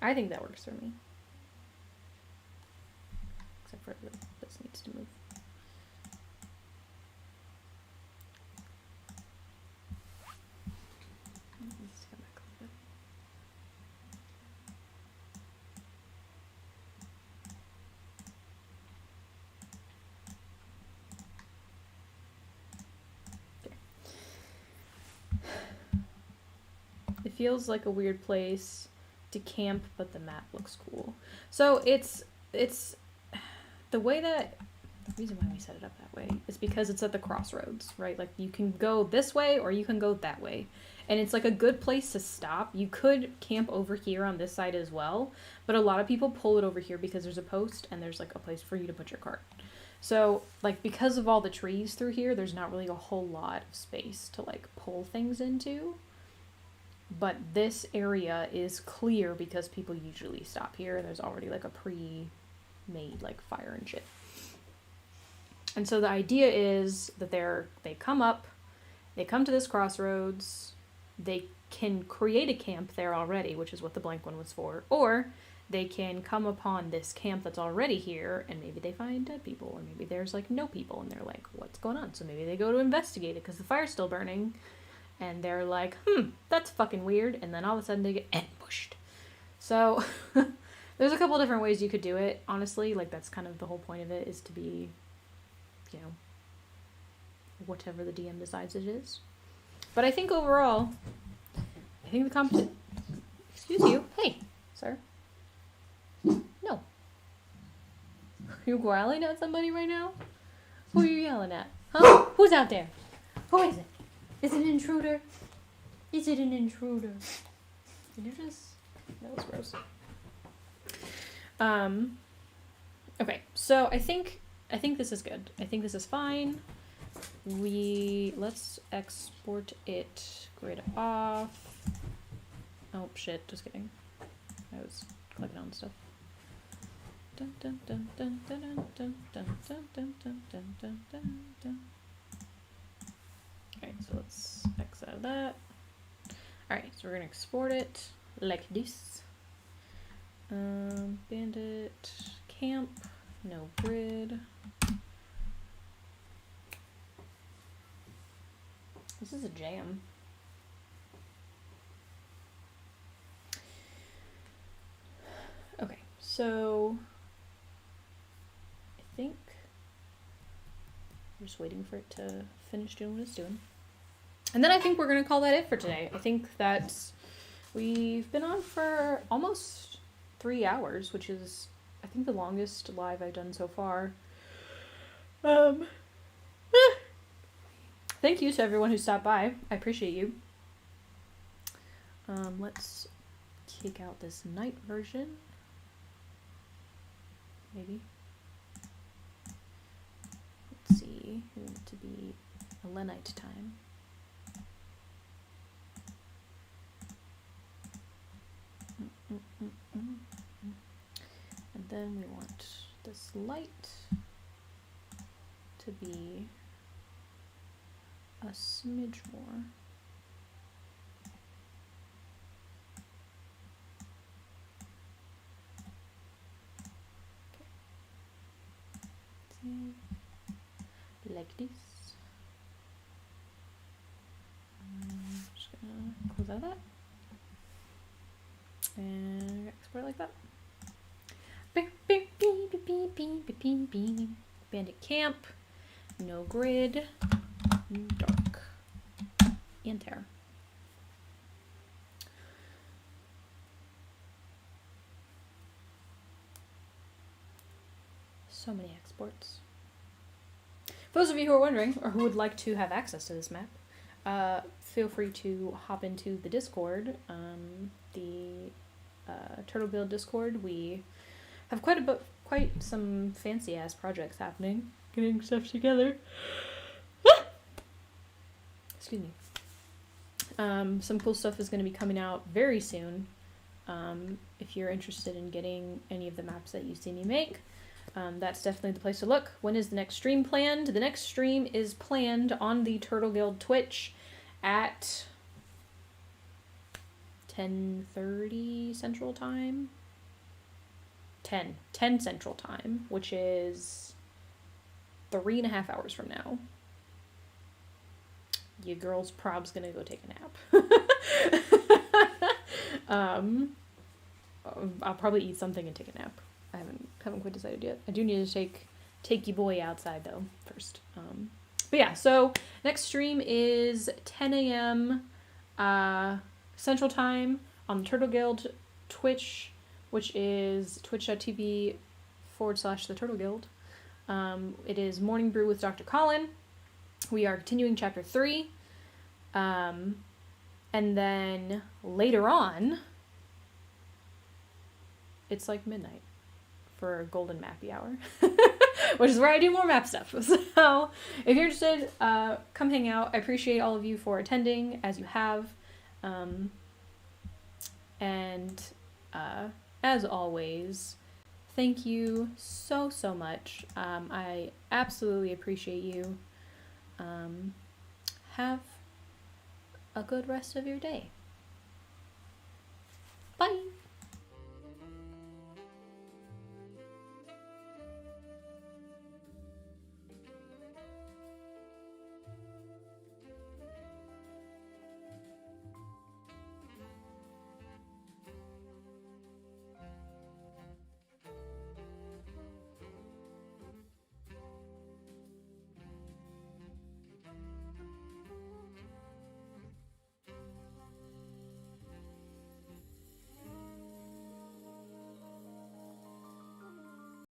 I think that works for me. Except for this needs to move. feels like a weird place to camp, but the map looks cool. So it's the way that, the reason why we set it up that way is because it's at the crossroads, right? Like you can go this way or you can go that way. And it's like a good place to stop. You could camp over here on this side as well, but a lot of people pull it over here because there's a post and there's like a place for you to put your cart. So like because of all the trees through here, there's not really a whole lot of space to like pull things into. But this area is clear because people usually stop here and there's already like a pre-made like fire and shit. And so the idea is that they come up, they come to this crossroads, they can create a camp there already, which is what the blank one was for, or they can come upon this camp that's already here and maybe they find dead people, or maybe there's like no people and they're like, what's going on? So maybe they go to investigate it because the fire's still burning and they're like, that's fucking weird, and then all of a sudden they get ambushed. So there's a couple different ways you could do it, honestly. Like that's kind of the whole point of it, is to be, you know, whatever the DM decides it is. But I think overall, I think the competition... Excuse you. Hey, sir. No. You're growling at somebody right now? Who are you yelling at? Huh? Who's out there? Who is it? Is it an intruder? Is it an intruder? Did you just... That was gross. Okay, so I think this is good. I think this is fine. Let's export it, grid off. Oh shit, just kidding. I was clicking on stuff. Dun, dun, dun, dun, dun, dun, dun, dun, dun, dun, dun, dun, dun, dun. Okay, so let's X out of that. Alright, so we're gonna export it like this. Bandit, camp, no grid. This is a jam. Okay, so I think I'm just waiting for it to finish doing what it's doing. And then I think we're going to call that it for today. I think that we've been on for almost 3 hours, which is, I think, the longest live I've done so far. Thank you to everyone who stopped by. I appreciate you. Let's kick out this night version. Maybe. Let's see. We want it to be Elenite time. And then we want this light to be a smidge more. Okay. Like this. Just gonna close out of that. And export it like that. Bandit camp. No grid. Dark. And terror. So many exports. For those of you who are wondering, or who would like to have access to this map, feel free to hop into the Discord. The Turtle Build Discord. We have quite some fancy ass projects happening. Getting stuff together. Excuse me. Some cool stuff is going to be coming out very soon. If you're interested in getting any of the maps that you see me make, that's definitely the place to look. When is the next stream planned? The next stream is planned on the Turtle Guild Twitch at 10:30 Central Time. 10 Central Time, which is 3.5 hours from now. Your girl's prob's gonna go take a nap. I'll probably eat something and take a nap. I haven't quite decided yet. I do need to take your boy outside though first. But yeah, so next stream is 10 a.m. Central Time on the Turtle Guild Twitch, which is twitch.tv/the Turtle Guild. It is Morning Brew with Dr. Colin. We are continuing chapter 3. And then later on, it's like midnight for Golden Mappy Hour, which is where I do more map stuff. So if you're interested, come hang out. I appreciate all of you for attending, as you have. And as always, thank you so much. I absolutely appreciate you. Have a good rest of your day. Bye.